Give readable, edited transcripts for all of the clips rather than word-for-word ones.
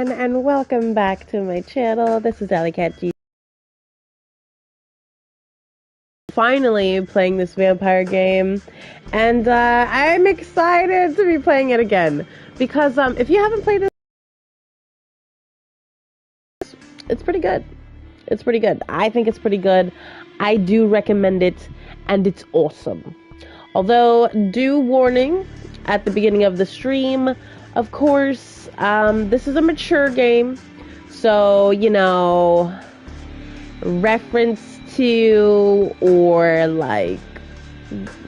everyone, and welcome back to my channel. This is Alley Cat G. Finally playing this vampire game, and I'm excited to be playing it again because if you haven't played this, it's pretty good. It's pretty good. I think it's pretty good. I do recommend it, and it's awesome. Although, due warning at the beginning of the stream, of course, this is a mature game, so, you know, reference to, or like,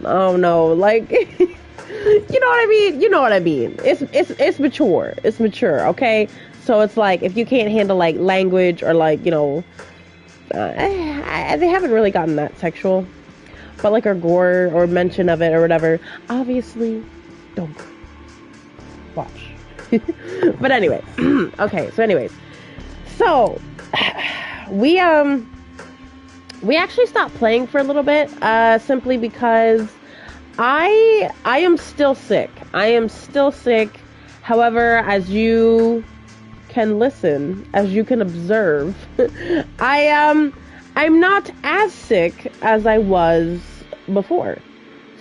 oh no, like, you know what I mean? You know what I mean. It's mature. It's mature, okay? So it's like, if you can't handle, like, language or, like, you know, they haven't really gotten that sexual, but, like, or gore or mention of it or whatever, obviously, don't watch. But anyway, okay, so anyways, so, we actually stopped playing for a little bit, simply because I am still sick. I am still sick. However, as you can listen, as you can observe, I'm not as sick as I was before.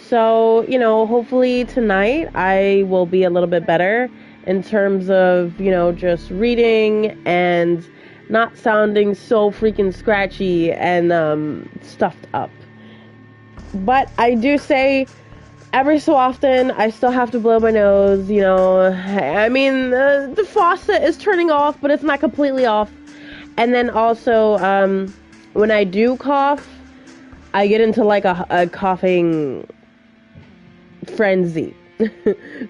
So, you know, hopefully tonight I will be a little bit better in terms of, you know, just reading and not sounding so freaking scratchy and stuffed up. But I do say every so often I still have to blow my nose, you know. I mean, the faucet is turning off, but it's not completely off. And then also, when I do cough, I get into like a coughing frenzy.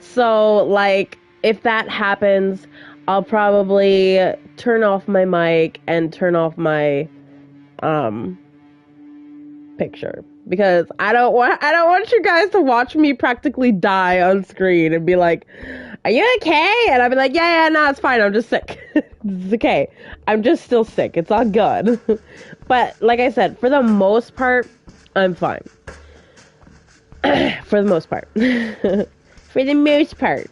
So, like, if that happens, I'll probably turn off my mic and turn off my picture, because I don't want you guys to watch me practically die on screen and be like, "Are you okay?" And I'll be like, "Yeah, no, it's fine. I'm just sick. It's okay. I'm just still sick. It's all good." But like I said, for the most part, I'm fine. For the most part. For the most part.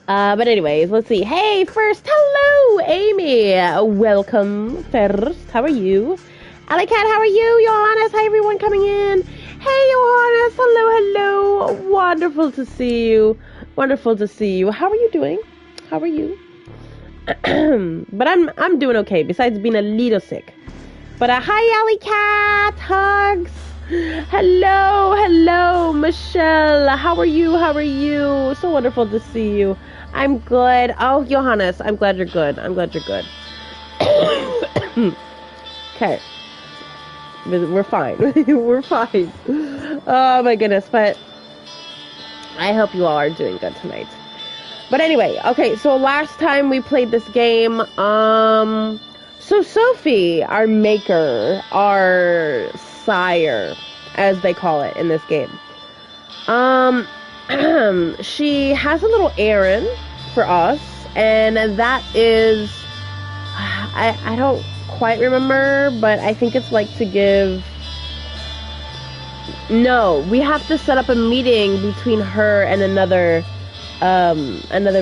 But anyways, let's see. Hey, first, hello, Amy. Welcome first. How are you? Alley Cat, how are you? Johannes, hi everyone coming in. Hey, Johannes. Hello. Wonderful to see you. Wonderful to see you. How are you doing? How are you? But I'm doing okay, besides being a little sick. But hi, Alley Cat. Hugs. Hello, Michelle. How are you? So wonderful to see you. I'm good. Oh, Johannes, I'm glad you're good. Okay. We're fine. We're fine. Oh my goodness, but I hope you all are doing good tonight. But anyway, okay, so last time we played this game, so Sophie, our maker, our sire, as they call it in this game, she has a little errand for us, and that is, I don't quite remember, but I think it's like to give, no, we have to set up a meeting between her and another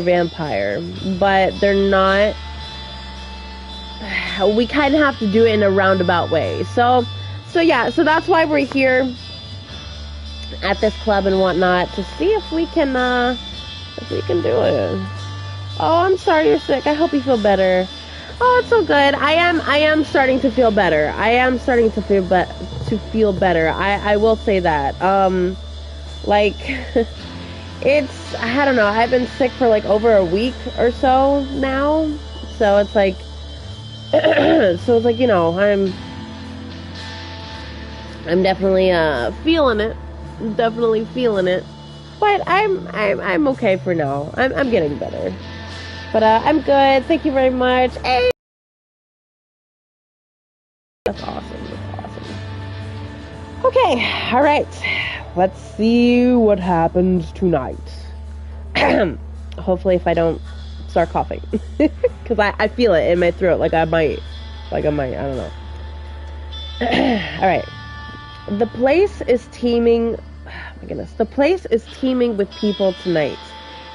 vampire, but they're not, we kind of have to do it in a roundabout way, so yeah, so that's why we're here at this club and whatnot, to see if we can do it. Oh, I'm sorry you're sick. I hope you feel better. Oh, it's so good. I am starting to feel better. I will say that. Like, it's, I don't know, I've been sick for like over a week or so now. So it's like, you know, I'm definitely feeling it. But I'm okay for now. I'm getting better. But I'm good. Thank you very much. Hey, that's awesome. Okay, all right. Let's see what happens tonight. Hopefully, if I don't start coughing, because I feel it in my throat, like I might, I don't know. All right. The place is teeming. Oh my goodness. The place is teeming with people tonight.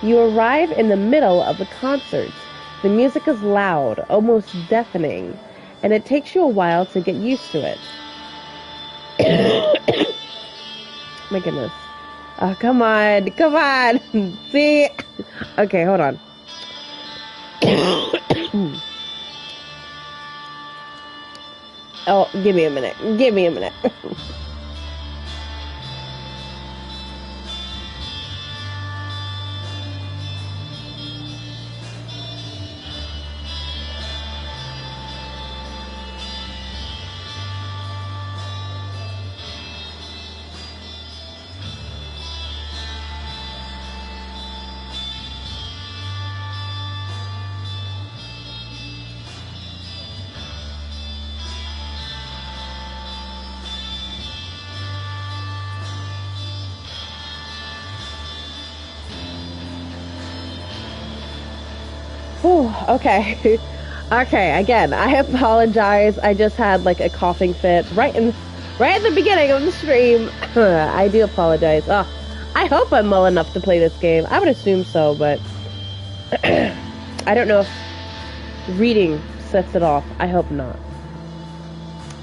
You arrive in the middle of the concert. The music is loud, almost deafening, and it takes you a while to get used to it. My goodness. Oh, come on. Come on. See? Okay, hold on. Oh, give me a minute. Give me a minute. Whew, okay. Okay, again, I apologize. I just had like a coughing fit right at the beginning of the stream. I do apologize. Oh, I hope I'm well enough to play this game. I would assume so, but I don't know if reading sets it off. I hope not.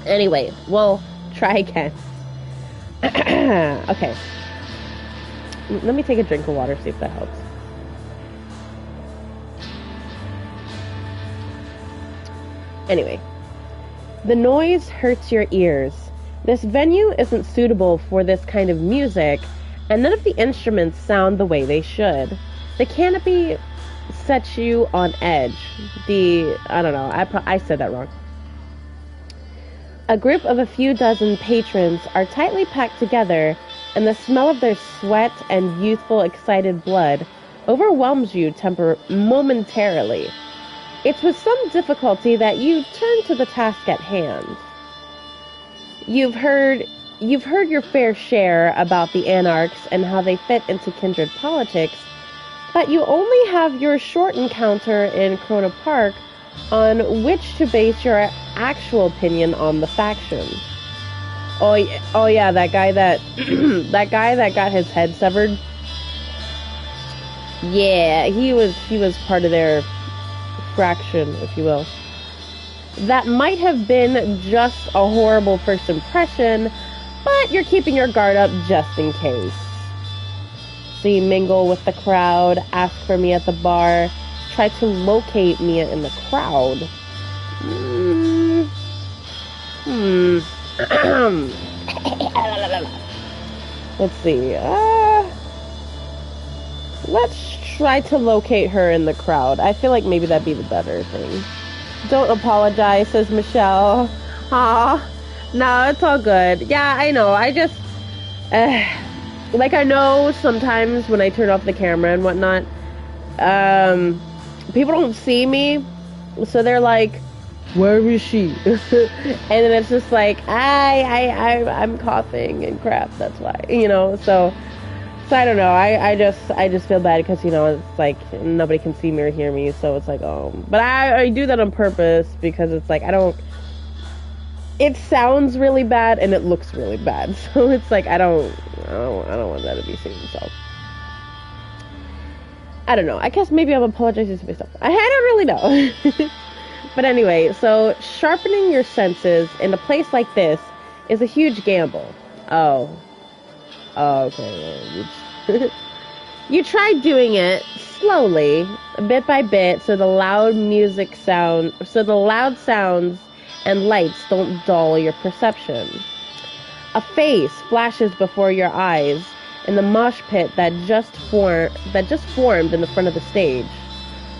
Anyway, we'll try again. Okay. Let me take a drink of water, see if that helps. Anyway, the noise hurts your ears. This venue isn't suitable for this kind of music, and none of the instruments sound the way they should. The canopy sets you on edge. I don't know, I said that wrong. A group of a few dozen patrons are tightly packed together, and the smell of their sweat and youthful, excited blood overwhelms you momentarily. It's with some difficulty that you turn to the task at hand. You've heard your fair share about the anarchs and how they fit into kindred politics, but you only have your short encounter in Corona Park on which to base your actual opinion on the faction. Oh yeah, that guy that that guy that got his head severed. Yeah, he was part of their fraction, if you will. That might have been just a horrible first impression, but you're keeping your guard up just in case. So you mingle with the crowd, ask for me at the bar, try to locate Mia in the crowd. Let's see. Let's try to locate her in the crowd. I feel like maybe that'd be the better thing. Don't apologize, says Michelle. Aw. No, it's all good. Yeah, I know. I just... like, I know sometimes when I turn off the camera and whatnot, people don't see me, so they're like, where is she? And then it's just like, I'm coughing and crap, that's why, you know, so I don't know, I just feel bad because, you know, it's like, nobody can see me or hear me, so it's like, oh, but I do that on purpose, because it's like, it sounds really bad, and it looks really bad, so it's like, I don't want that to be seen, so, I don't know, I guess maybe I'm apologizing to myself, I don't really know. But anyway, so sharpening your senses in a place like this is a huge gamble. Oh, okay. You try doing it slowly, bit by bit, so the loud sounds and lights don't dull your perception. A face flashes before your eyes in the mosh pit that just formed in the front of the stage.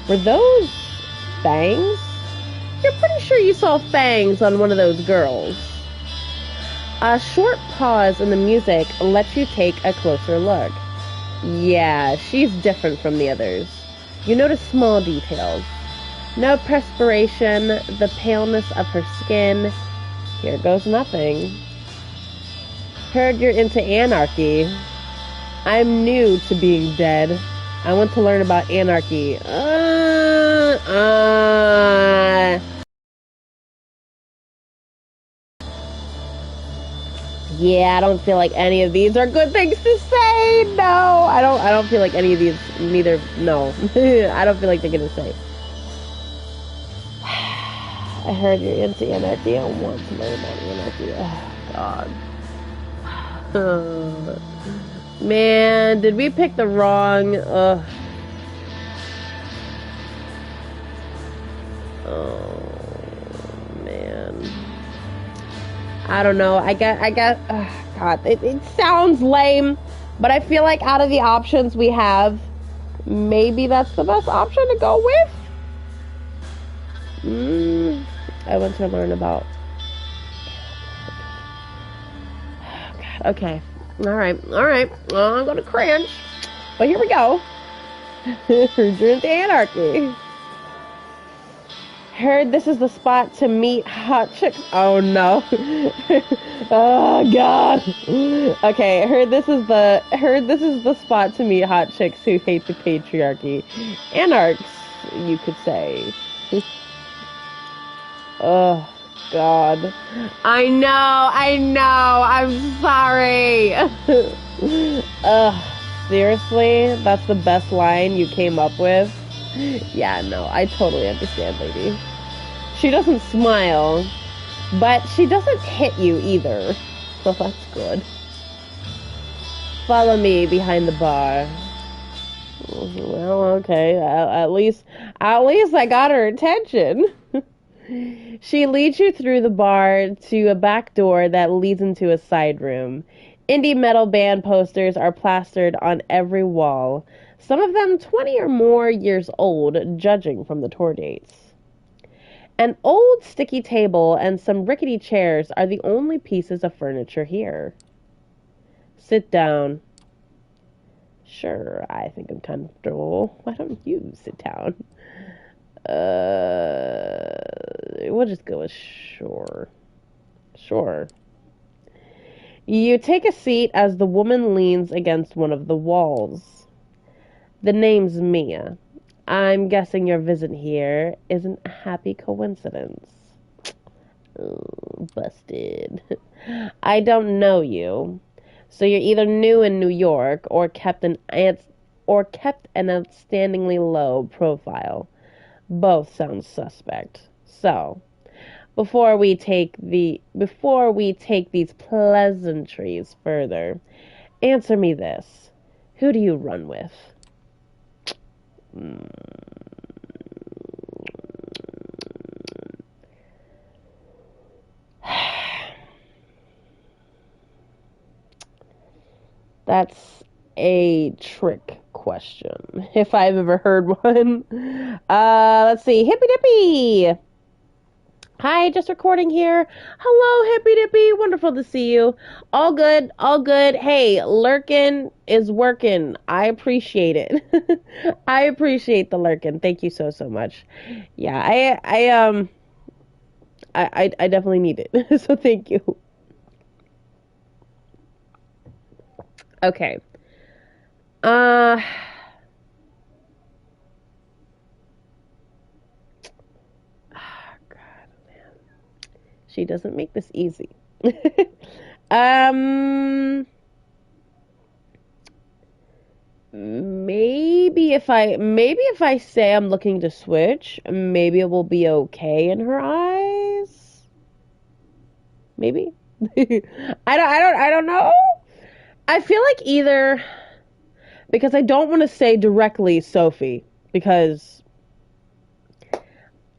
Were those fangs? You're pretty sure you saw fangs on one of those girls. A short pause in the music lets you take a closer look. Yeah, she's different from the others. You notice small details. No perspiration, the paleness of her skin. Here goes nothing. Heard you're into anarchy. I'm new to being dead. I want to learn about anarchy. Yeah, I don't feel like any of these are good things to say. No, I don't feel like any of these, no. I don't feel like they're gonna say. I heard you're into anarchy. I want to learn about anarchy. Oh, God. Man, did we pick the wrong... Oh, man. I don't know. God, it sounds lame, but I feel like out of the options we have, maybe that's the best option to go with. I want to learn about... Oh, God. Okay. Alright. Well, I'm gonna cringe. But here we go. You're into anarchy. Heard this is the spot to meet hot chicks. Oh no. Oh God. Okay, heard this is the spot to meet hot chicks who hate the patriarchy. Anarchs, you could say. Oh God. I know. I'm sorry. Seriously? That's the best line you came up with? Yeah, no, I totally understand, lady. She doesn't smile, but she doesn't hit you either. So that's good. Follow me behind the bar. Well, okay. At least I got her attention. She leads you through the bar to a back door that leads into a side room. Indie metal band posters are plastered on every wall, some of them 20 or more years old, judging from the tour dates. An old sticky table and some rickety chairs are the only pieces of furniture here. Sit down. Sure, I think I'm comfortable. Why don't you sit down? We'll just go with sure. Sure. You take a seat as the woman leans against one of the walls. The name's Mia. I'm guessing your visit here isn't a happy coincidence. Oh, busted. I don't know you. So you're either new in New York or kept an outstandingly low profile. Both sound suspect. So, before we take these pleasantries further, answer me this. Who do you run with? That's a trick question, if I've ever heard one. Let's see. Hippy Dippy! Hi, just recording here. Hello, Hippy Dippy. Wonderful to see you. All good. Hey, lurkin' is working. I appreciate it. I appreciate the lurkin'. Thank you so much. Yeah, I definitely need it. So thank you. Okay. God, man. She doesn't make this easy. Maybe if I say I'm looking to switch, maybe it will be okay in her eyes. Maybe. I don't know. I feel like either, because I don't want to say directly Sophie, because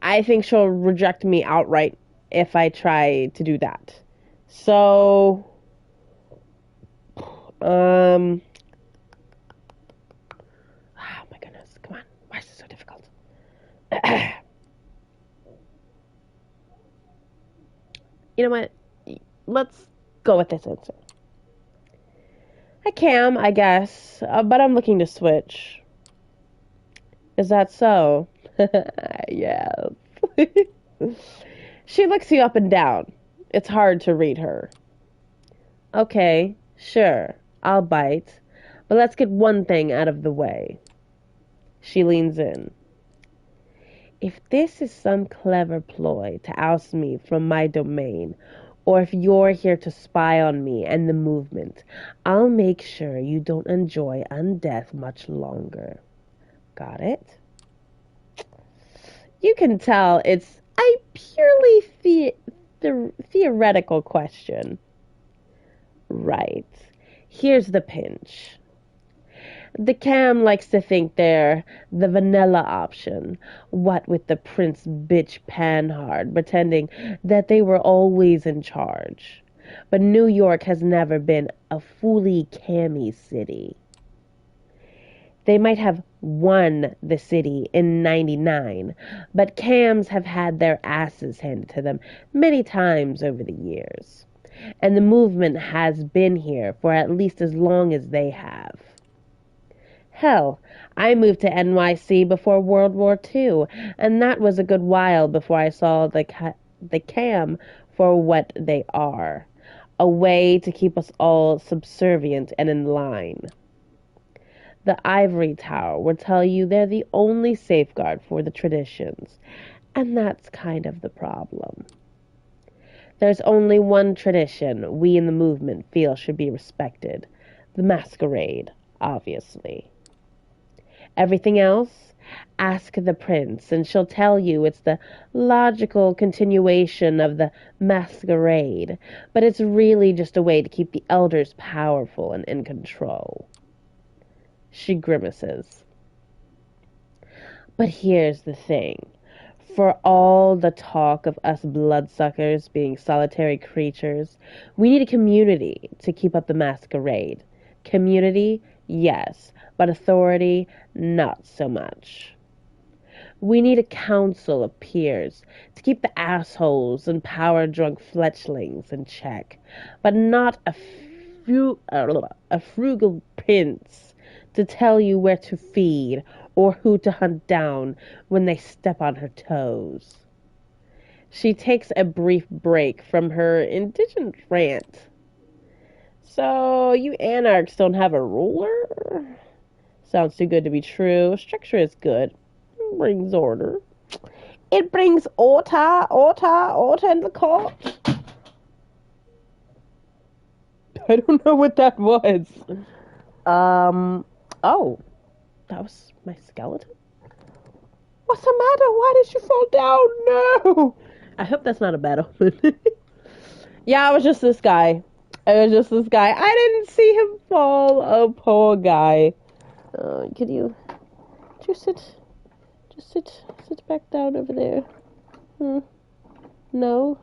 I think she'll reject me outright if I try to do that. So, oh my goodness, come on. Why is this so difficult? You know what? Let's go with this answer. I can, I guess, but I'm looking to switch. Is that so? Yes. She looks you up and down. It's hard to read her. Okay, sure, I'll bite. But let's get one thing out of the way. She leans in. If this is some clever ploy to oust me from my domain, or if you're here to spy on me and the movement, I'll make sure you don't enjoy undeath much longer. Got it? You can tell it's a purely theoretical question. Right. Here's the pinch. The cam likes to think they're the vanilla option, what with the prince bitch panhard, pretending that they were always in charge. But New York has never been a fully cammy city. They might have won the city in '99, but cams have had their asses handed to them many times over the years. And the movement has been here for at least as long as they have. Hell, I moved to NYC before World War II, and that was a good while before I saw the cam for what they are. A way to keep us all subservient and in line. The ivory tower will tell you they're the only safeguard for the traditions, and that's kind of the problem. There's only one tradition we in the movement feel should be respected. The masquerade, obviously. Everything else? Ask the prince, and she'll tell you it's the logical continuation of the masquerade, but it's really just a way to keep the elders powerful and in control. She grimaces. But here's the thing. For all the talk of us bloodsuckers being solitary creatures, we need a community to keep up the masquerade. Community, yes, but authority, not so much. We need a council of peers to keep the assholes and power-drunk fletchlings in check, but not a frugal prince to tell you where to feed or who to hunt down when they step on her toes. She takes a brief break from her indigent rant. So, you anarchs don't have a ruler? Sounds too good to be true. Structure is good. It brings order. It brings order in the court. I don't know what that was. Oh, that was my skeleton? What's the matter? Why did you fall down? No! I hope that's not a bad omen. Yeah, it was just this guy. I didn't see him fall. Oh, poor guy. Could you sit back down over there? No?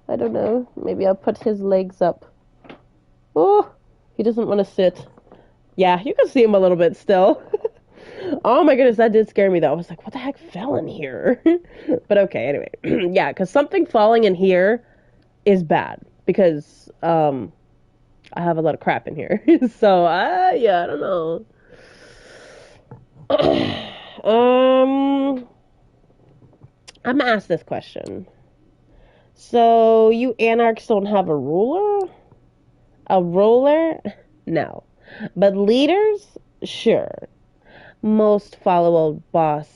I don't know. Maybe I'll put his legs up. Oh, he doesn't want to sit. Yeah, you can see him a little bit still. Oh my goodness, that did scare me though. I was like, what the heck fell in here? But okay, anyway. Yeah, because something falling in here is bad. Because, I have a lot of crap in here. So, yeah, I don't know. I'm gonna ask this question. So, you anarchs don't have a ruler? A ruler? No. But leaders? Sure. Most follow old boss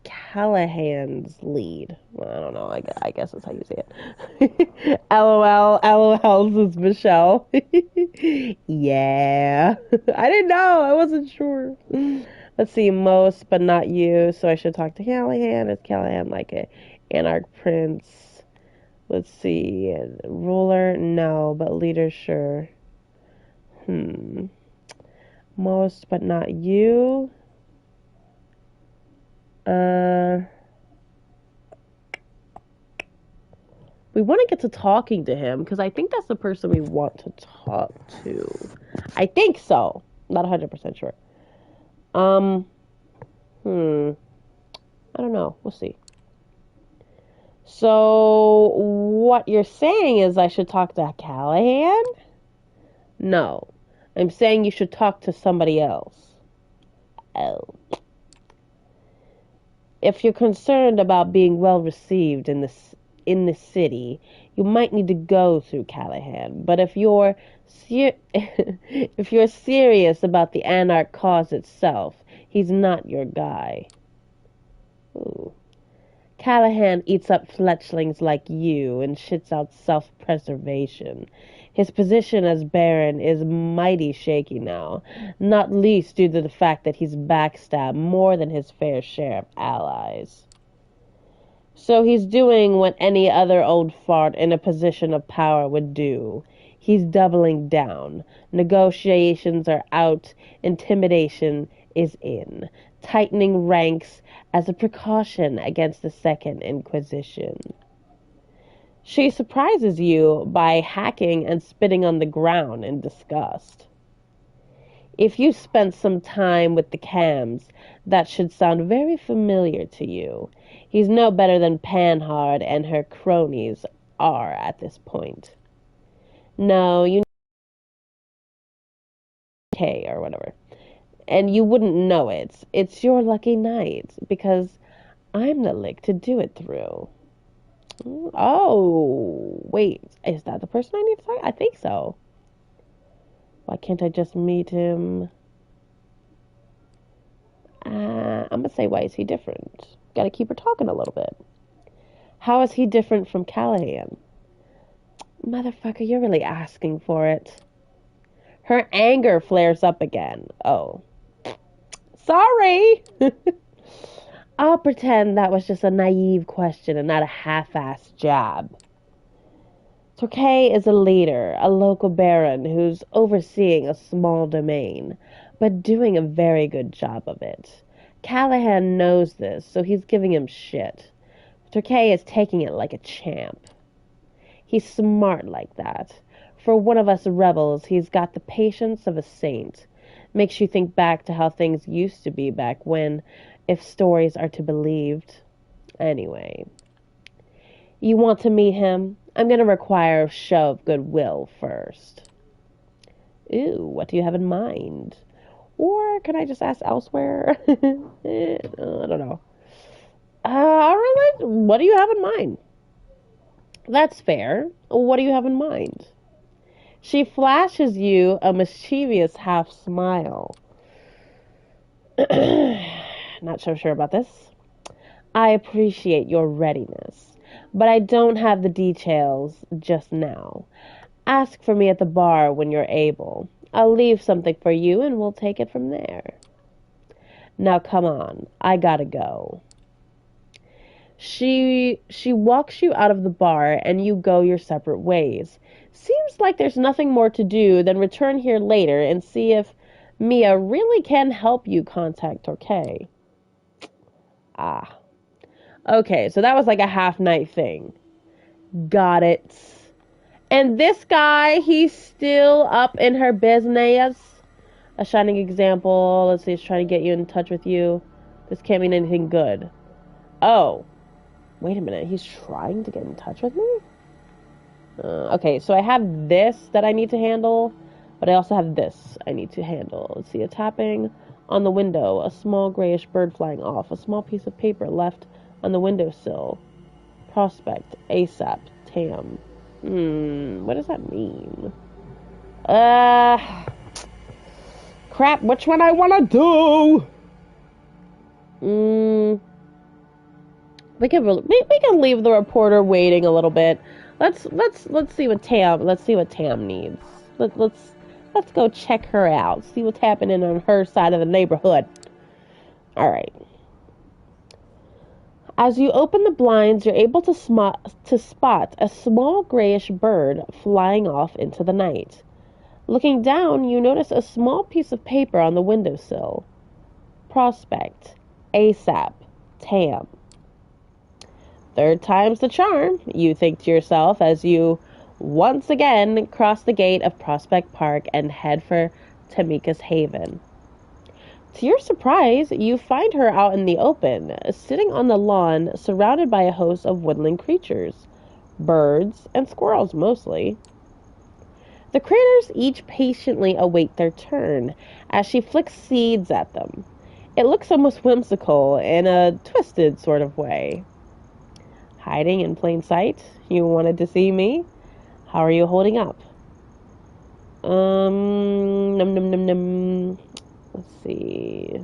Callahan's lead. Well, I don't know. I guess that's how you say it. LOL. LOL is Michelle. Yeah. I didn't know. I wasn't sure. Let's see. Most, but not you. So I should talk to Callahan. Is Callahan like a anarch prince? Let's see. Ruler? No. But leader? Sure. Most, but not you. We want to get to talking to him because I think that's the person we want to talk to. I think so. Not 100% sure. I don't know. We'll see. So, what you're saying is I should talk to Callahan? No. I'm saying you should talk to somebody else. Oh. If you're concerned about being well received in the city, you might need to go through Callahan. But if you're if you're serious about the anarch cause itself, he's not your guy. Ooh. Callahan eats up fletchlings like you and shits out self-preservation. His position as Baron is mighty shaky now, not least due to the fact that he's backstabbed more than his fair share of allies. So he's doing what any other old fart in a position of power would do. He's doubling down. Negotiations are out, intimidation is in. Tightening ranks as a precaution against the Second Inquisition. She surprises you by hacking and spitting on the ground in disgust. If you spent some time with the Cams, that should sound very familiar to you. He's no better than Panhard and her cronies are at this point. No, you K or whatever. And you wouldn't know it. It's your lucky night, because I'm the lick to do it through. Oh, wait. Is that the person I need to talk? I think so. Why can't I just meet him? I'm gonna say, why is he different? Gotta keep her talking a little bit. How is he different from Callahan? Motherfucker, you're really asking for it. Her anger flares up again. Oh. Sorry! I'll pretend that was just a naive question and not a half-assed jab. Torquay is a leader, a local baron who's overseeing a small domain, but doing a very good job of it. Callahan knows this, so he's giving him shit. Torquay is taking it like a champ. He's smart like that. For one of us rebels, he's got the patience of a saint. Makes you think back to how things used to be back when, if stories are to be believed. Anyway. You want to meet him? I'm going to require a show of goodwill first. Ooh, what do you have in mind? Or can I just ask elsewhere? I don't know. Alright, what do you have in mind? That's fair. What do you have in mind? She flashes you a mischievous half smile. Not so sure about this. I appreciate your readiness, but I don't have the details just now. Ask for me at the bar when you're able. I'll leave something for you and we'll take it from there. Now come on, I gotta go. She walks you out of the bar and you go your separate ways. Seems like there's nothing more to do than return here later and see if Mia really can help you contact Torquay. Ah. Okay, so that was like a half night thing. Got it. And this guy, he's still up in her business. A shining example. Let's see, he's trying to get you in touch with you. This can't mean anything good. Oh. Wait a minute, he's trying to get in touch with me? Okay, so I have this that I need to handle, but I also have this I need to handle. Let's see, a tapping on the window, a small grayish bird flying off, a small piece of paper left on the windowsill. Prospect, ASAP, Tam. What does that mean? Crap, which one I want to do? We can leave the reporter waiting a little bit. Let's see what Tam needs. Let's go check her out. See what's happening on her side of the neighborhood. All right. As you open the blinds, you're able to spot a small grayish bird flying off into the night. Looking down, you notice a small piece of paper on the windowsill. Prospect, ASAP, Tam. Third time's the charm, you think to yourself as you once again cross the gate of Prospect Park and head for Tamika's Haven. To your surprise, you find her out in the open, sitting on the lawn, surrounded by a host of woodland creatures, birds and squirrels mostly. The critters each patiently await their turn as she flicks seeds at them. It looks almost whimsical in a twisted sort of way. Hiding in plain sight? You wanted to see me? How are you holding up? Num num num num. Let's see.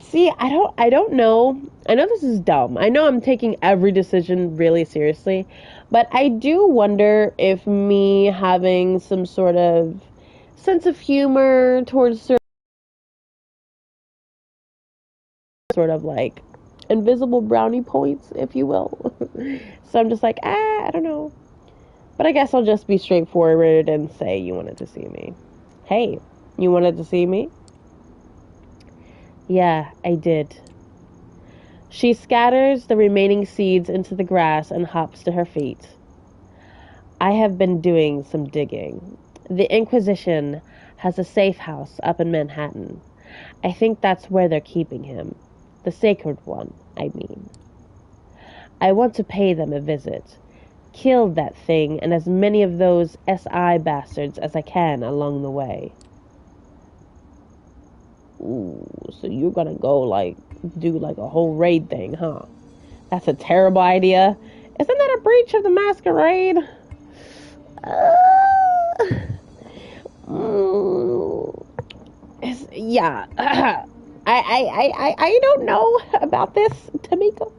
See, I don't know. I know this is dumb. I know I'm taking every decision really seriously, but I do wonder if me having some sort of sense of humor towards certain sort of like invisible brownie points, if you will. So I'm just like, I don't know. But I guess I'll just be straightforward and say you wanted to see me. Hey, you wanted to see me? Yeah, I did. She scatters the remaining seeds into the grass and hops to her feet. I have been doing some digging. The Inquisition has a safe house up in Manhattan. I think that's where they're keeping him. The sacred one, I mean. I want to pay them a visit. Kill that thing and as many of those SI bastards as I can along the way. Ooh, so you're gonna go, do, a whole raid thing, huh? That's a terrible idea. Isn't that a breach of the Masquerade? Yeah. I don't know about this, Tamika.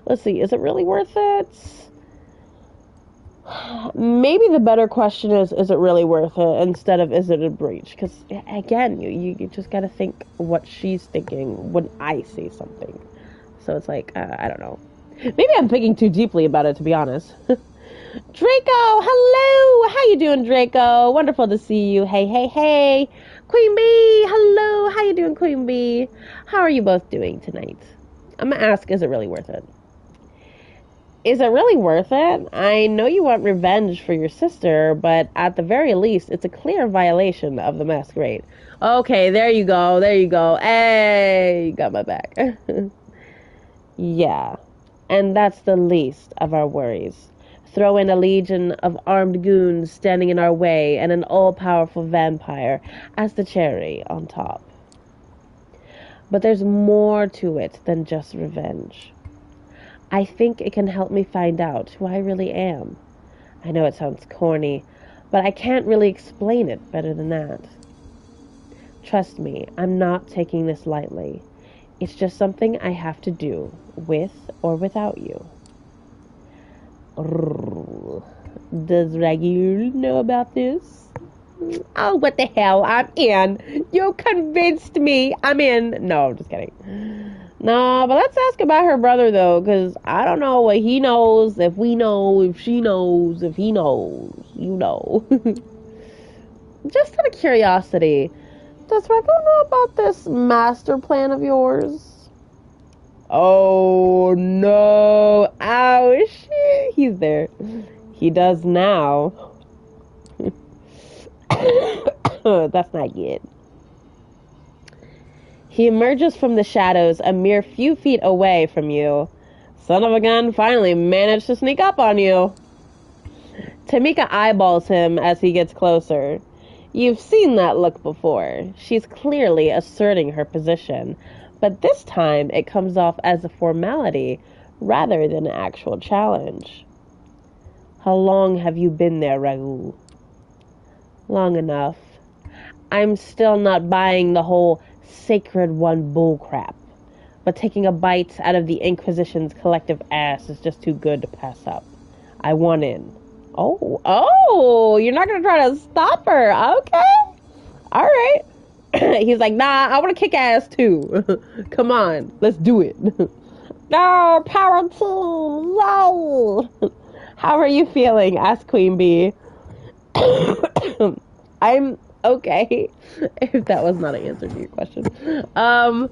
Let's see, is it really worth it? Maybe the better question is it really worth it instead of is it a breach? Because, again, you just got to think what she's thinking when I say something. So it's like, I don't know. Maybe I'm thinking too deeply about it, to be honest. Draco, hello! How you doing, Draco? Wonderful to see you. Hey, hey, hey! Queen Bee, hello! How you doing, Queen Bee? How are you both doing tonight? I'm gonna ask, is it really worth it? Is it really worth it? I know you want revenge for your sister, but at the very least, it's a clear violation of the Masquerade. Okay, there you go, there you go. Hey, got my back. Yeah, and that's the least of our worries. Throw in a legion of armed goons standing in our way and an all-powerful vampire as the cherry on top. But there's more to it than just revenge. I think it can help me find out who I really am. I know it sounds corny, but I can't really explain it better than that. Trust me, I'm not taking this lightly. It's just something I have to do, with or without you. Does Raguel know about this? Oh, what the hell, I'm in. You convinced me. I'm in. No, I'm just kidding. No, but let's ask about her brother, though, because I don't know what he knows, if we know, if she knows, if he knows, you know. Just out of curiosity, does Raguel know about this master plan of yours? Oh, no. Ow, shit. He's there. He does now. That's not good. He emerges from the shadows a mere few feet away from you. Son of a gun finally managed to sneak up on you. Tamika eyeballs him as he gets closer. You've seen that look before. She's clearly asserting her position, but this time it comes off as a formality rather than an actual challenge. How long have you been there, Raguel? Long enough. I'm still not buying the whole sacred one bullcrap, but taking a bite out of the Inquisition's collective ass is just too good to pass up. I want in. Oh, you're not gonna try to stop her, okay? Alright. He's like, nah, I wanna kick ass too. Come on, let's do it. No, power team, yay! How are you feeling? Asked Queen Bee. I'm okay, if that was not an answer to your question. I'm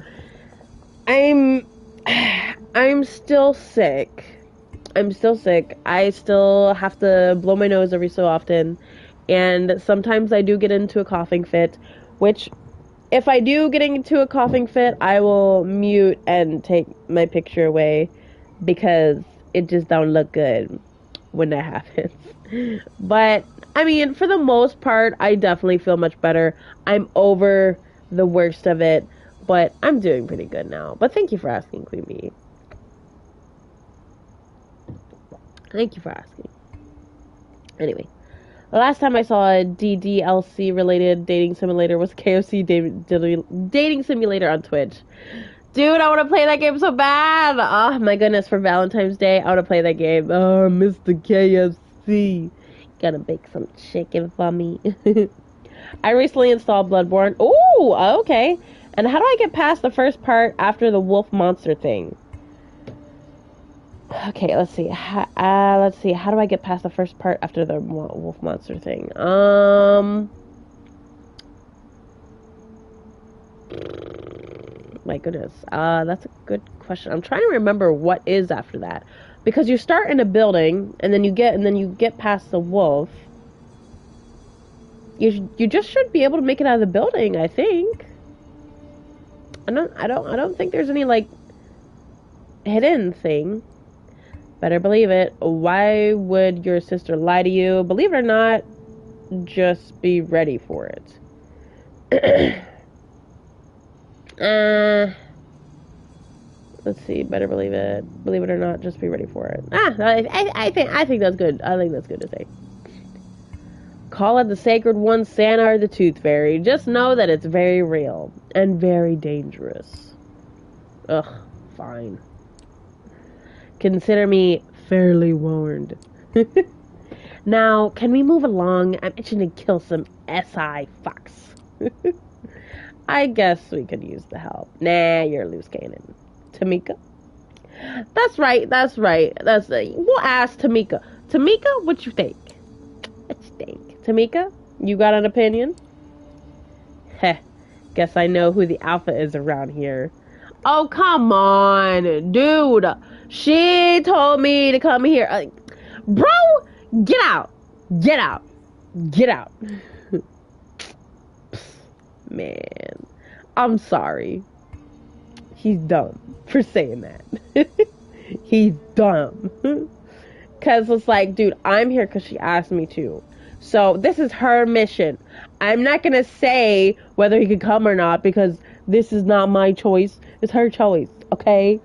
still sick. I still have to blow my nose every so often, and sometimes I do get into a coughing fit, which, if I do get into a coughing fit, I will mute and take my picture away, because it just don't look good when that happens. But I mean, for the most part, I definitely feel much better. I'm over the worst of it, but I'm doing pretty good now. But thank you for asking, Queen Bee. Thank you for asking. Anyway, the last time I saw a DDLC related dating simulator was KFC dating simulator on Twitch. Dude, I want to play that game so bad. Oh my goodness, for Valentine's Day, I want to play that game. Oh, Mr. KFC. Gotta bake some chicken for me. I recently installed Bloodborne. Ooh, okay. And how do I get past the first part after the wolf monster thing? Okay, let's see. Let's see. How do I get past the first part after the wolf monster thing? My goodness. That's a good question. I'm trying to remember what is after that, because you start in a building and then you get past the wolf. You just should be able to make it out of the building, I think. I don't think there's any like hidden thing. Better believe it. Why would your sister lie to you? Believe it or not, just be ready for it. Let's see. Better believe it. Believe it or not, just be ready for it. I think that's good. I think that's good to say. Call it the Sacred One, Santa, or the Tooth Fairy. Just know that it's very real and very dangerous. Ugh, fine. Consider me fairly warned. Now, can we move along? I'm itching to kill some SI fucks. I guess we could use the help. Nah, you're a loose cannon. Tamika? That's right. We'll ask Tamika. Tamika, what you think? What you think? Tamika, you got an opinion? Heh, guess I know who the alpha is around here. Oh, come on, dude. She told me to come here. Bro, get out. Get out. Get out. Man, I'm sorry. He's dumb for saying that. He's dumb. Because it's like, dude, I'm here because she asked me to. So this is her mission. I'm not going to say whether he could come or not because this is not my choice. It's her choice, okay?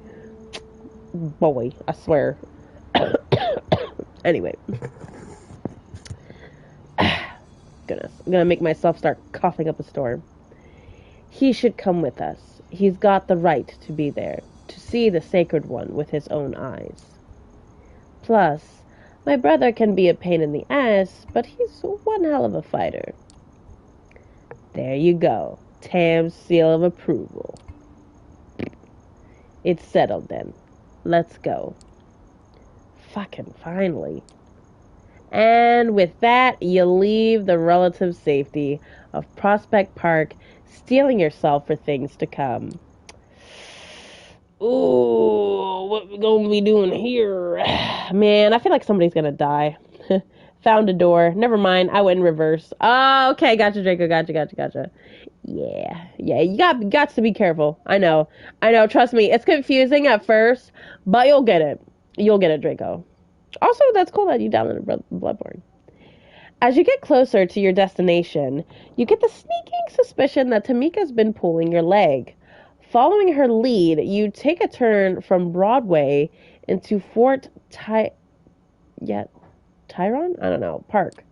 Boy, I swear. Anyway. Goodness. I'm going to make myself start coughing up a storm. He should come with us. He's got the right to be there, to see the Sacred One with his own eyes. Plus, my brother can be a pain in the ass, but he's one hell of a fighter. There you go. Tam's seal of approval. It's settled then. Let's go. Fucking finally. And with that, you leave the relative safety of Prospect Park, steeling yourself for things to come. Ooh, what we gonna be doing here? Man, I feel like somebody's gonna die. Found a door. Never mind, I went in reverse. Oh, okay, gotcha, Draco, gotcha. Yeah, you got to be careful. I know, trust me, it's confusing at first, but you'll get it. You'll get it, Draco. Also, that's cool that you downloaded Bloodborne. As you get closer to your destination, you get the sneaking suspicion that Tamika's been pulling your leg. Following her lead, you take a turn from Broadway into Fort Tyrone? I don't know, Park.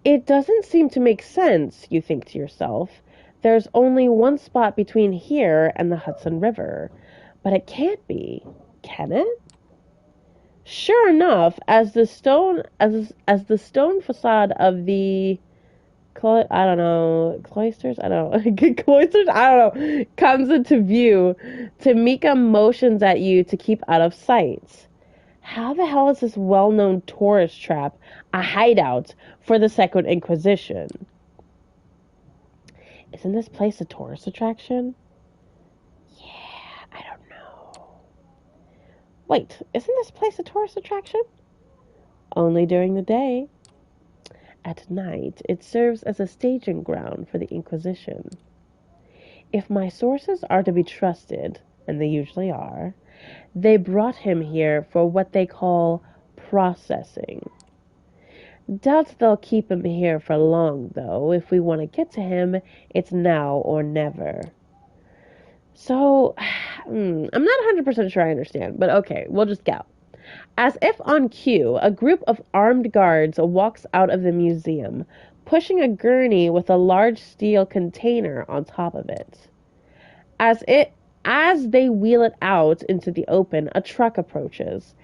It doesn't seem to make sense, you think to yourself. There's only one spot between here and the Hudson River. But it can't be, can it? Sure enough, as the stone facade of the cloisters, comes into view, Tamika motions at you to keep out of sight. How the hell is this well-known tourist trap a hideout for the Second Inquisition? Isn't this place a tourist attraction? Yeah, I don't know. Wait, isn't this place a tourist attraction? Only during the day. At night, it serves as a staging ground for the Inquisition. If my sources are to be trusted, and they usually are, they brought him here for what they call processing. Doubt they'll keep him here for long, though. If we want to get to him, it's now or never. So, I'm not 100% sure I understand, but okay, we'll just go. As if on cue, a group of armed guards walks out of the museum, pushing a gurney with a large steel container on top of it. As they wheel it out into the open, a truck approaches.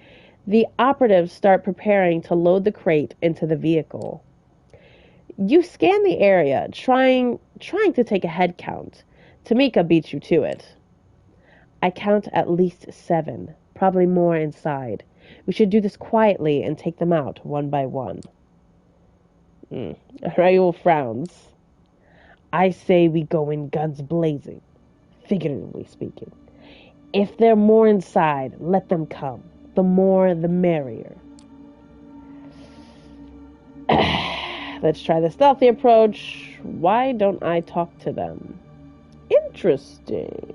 The operatives start preparing to load the crate into the vehicle. You scan the area, trying to take a head count. Tamika beats you to it. I count at least 7, probably more inside. We should do this quietly and take them out one by one. Raoul frowns. I say we go in guns blazing, figuratively speaking. If they're more inside, let them come. The more, the merrier. Let's try the stealthy approach. Why don't I talk to them? Interesting.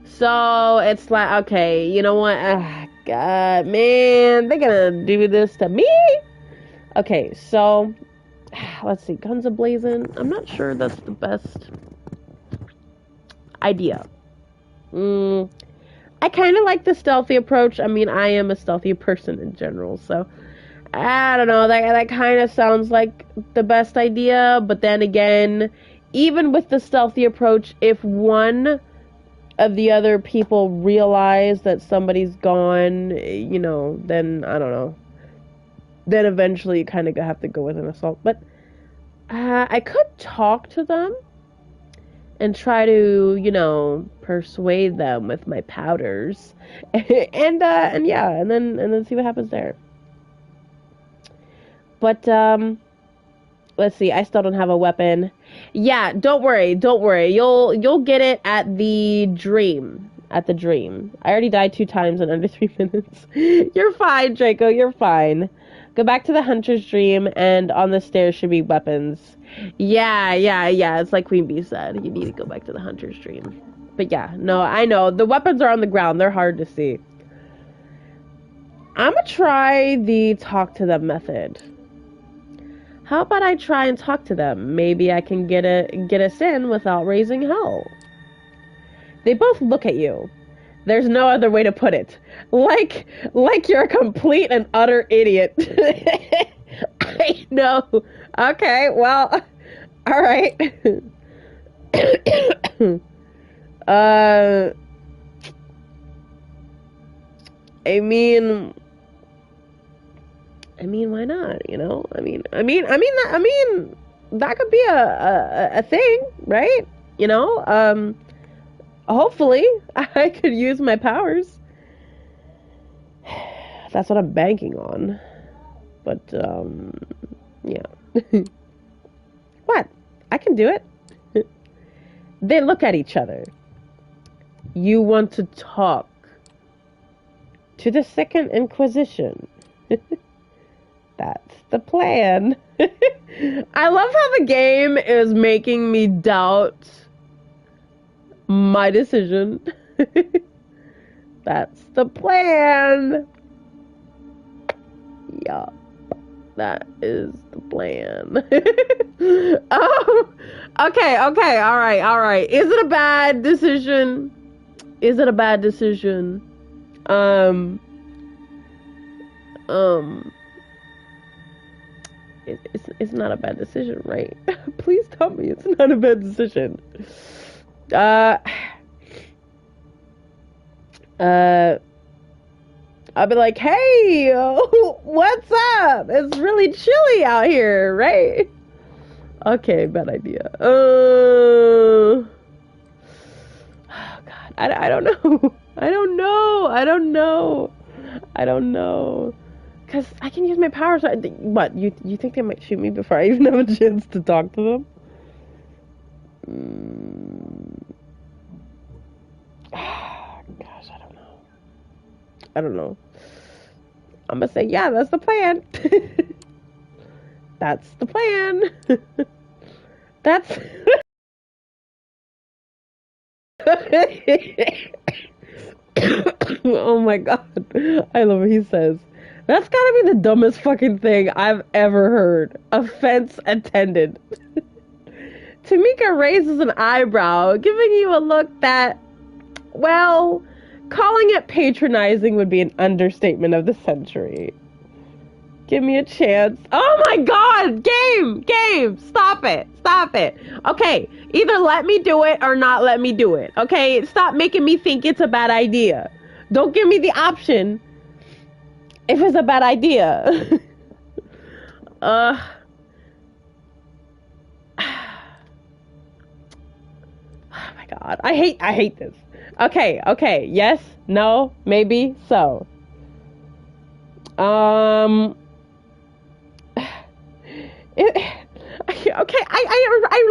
So it's like, okay, you know what? God, man, they're gonna do this to me? Okay, so let's see. Guns a-blazing. I'm not sure that's the best idea. I kind of like the stealthy approach. I mean, I am a stealthy person in general, so I don't know. That kind of sounds like the best idea, but then again, even with the stealthy approach, if one of the other people realize that somebody's gone, you know, then I don't know. Then eventually you kind of have to go with an assault. But I could talk to them and try to, you know, persuade them with my powders, and yeah, and then see what happens there. But let's see. I still don't have a weapon. Yeah, don't worry. You'll get it at the dream. At the dream. I already died 2 times in under 3 minutes. You're fine, Draco. You're fine. Go back to the hunter's dream, and on the stairs should be weapons. Yeah. It's like Queen Bee said. You need to go back to the hunter's dream. But yeah, no, I know. The weapons are on the ground. They're hard to see. I'm gonna try the talk to them method. How about I try and talk to them? Maybe I can get us in without raising hell. They both look at you. There's no other way to put it. Like you're a complete and utter idiot. I know. Okay, well, all right. I mean, why not? You know, I mean, that could be a thing, right? You know, hopefully I could use my powers. That's what I'm banking on. But yeah. What? I can do it. They look at each other. You want to talk to the Second Inquisition. That's the plan. I love how the game is making me doubt my decision. That's the plan. Yeah, that is the plan. Oh, okay, all right. Is it a bad decision? It's not a bad decision, right? Please tell me it's not a bad decision. I'll be like, hey, what's up? It's really chilly out here, right? Okay, bad idea. Oh God, I don't know. I don't know. Because I can use my powers. What, you think they might shoot me before I even have a chance to talk to them? Gosh, I don't know. I'm gonna say, yeah, that's the plan. That's the plan. That's... Oh my God. I love what he says. That's gotta be the dumbest fucking thing I've ever heard. Offense attended. Tamika raises an eyebrow, giving you a look that, well, calling it patronizing would be an understatement of the century. Give me a chance. Oh my God! Game! Stop it! Okay, either let me do it or not let me do it. Okay, stop making me think it's a bad idea. Don't give me the option if it's a bad God. I hate this. Okay. Yes, no, maybe, so. I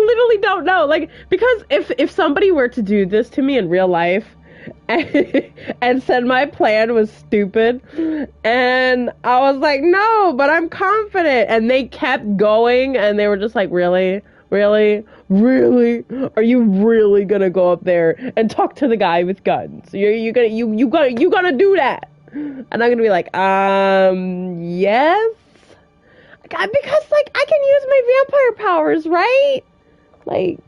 literally don't know. Like, because if somebody were to do this to me in real life and said my plan was stupid and I was like, no, but I'm confident, and they kept going and they were just like, really? Really? Are you really gonna go up there and talk to the guy with guns? You gonna do that? And I'm gonna be like, yes? Because, like, I can use my vampire powers, right? Like,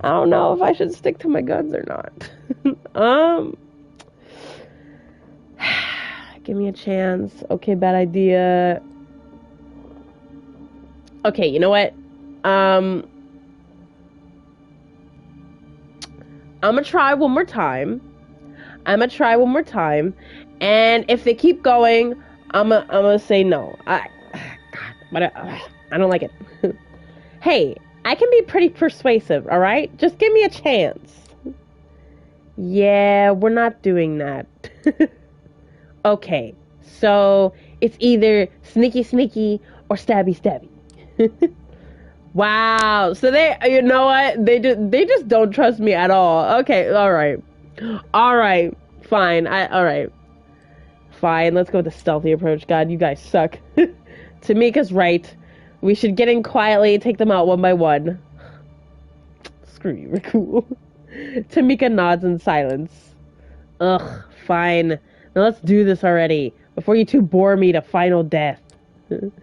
I don't know if I should stick to my guns or not. Give me a chance. Okay, bad idea. Okay, you know what? I'm gonna try one more time. And if they keep going, I'm gonna say no. I don't like it. Hey, I can be pretty persuasive, alright? Just give me a chance. Yeah, we're not doing that. Okay, so it's either sneaky or stabby. Wow, so you know what? They just don't trust me at all. Okay, alright, fine. Alright. Fine, let's go with the stealthy approach. God, you guys suck. Tamika's right. We should get in quietly, take them out one by one. Screw you, we're cool. Tamika nods in silence. Ugh, fine. Now let's do this already, before you two bore me to final death.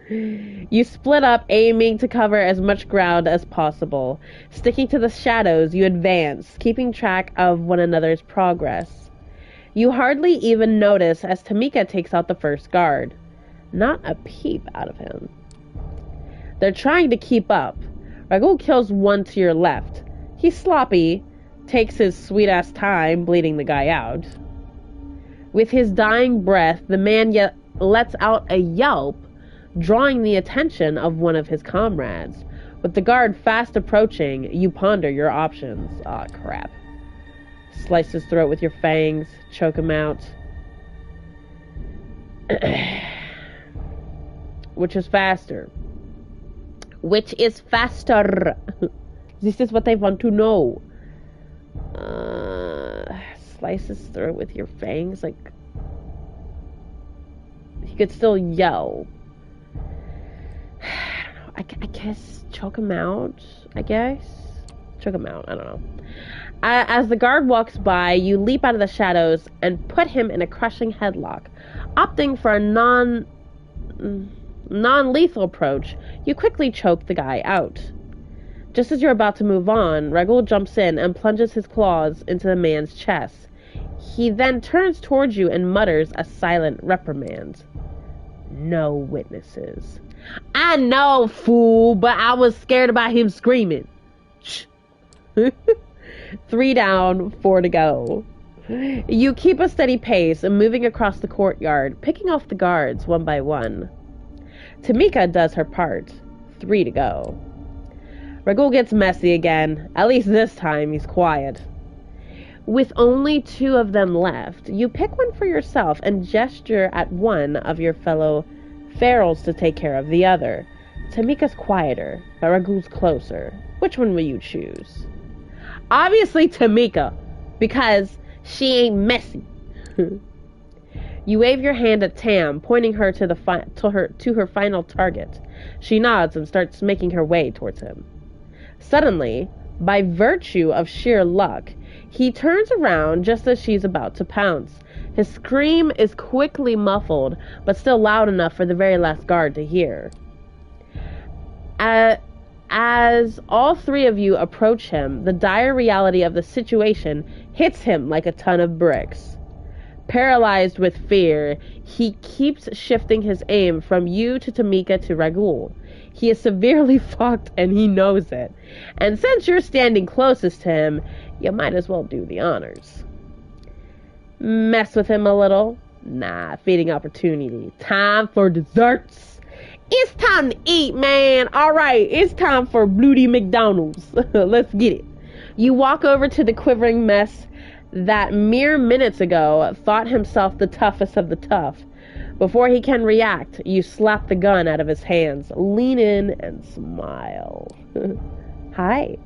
You split up, aiming to cover as much ground as possible. Sticking to the shadows, you advance, keeping track of one another's progress. You hardly even notice as Tamika takes out the first guard. Not a peep out of him. They're trying to keep up. Raghul kills one to your left. He's sloppy, takes his sweet-ass time bleeding the guy out. With his dying breath, the man lets out a yelp, drawing the attention of one of his comrades. With the guard fast approaching, you ponder your options. Aw, crap. Slice his throat with your fangs, choke him out. Which is faster? This is what I want to know. Slice his throat with your fangs? Like, he could still yell. I don't know. I guess choke him out, I guess? Choke him out, I don't know. As the guard walks by, you leap out of the shadows and put him in a crushing headlock. Opting for a non-lethal approach, you quickly choke the guy out. Just as you're about to move on, Raghul jumps in and plunges his claws into the man's chest. He then turns towards you and mutters a silent reprimand. No witnesses. I know, fool, but I was scared about him screaming. Shh. 3 down, 4 to go. You keep a steady pace and moving across the courtyard, picking off the guards one by one. Tamika does her part. 3 to go. Raghul gets messy again. At least this time he's quiet. With only 2 of them left, you pick one for yourself and gesture at one of your fellow ferals to take care of the other. Tamika's quieter, but Raghul's closer. Which one will you choose? Obviously Tamika, because she ain't messy. You wave your hand at Tam, pointing her to her final target. She nods and starts making her way towards him. Suddenly, by virtue of sheer luck, he turns around just as she's about to pounce. His scream is quickly muffled, but still loud enough for the very last guard to hear. As all 3 of you approach him, the dire reality of the situation hits him like a ton of bricks. Paralyzed with fear, he keeps shifting his aim from you to Tamika to Raghul. He is severely fucked and he knows it. And since you're standing closest to him, you might as well do the honors. Mess with him a little? Nah, feeding opportunity. Time for desserts. It's time to eat, man. Alright, it's time for Bloody McDonald's. Let's get it. You walk over to the quivering mess that mere minutes ago thought himself the toughest of the tough. Before he can react, you slap the gun out of his hands, lean in, and smile. Hi.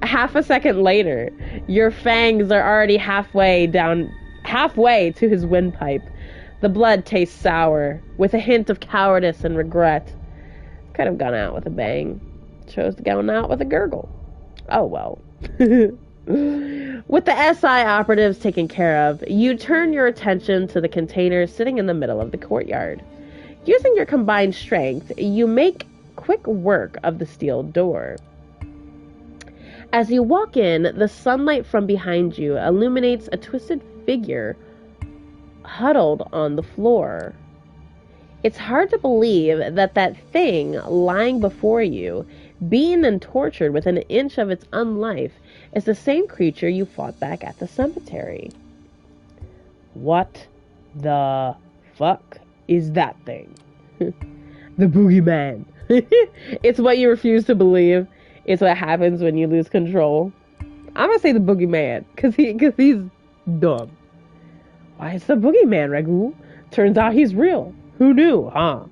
Half a second later, your fangs are already halfway to his windpipe. The blood tastes sour, with a hint of cowardice and regret. Could have gone out with a bang. Chose to go out with a gurgle. Oh well. With the SI operatives taken care of, you turn your attention to the container sitting in the middle of the courtyard. Using your combined strength, you make quick work of the steel door. As you walk in, the sunlight from behind you illuminates a twisted figure huddled on the floor. It's hard to believe that thing lying before you, beaten and tortured within an inch of its unlife, is the same creature you fought back at the cemetery. What the fuck is that thing? The boogeyman. It's what you refuse to believe. It's what happens when you lose control. I'm gonna say the boogeyman, cause he's dumb. Why, it's the boogeyman, Ragu. Turns out he's real. Who knew, huh?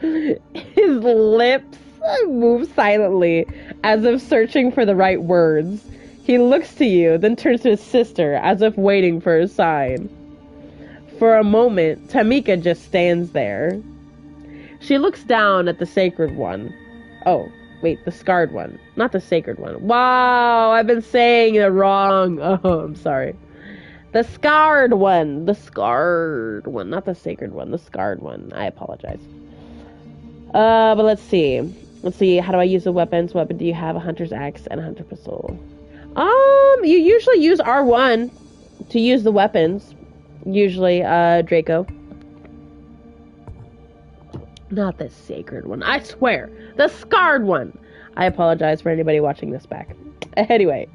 His lips move silently, as if searching for the right words. He looks to you, then turns to his sister, as if waiting for a sign. For a moment, Tamika just stands there. She looks down at the sacred one. Oh, wait, the scarred one, not the sacred one. Wow, I've been saying it wrong. Oh, I'm sorry. The scarred one, not the sacred one, the scarred one. I apologize. But let's see. How do I use the weapons? Weapon do you have? A hunter's axe and a hunter pistol. You usually use R1 to use the weapons. Usually, Draco. Not the sacred one. I swear. The scarred one. I apologize for anybody watching this back. Anyway.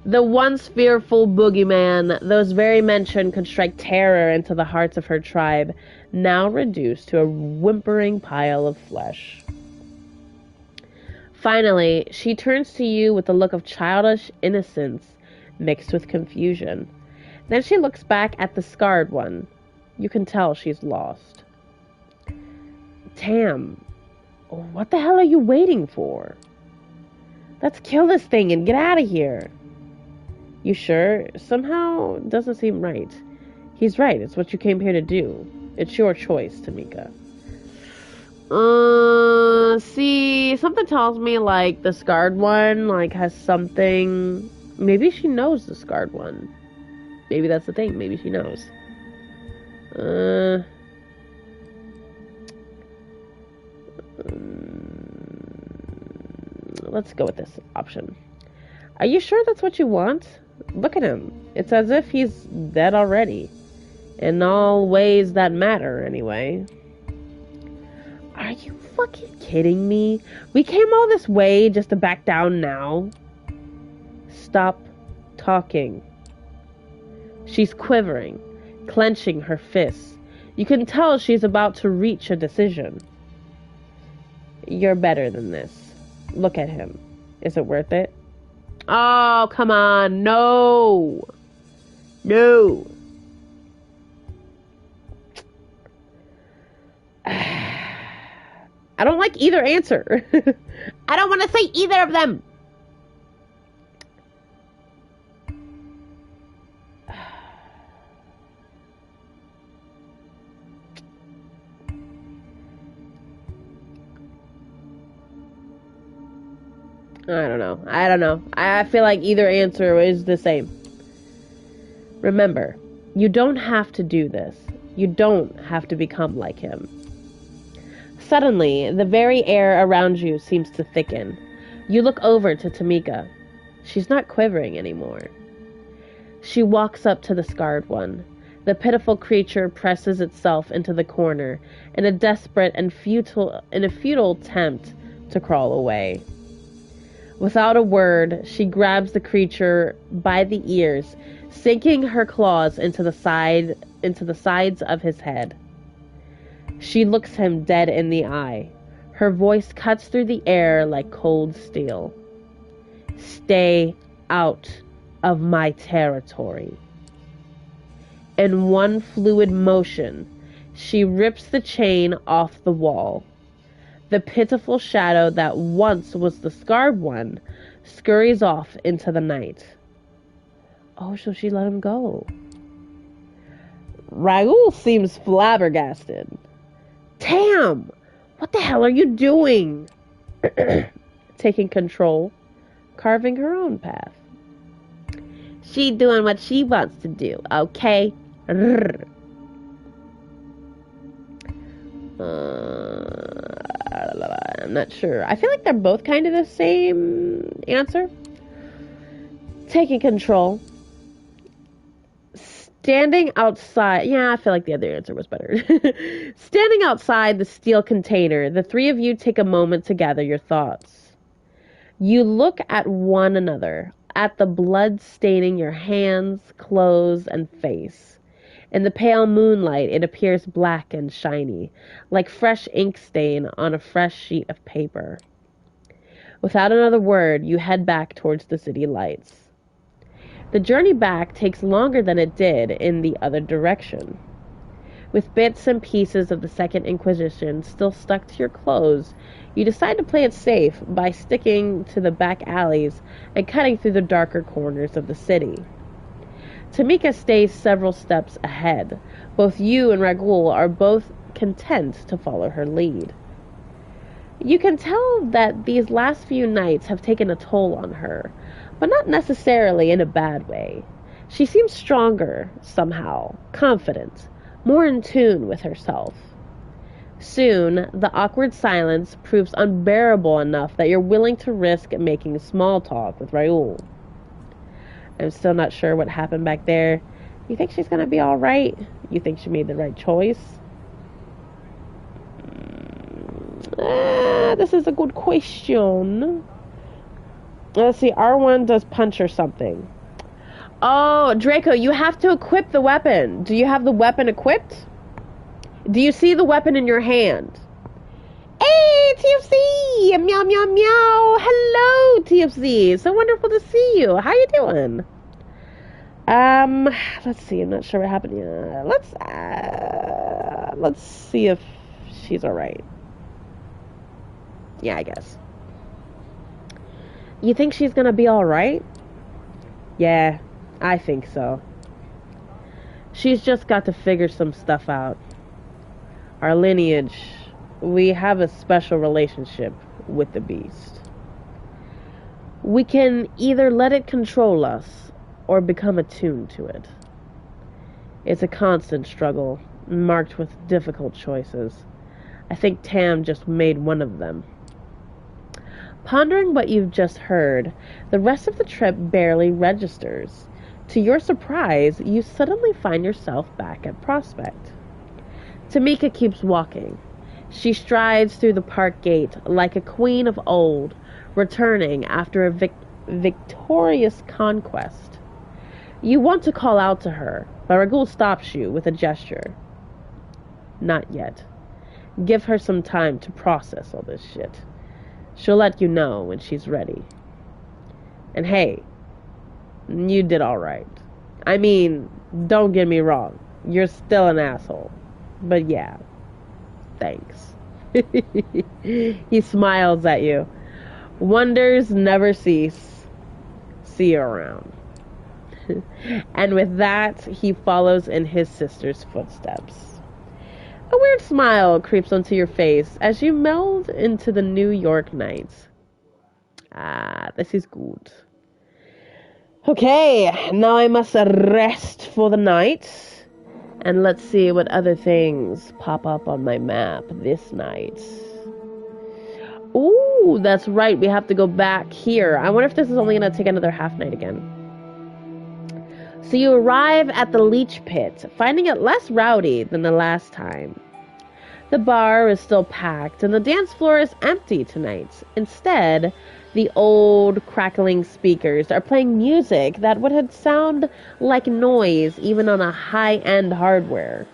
The once fearful boogeyman, those very mentioned could strike terror into the hearts of her tribe, now reduced to a whimpering pile of flesh. Finally, she turns to you with a look of childish innocence mixed with confusion. Then she looks back at the scarred one. You can tell she's lost. Tam, what the hell are you waiting for? Let's kill this thing and get out of here. You sure? Somehow it doesn't seem right. He's right. It's what you came here to do. It's your choice, Tamika. See, something tells me, like, the scarred one, like, has something... Maybe she knows the scarred one. Maybe that's the thing. Maybe she knows. Let's go with this option. Are you sure that's what you want? Look at him. It's as if he's dead already. In all ways that matter, anyway. Are you fucking kidding me? We came all this way just to back down now? Stop talking. She's quivering, clenching her fists. You can tell she's about to reach a decision. You're better than this. Look at him. Is it worth it? Oh, come on. No. No. I don't like either answer. I don't want to say either of them. I don't know. I feel like either answer is the same. Remember, you don't have to do this. You don't have to become like him. Suddenly, the very air around you seems to thicken. You look over to Tamika. She's not quivering anymore. She walks up to the scarred one. The pitiful creature presses itself into the corner in a desperate and futile attempt to crawl away. Without a word, she grabs the creature by the ears, sinking her claws into the sides of his head. She looks him dead in the eye. Her voice cuts through the air like cold steel. Stay out of my territory. In one fluid motion, she rips the chain off the wall. The pitiful shadow that once was the scarred one scurries off into the night. Oh, so she let him go. Raoul seems flabbergasted. Tam! What the hell are you doing? Taking control, carving her own path. She doing what she wants to do, okay? I'm not sure. I feel like they're both kind of the same answer. Taking control. Standing outside. Yeah, I feel like the other answer was better. Standing outside the steel container, the three of you take a moment to gather your thoughts. You look at one another, at the blood staining your hands, clothes, and face. In the pale moonlight, it appears black and shiny, like fresh ink stain on a fresh sheet of paper. Without another word, you head back towards the city lights. The journey back takes longer than it did in the other direction. With bits and pieces of the Second Inquisition still stuck to your clothes, you decide to play it safe by sticking to the back alleys and cutting through the darker corners of the city. Tamika stays several steps ahead. Both you and Raoul are both content to follow her lead. You can tell that these last few nights have taken a toll on her, but not necessarily in a bad way. She seems stronger, somehow, confident, more in tune with herself. Soon, the awkward silence proves unbearable enough that you're willing to risk making small talk with Raoul. I'm still not sure what happened back there. You think she's gonna be alright? You think she made the right choice? This is a good question. Let's see, R1 does punch or something. Oh, Draco, you have to equip the weapon. Do you have the weapon equipped? Do you see the weapon in your hand? Hey, TFC! Meow, meow, meow. Hello, TFC. So wonderful to see you. How you doing? Let's see. I'm not sure what happened. Let's see if she's alright. Yeah, I guess. You think she's gonna be alright? Yeah, I think so. She's just got to figure some stuff out. Our lineage, we have a special relationship with the beast. We can either let it control us or become attuned to it. It's a constant struggle, marked with difficult choices. I think Tam just made one of them. Pondering what you've just heard, the rest of the trip barely registers. To your surprise, you suddenly find yourself back at Prospect. Tamika keeps walking. She strides through the park gate like a queen of old, returning after a victorious conquest. You want to call out to her, but Raoul stops you with a gesture. Not yet. Give her some time to process all this shit. She'll let you know when she's ready. And hey, you did alright. I mean, don't get me wrong. You're still an asshole. But yeah, thanks. He smiles at you. Wonders never cease. See you around. And with that, he follows in his sister's footsteps. A weird smile creeps onto your face as you meld into the New York night. Ah, this is good. Okay, now I must rest for the night. And let's see what other things pop up on my map this night. Ooh, that's right. We have to go back here. I wonder if this is only going to take another half night again. So you arrive at the Leech Pit, finding it less rowdy than the last time. The bar is still packed, and the dance floor is empty tonight. Instead, the old, crackling speakers are playing music that would sound like noise even on a high-end hardware.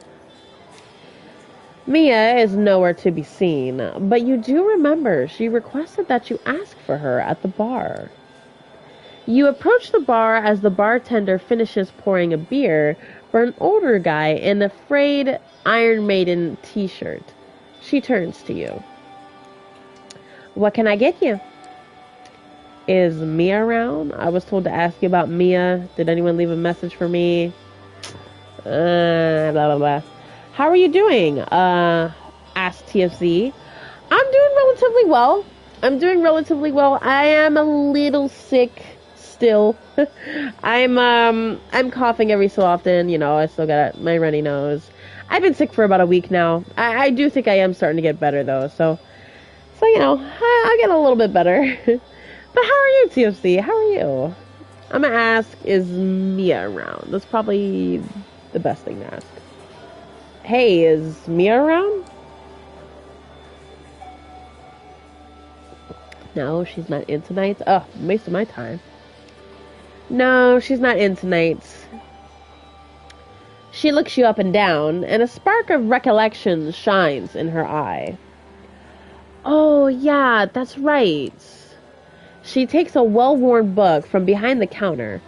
Mia is nowhere to be seen, but you do remember she requested that you ask for her at the bar. You approach the bar as the bartender finishes pouring a beer for an older guy in a frayed Iron Maiden t-shirt. She turns to you. What can I get you? Is Mia around? I was told to ask you about Mia. Did anyone leave a message for me? Blah, blah, blah. How are you doing? Asked TFC. I'm doing relatively well. I am a little sick still. I'm coughing every so often. You know, I still got my runny nose. I've been sick for about a week now. I do think I am starting to get better though. So you know, I get a little bit better. But how are you, TFC? How are you? I'm gonna ask, is Mia around? That's probably the best thing to ask. Hey, is Mia around? No, she's not in tonight. Oh, waste of my time. No, she's not in tonight. She looks you up and down, and a spark of recollection shines in her eye. Oh, yeah, that's right. She takes a well-worn book from behind the counter,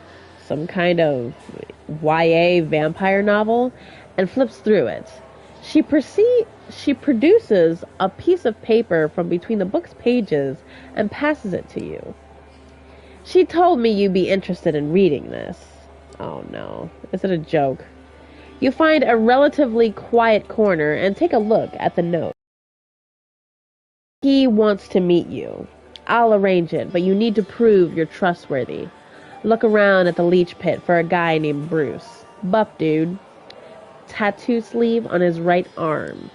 some kind of YA vampire novel, and flips through it. She produces a piece of paper from between the book's pages and passes it to you. She told me you'd be interested in reading this. Oh no, is it a joke? You find a relatively quiet corner and take a look at the note. He wants to meet you. I'll arrange it, but you need to prove you're trustworthy. Look around at the leech pit for a guy named Bruce. Buff dude. Tattoo sleeve on his right arm.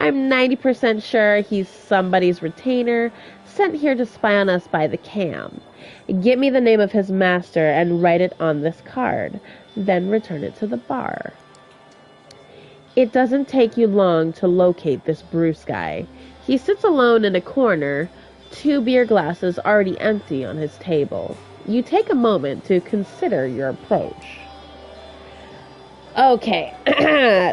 I'm 90% sure he's somebody's retainer, sent here to spy on us by the cam. Get me the name of his master and write it on this card, then return it to the bar. It doesn't take you long to locate this Bruce guy. He sits alone in a corner, 2 beer glasses already empty on his table. You take a moment to consider your approach. Okay,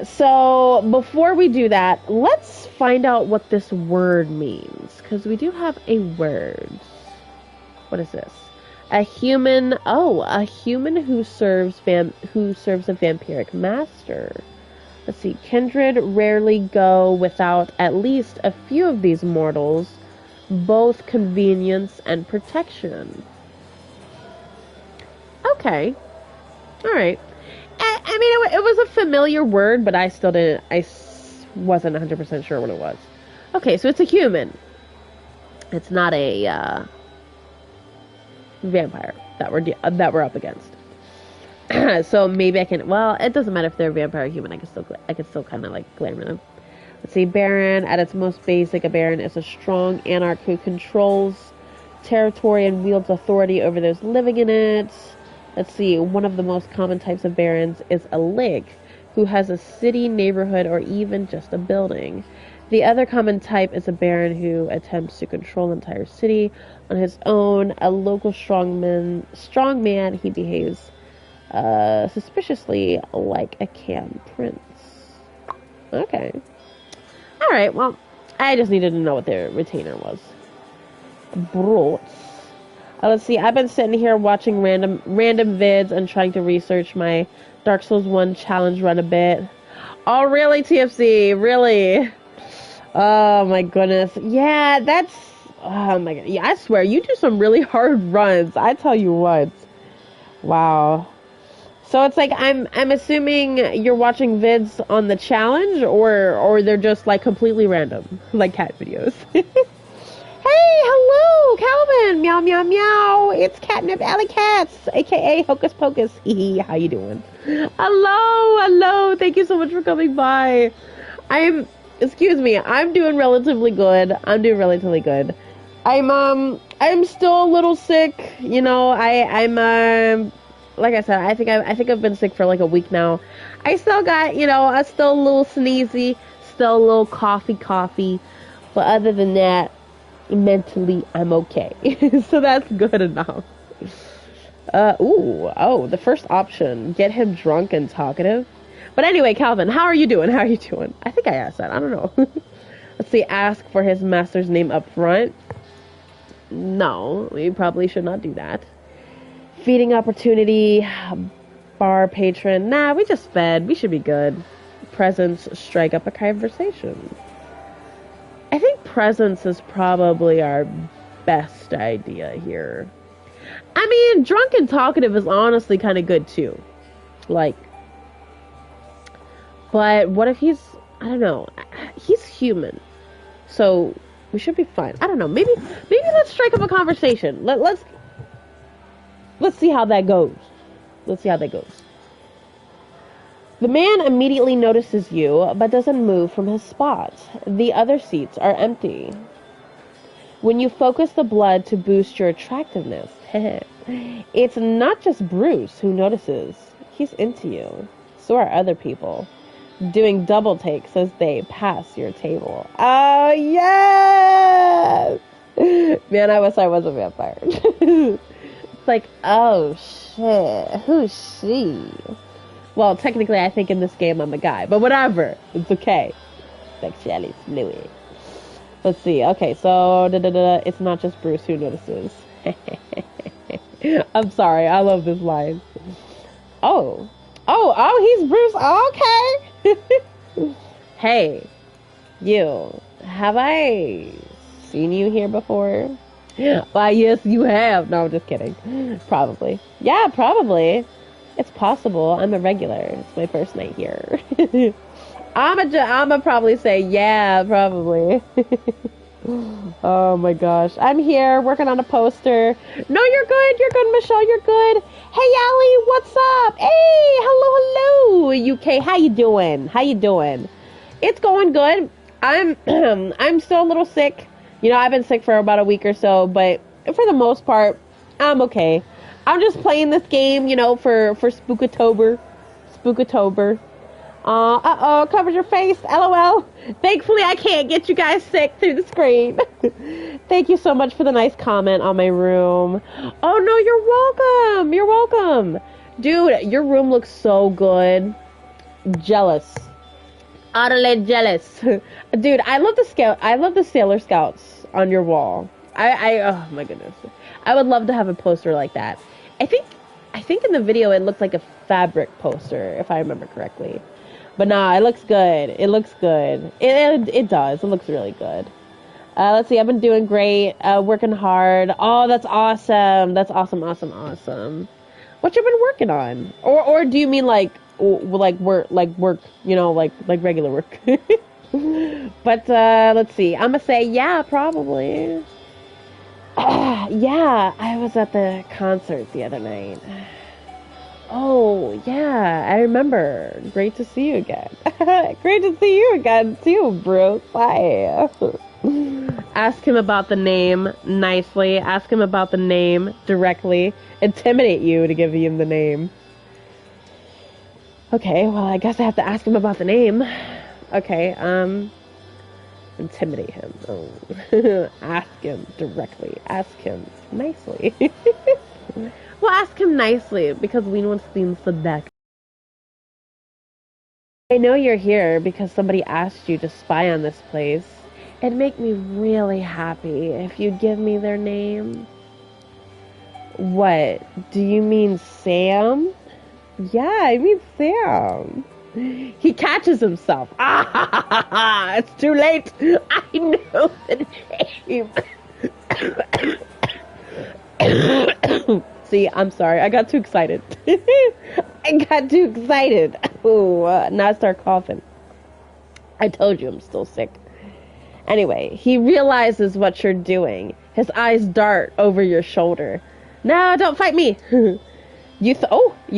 so before we do that, let's find out what this word means, because we do have a word. What is this? A human who serves a vampiric master. Let's see, kindred rarely go without at least a few of these mortals, both convenience and protection. Okay, alright. I mean, it was a familiar word, but I wasn't 100% sure what it was. Okay, so it's a human. It's not a vampire that we're up against. So maybe I can. Well, it doesn't matter if they're a vampire or human. I can still kind of like glamour them. Let's see. Baron, at its most basic, a baron is a strong anarch who controls territory and wields authority over those living in it. Let's see, one of the most common types of barons is a lake, who has a city, neighborhood, or even just a building. The other common type is a baron who attempts to control an entire city on his own. A local strongman, he behaves suspiciously like a cam prince. Okay. Alright, well, I just needed to know what their retainer was. Brot. Let's see, I've been sitting here watching random vids and trying to research my Dark Souls 1 challenge run a bit. Oh, really, TFC? Really? Oh, my goodness. Yeah, oh, my God. Yeah, I swear, you do some really hard runs. I tell you what. Wow. So it's like, I'm assuming you're watching vids on the challenge, or they're just, like, completely random, like cat videos. Hey, hello, Calvin. Meow, meow, meow. It's Catnip Alley Cats, a.k.a. Hocus Pocus. Hee how you doing? Hello. Thank you so much for coming by. I'm doing relatively good. I'm still a little sick. You know, I'm like I said, I think I've been sick for like a week now. I still got, I'm still a little sneezy, still a little coughy. But other than that, mentally I'm okay. So that's good enough. The first option, get him drunk and talkative. But anyway, Calvin, how are you doing? I think I asked that. I don't know. Let's see, ask for his master's name up front. No, we probably should not do that. Feeding opportunity, bar patron. Nah, we just fed. We should be good. Presence, strike up a conversation. I think presence is probably our best idea here. I mean, drunk and talkative is honestly kind of good too. Like, but what if he's, I don't know, he's human. So we should be fine. I don't know. Maybe let's strike up a conversation. Let's see how that goes. Let's see how that goes. The man immediately notices you, but doesn't move from his spot. The other seats are empty. When you focus the blood to boost your attractiveness, it's not just Bruce who notices. He's into you. So are other people, doing double takes as they pass your table. Oh, yes! Man, I wish I was a vampire. It's like, oh, shit. Who's she? Well, technically, I think in this game I'm a guy, but whatever. It's okay. Sexuality is fluid. Let's see. Okay, so it's not just Bruce who notices. I'm sorry. I love this line. Oh, he's Bruce. Okay. Hey, you. Have I seen you here before? Why, yes, you have. No, I'm just kidding. Probably. Yeah, probably. It's possible. I'm a regular. It's my first night here. I'ma probably say, yeah, probably. Oh my gosh. I'm here working on a poster. No, you're good. You're good, Michelle. You're good. Hey, Allie, what's up? Hey, hello. UK. How you doing? It's going good. I'm still a little sick. You know, I've been sick for about a week or so, but for the most part, I'm okay. I'm just playing this game, you know, for Spookatober. Covered your face, LOL. Thankfully, I can't get you guys sick through the screen. Thank you so much for the nice comment on my room. Oh, no, you're welcome. Dude, your room looks so good. Jealous. Utterly jealous. Dude, I love the Sailor Scouts on your wall. Oh my goodness. I would love to have a poster like that. I think in the video it looked like a fabric poster, if I remember correctly. But nah, it looks good. It does. It looks really good. Let's see. I've been doing great. Working hard. Oh, that's awesome. That's awesome. What you been working on? Or do you mean like work? You know, like regular work. But let's see. I'm gonna say yeah, probably. Yeah, I was at the concert the other night. Oh, yeah, I remember. Great to see you again. Great to see you again, too, Bruce. Hi. Ask him about the name nicely. Ask him about the name directly. Intimidate you to give him the name. Okay, well, I guess I have to ask him about the name. Okay, intimidate him. Oh. Ask him directly. Ask him nicely. Well, ask him nicely, because we want to the deck. I know you're here because somebody asked you to spy on this place. It'd make me really happy if you'd give me their name. What? Do you mean Sam? Yeah, I mean Sam. He catches himself. Ah, it's too late. I know the name. See, I'm sorry. I got too excited. Ooh, now I start coughing. I told you I'm still sick. Anyway, he realizes what you're doing. His eyes dart over your shoulder. No, don't fight me. You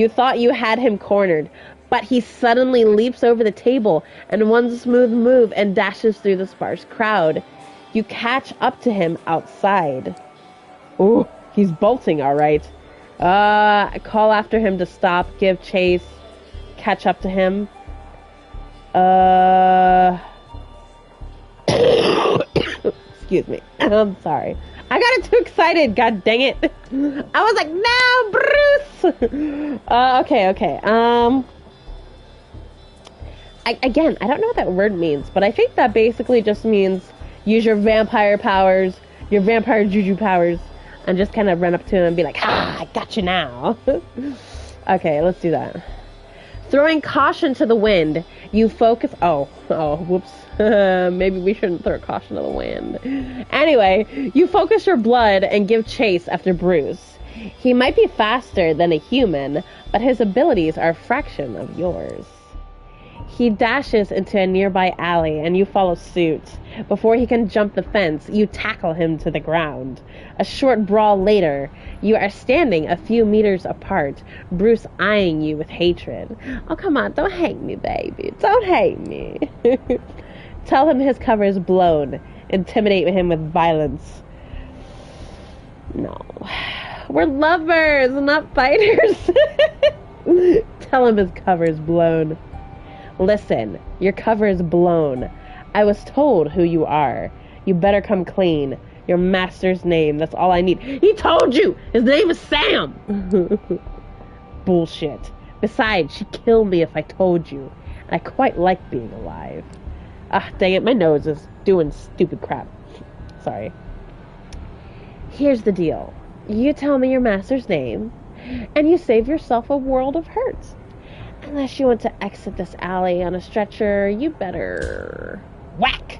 thought you had him cornered. But he suddenly leaps over the table in one smooth move and dashes through the sparse crowd. You catch up to him outside. Ooh, he's bolting, all right. Call after him to stop, give chase, catch up to him. Excuse me. I'm sorry. I got too excited, god dang it. I was like, no, Bruce! Okay. Again, I don't know what that word means, but I think that basically just means use your vampire powers, your vampire juju powers. and just kind of run up to him and be like, "Ha! I got you now." Okay, let's do that. Throwing caution to the wind, you focus... Oh, whoops. Maybe we shouldn't throw caution to the wind. Anyway, you focus your blood and give chase after Bruce. He might be faster than a human, but his abilities are a fraction of yours. He dashes into a nearby alley and you follow suit. Before he can jump the fence, you tackle him to the ground. A short brawl later, you are standing a few meters apart, Bruce eyeing you with hatred. Oh, come on, don't hate me, baby. Don't hate me. Tell him his cover is blown. Intimidate him with violence. No. We're lovers, not fighters. Tell him his cover is blown. Listen, your cover is blown. I was told who you are. You better come clean. Your master's name, that's all I need. He told you! His name is Sam! Bullshit. Besides, she'd kill me if I told you. And I quite like being alive. Ah, dang it, my nose is doing stupid crap. Sorry. Here's the deal. You tell me your master's name, and you save yourself a world of hurt. Unless you want to exit this alley on a stretcher, you better... Whack!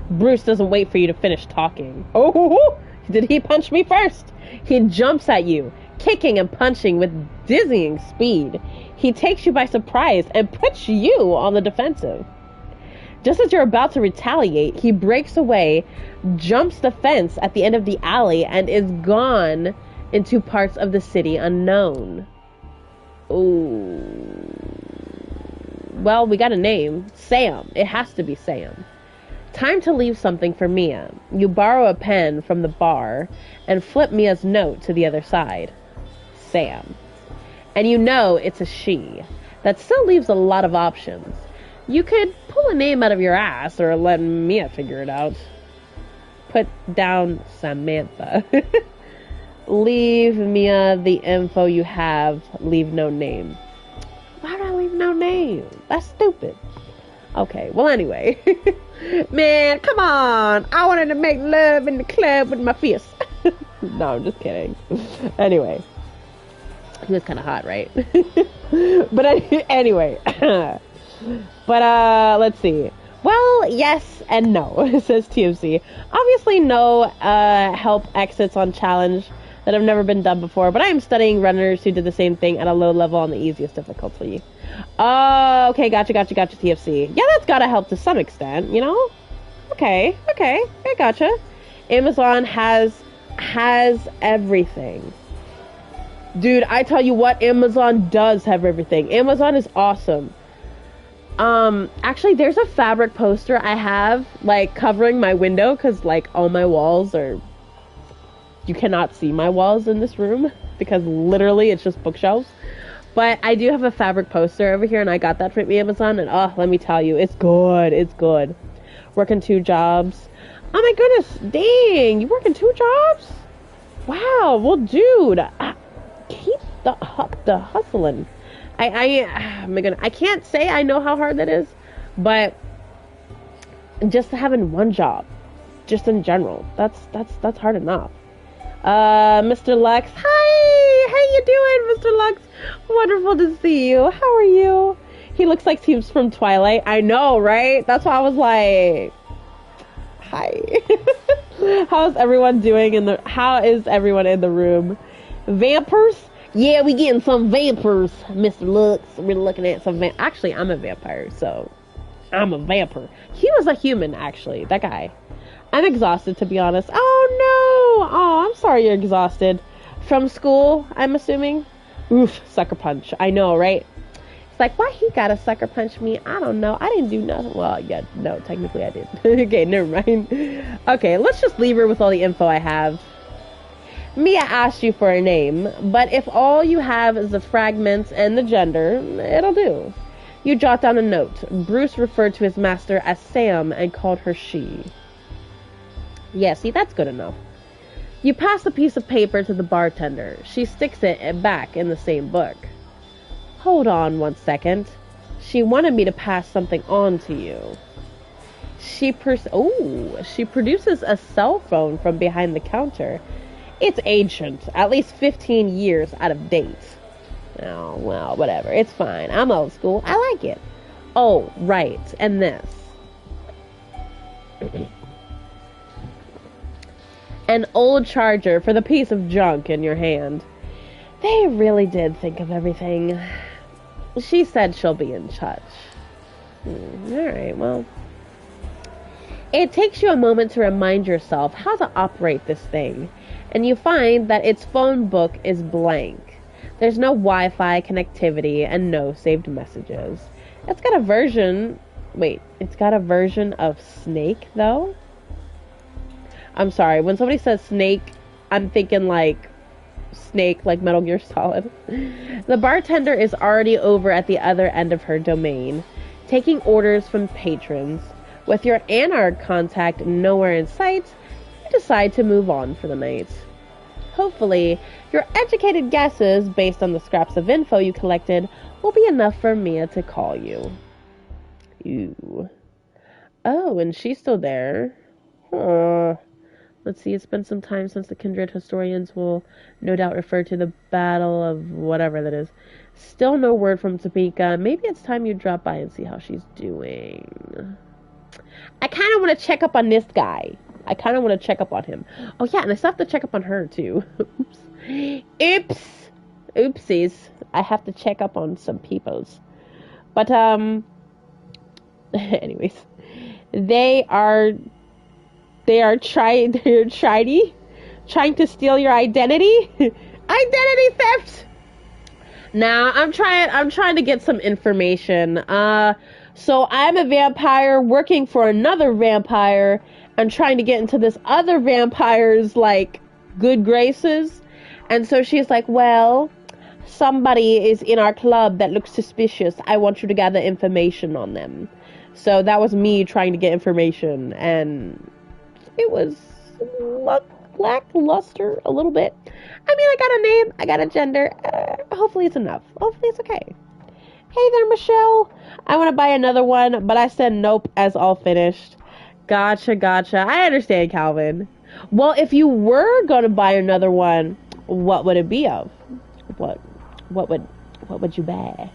Bruce doesn't wait for you to finish talking. Oh, did he punch me first? He jumps at you, kicking and punching with dizzying speed. He takes you by surprise and puts you on the defensive. Just as you're about to retaliate, he breaks away, jumps the fence at the end of the alley, and is gone into parts of the city unknown. Ooh. Well, we got a name. Sam. It has to be Sam. Time to leave something for Mia. You borrow a pen from the bar and flip Mia's note to the other side. Sam. And you know it's a she. That still leaves a lot of options. You could pull a name out of your ass or let Mia figure it out. Put down Samantha. Leave Mia the info you have. Leave no name. Why would I leave no name? That's stupid. Okay, well anyway. Man, come on. I wanted to make love in the club with my fist. No, I'm just kidding. Anyway. He was kind of hot, right? But anyway. But, let's see. Well, yes and no, says TMC. Obviously, no help exits on challenge that have never been done before, but I am studying runners who did the same thing at a low level on the easiest difficulty. Oh, okay, gotcha, TFC. Yeah, that's gotta help to some extent, you know? Okay, I gotcha. Amazon has everything. Dude, I tell you what, Amazon does have everything. Amazon is awesome. Actually, there's a fabric poster I have, like, covering my window, because, like, all my walls are... You cannot see my walls in this room, because literally it's just bookshelves. But I do have a fabric poster over here, and I got that from Amazon, and oh, let me tell you, it's good. Working 2 jobs. Oh my goodness, dang, you working 2 jobs? Wow, well, dude, keep the hustling. I can't say I know how hard that is, but just having 1 job, just in general, that's hard enough. Mr. Lux, hi, how you doing, Mr. Lux? Wonderful to see you. How are you? He looks like he's from Twilight. I know, right? That's why I was like, hi. How's everyone doing how is everyone in the room? Vampires? Yeah, we getting some vampires, Mr. Lux. We're looking at some actually, I'm a vampire, so I'm a vampire. He was a human, actually, that guy. I'm exhausted, to be honest. Oh, no! Oh, I'm sorry you're exhausted. From school, I'm assuming? Oof, sucker punch. I know, right? It's like, why he gotta sucker punch me? I don't know. I didn't do nothing. Well, yeah, no, technically I did. Okay, never mind. Okay, let's just leave her with all the info I have. Mia asked you for a name, but if all you have is the fragments and the gender, it'll do. You jot down a note. Bruce referred to his master as Sam and called her she. Yeah, see, that's good enough. You pass the piece of paper to the bartender. She sticks it back in the same book. Hold on 1 second. She wanted me to pass something on to you. She produces a cell phone from behind the counter. It's ancient. At least 15 years out of date. Oh, well, whatever. It's fine. I'm old school. I like it. Oh, right. And this. An old charger for the piece of junk in your hand. They really did think of everything. She said she'll be in touch. Alright, well. It takes you a moment to remind yourself how to operate this thing, and you find that its phone book is blank. There's no Wi-Fi connectivity and no saved messages. It's got a version... Wait, it's got a version of Snake, though? I'm sorry, when somebody says Snake, I'm thinking like Snake, like Metal Gear Solid. The bartender is already over at the other end of her domain, taking orders from patrons. With your Anard contact nowhere in sight, you decide to move on for the night. Hopefully, your educated guesses, based on the scraps of info you collected, will be enough for Mia to call you. Ew. Oh, and she's still there. Huh. Let's see, it's been some time since the Kindred historians will no doubt refer to the Battle of whatever that is. Still no word from Topeka. Maybe it's time you drop by and see how she's doing. I kind of want to check up on this guy. I kind of want to check up on him. Oh, yeah, and I still have to check up on her, too. Oops. Oops. Oopsies. I have to check up on some peoples. But, anyways. They are trying to steal your identity. Identity theft. Now, I'm trying to get some information. So I'm a vampire working for another vampire and trying to get into this other vampire's, like, good graces. And so she's like, well, somebody is in our club that looks suspicious. I want you to gather information on them. So that was me trying to get information, and it was lackluster a little bit. I mean, I got a name, I got a gender. Hopefully it's enough. Hopefully it's okay. Hey there, Michelle. I want to buy another one, but I said nope as all finished. Gotcha. I understand, Calvin. Well, if you were going to buy another one, what would it be of? What would you buy?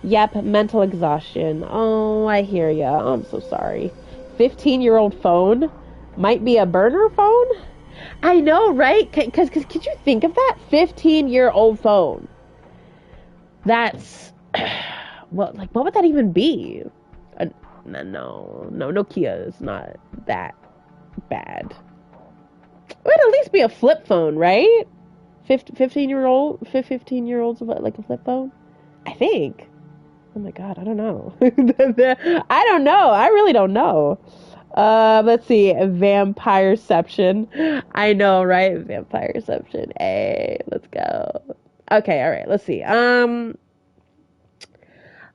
Yep, mental exhaustion. Oh, I hear ya. Oh, I'm so sorry. 15-year-old phone? Might be a burner phone? I know, right? Because could you think of that? 15-year-old phone. That's... well, like, what would that even be? No, Nokia is not that bad. It would at least be a flip phone, right? 15-year-olds like a flip phone? I think. Oh my god, I don't know. I don't know. I really don't know. Let's see. Vampireception. I know, right? Vampireception. Hey, let's go. Okay, alright, let's see.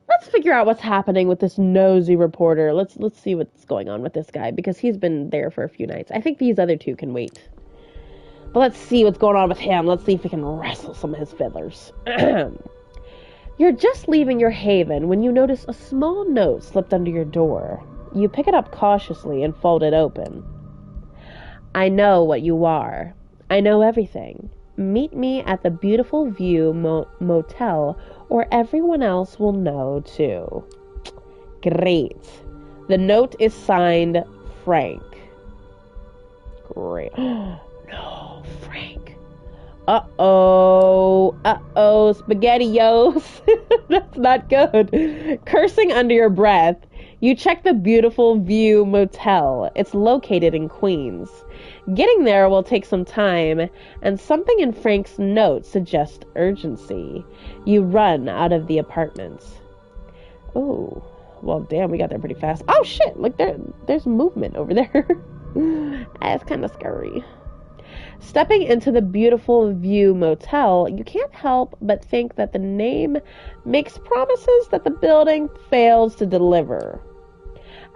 Let's figure out what's happening with this nosy reporter. Let's see what's going on with this guy, because he's been there for a few nights. I think these other two can wait. But let's see what's going on with him. Let's see if we can wrestle some of his fiddlers. You're just leaving your haven when you notice a small note slipped under your door. You pick it up cautiously and fold it open. I know what you are. I know everything. Meet me at the Beautiful View Motel, or everyone else will know too. Great. The note is signed Frank. Great. No, Frank. Uh-oh, SpaghettiOs. That's not good. Cursing under your breath, you check the Beautiful View Motel. It's located in Queens. Getting there will take some time, and something in Frank's note suggests urgency. You run out of the apartment. Oh, well, damn, we got there pretty fast. Oh, shit, look, there's movement over there. That's kind of scary. Stepping into the Beautiful View Motel, you can't help but think that the name makes promises that the building fails to deliver.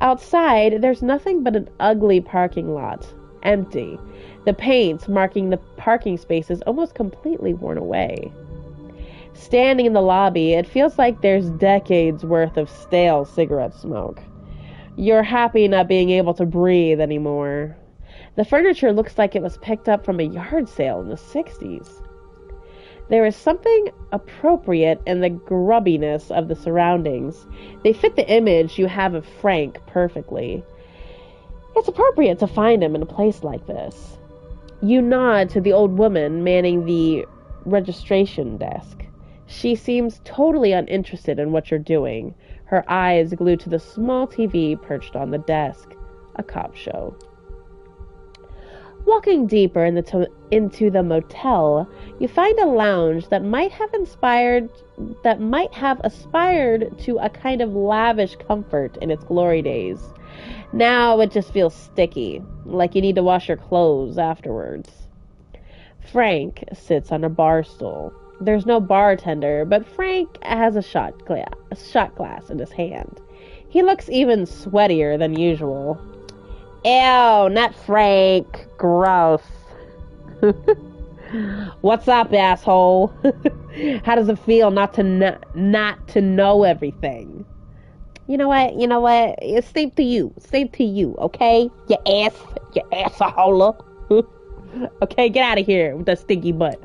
Outside, there's nothing but an ugly parking lot. Empty. The paint marking the parking spaces almost completely worn away. Standing in the lobby, it feels like there's decades worth of stale cigarette smoke. You're happy not being able to breathe anymore. The furniture looks like it was picked up from a yard sale in the 60s. There is something appropriate in the grubbiness of the surroundings. They fit the image you have of Frank perfectly. It's appropriate to find him in a place like this. You nod to the old woman manning the registration desk. She seems totally uninterested in what you're doing, her eyes glued to the small TV perched on the desk. A cop show. Walking deeper into the motel, you find a lounge that might have aspired to a kind of lavish comfort in its glory days. Now it just feels sticky, like you need to wash your clothes afterwards. Frank sits on a bar stool. There's no bartender, but Frank has a shot glass in his hand. He looks even sweatier than usual. Ew, not Frank. Gross. What's up, asshole? How does it feel not to know everything? You know what? It's safe to you, okay? You asshole. Okay, get out of here with that stinky butt.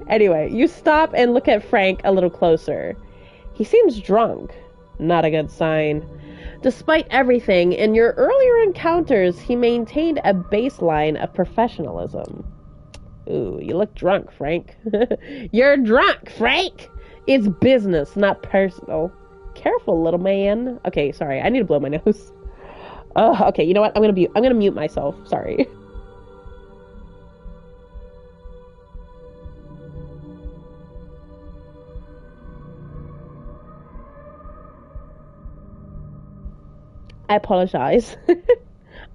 Anyway, you stop and look at Frank a little closer. He seems drunk. Not a good sign. Despite everything, in your earlier encounters, he maintained a baseline of professionalism. Ooh, you look drunk, Frank. You're drunk, Frank! It's business, not personal. Careful, little man. Okay, sorry, I need to blow my nose. Okay, you know what? I'm gonna mute myself. Sorry. I apologize.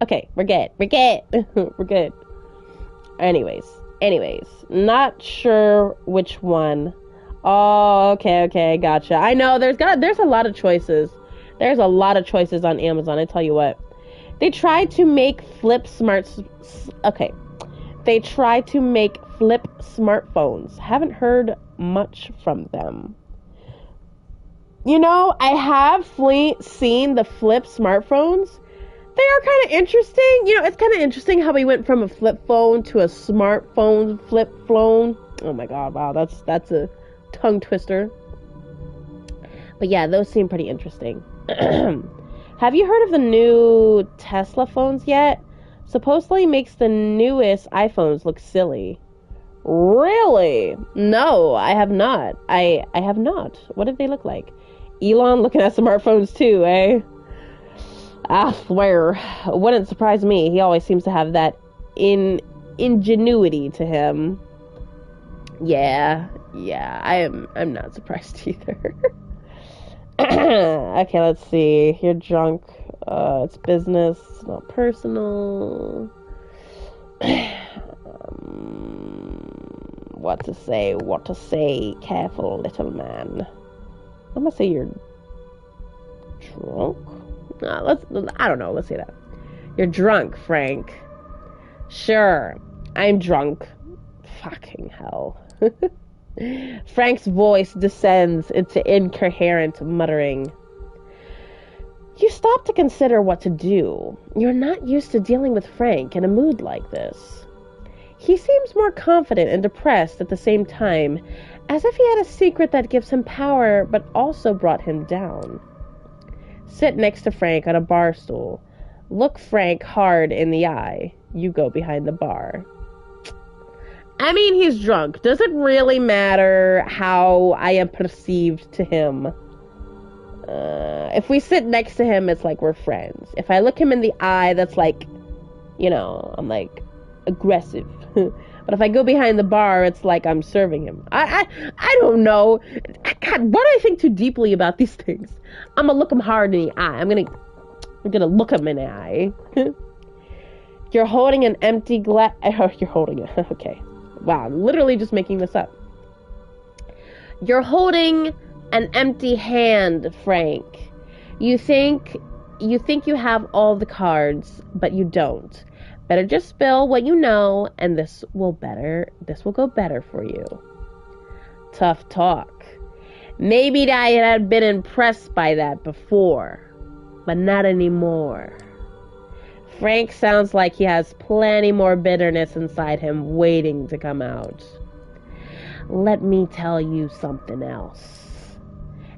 Okay, we're good. We're good. Anyways, not sure which one. Oh, okay, gotcha. I know there's a lot of choices. There's a lot of choices on Amazon, I tell you what. They tried to make flip smartphones. Haven't heard much from them. You know, I have seen the flip smartphones. They are kind of interesting. You know, it's kind of interesting how we went from a flip phone to a smartphone flip phone. Oh my god, wow, that's a tongue twister. But yeah, those seem pretty interesting. Have you heard of the new Tesla phones yet? Supposedly makes the newest iPhones look silly. Really? No, I have not. I have not. What did they look like? Elon looking at smartphones too, eh? I swear, wouldn't surprise me. He always seems to have that ingenuity to him. Yeah, I'm not surprised either. Okay, let's see. You're drunk. It's business, not personal. What to say. Careful, little man. I'm gonna say you're drunk. I don't know. Let's say that. You're drunk, Frank. Sure, I'm drunk. Fucking hell. Frank's voice descends into incoherent muttering. You stop to consider what to do. You're not used to dealing with Frank in a mood like this. He seems more confident and depressed at the same time, as if he had a secret that gives him power but also brought him down. Sit next to Frank on a bar stool. Look Frank hard in the eye. You go behind the bar. I mean, he's drunk. Does it really matter how I am perceived to him? If we sit next to him, it's like we're friends. If I look him in the eye, that's like, you know, I'm like aggressive. But if I go behind the bar, it's like I'm serving him. I don't know. God, why do I think too deeply about these things? I'm gonna look him hard in the eye. I'm gonna look him in the eye. You're holding an empty glass. Oh, you're holding it. Okay. Wow, I'm literally just making this up. You're holding an empty hand, Frank. You think you have all the cards, but you don't. Better just spill what you know, and this will go better for you. Tough talk. Maybe I had been impressed by that before, but not anymore. Frank sounds like he has plenty more bitterness inside him waiting to come out. Let me tell you something else.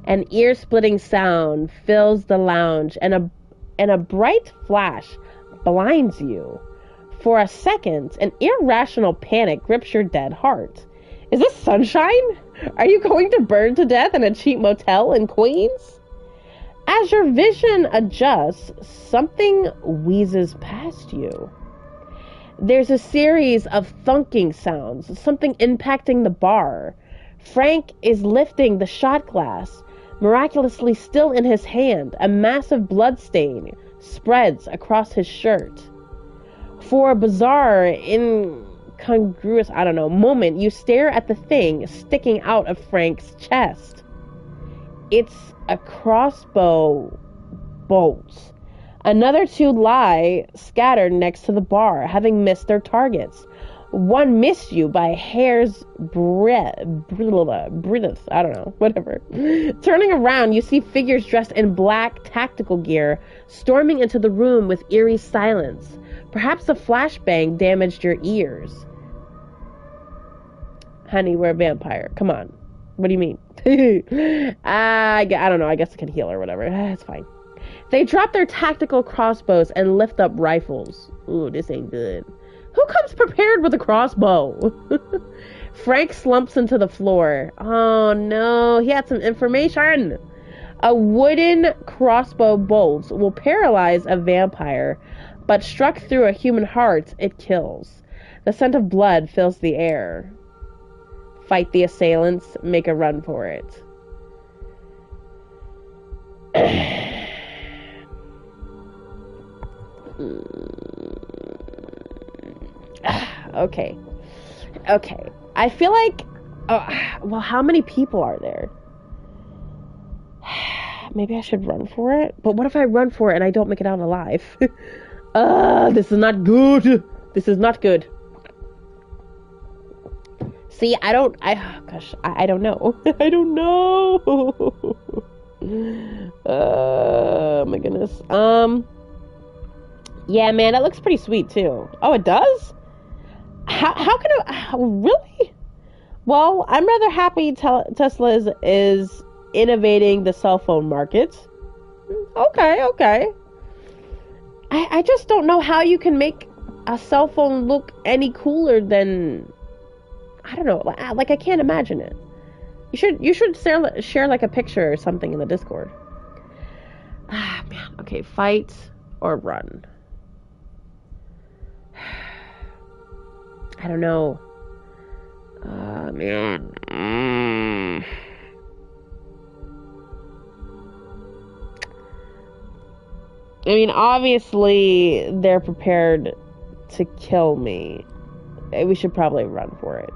An ear-splitting sound fills the lounge, and a bright flash blinds you. For a second, an irrational panic grips your dead heart. Is this sunshine? Are you going to burn to death in a cheap motel in Queens? As your vision adjusts, something wheezes past you. There's a series of thunking sounds, something impacting the bar. Frank is lifting the shot glass, miraculously still in his hand. A massive blood stain spreads across his shirt. For a bizarre, incongruous, moment, you stare at the thing sticking out of Frank's chest. It's a crossbow bolt. Another two lie scattered next to the bar, having missed their targets. One missed you by a hair's breadth. Whatever. Turning around, you see figures dressed in black tactical gear storming into the room with eerie silence. Perhaps a flashbang damaged your ears. Honey, we're a vampire. Come on. What do you mean? I don't know. I guess I can heal or whatever. It's fine. They drop their tactical crossbows and lift up rifles. Ooh, this ain't good. Who comes prepared with a crossbow? Frank slumps into the floor. Oh no, he had some information. A wooden crossbow bolt will paralyze a vampire, but struck through a human heart, it kills. The scent of blood fills the air. Fight the assailants, make a run for it. Okay. I feel like... well, how many people are there? Maybe I should run for it? But what if I run for it and I don't make it out alive? This is not good. This is not good. See, I don't know. I don't know. Oh my goodness. Yeah, man, that looks pretty sweet too. Oh, it does? How can it, really? Well, I'm rather happy Tesla is innovating the cell phone market. Okay. I just don't know how you can make a cell phone look any cooler than, I don't know, like I can't imagine it. You should share like a picture or something in the Discord. Ah, man. Okay, fight or run. I don't know. Man. I mean, obviously, they're prepared to kill me. We should probably run for it.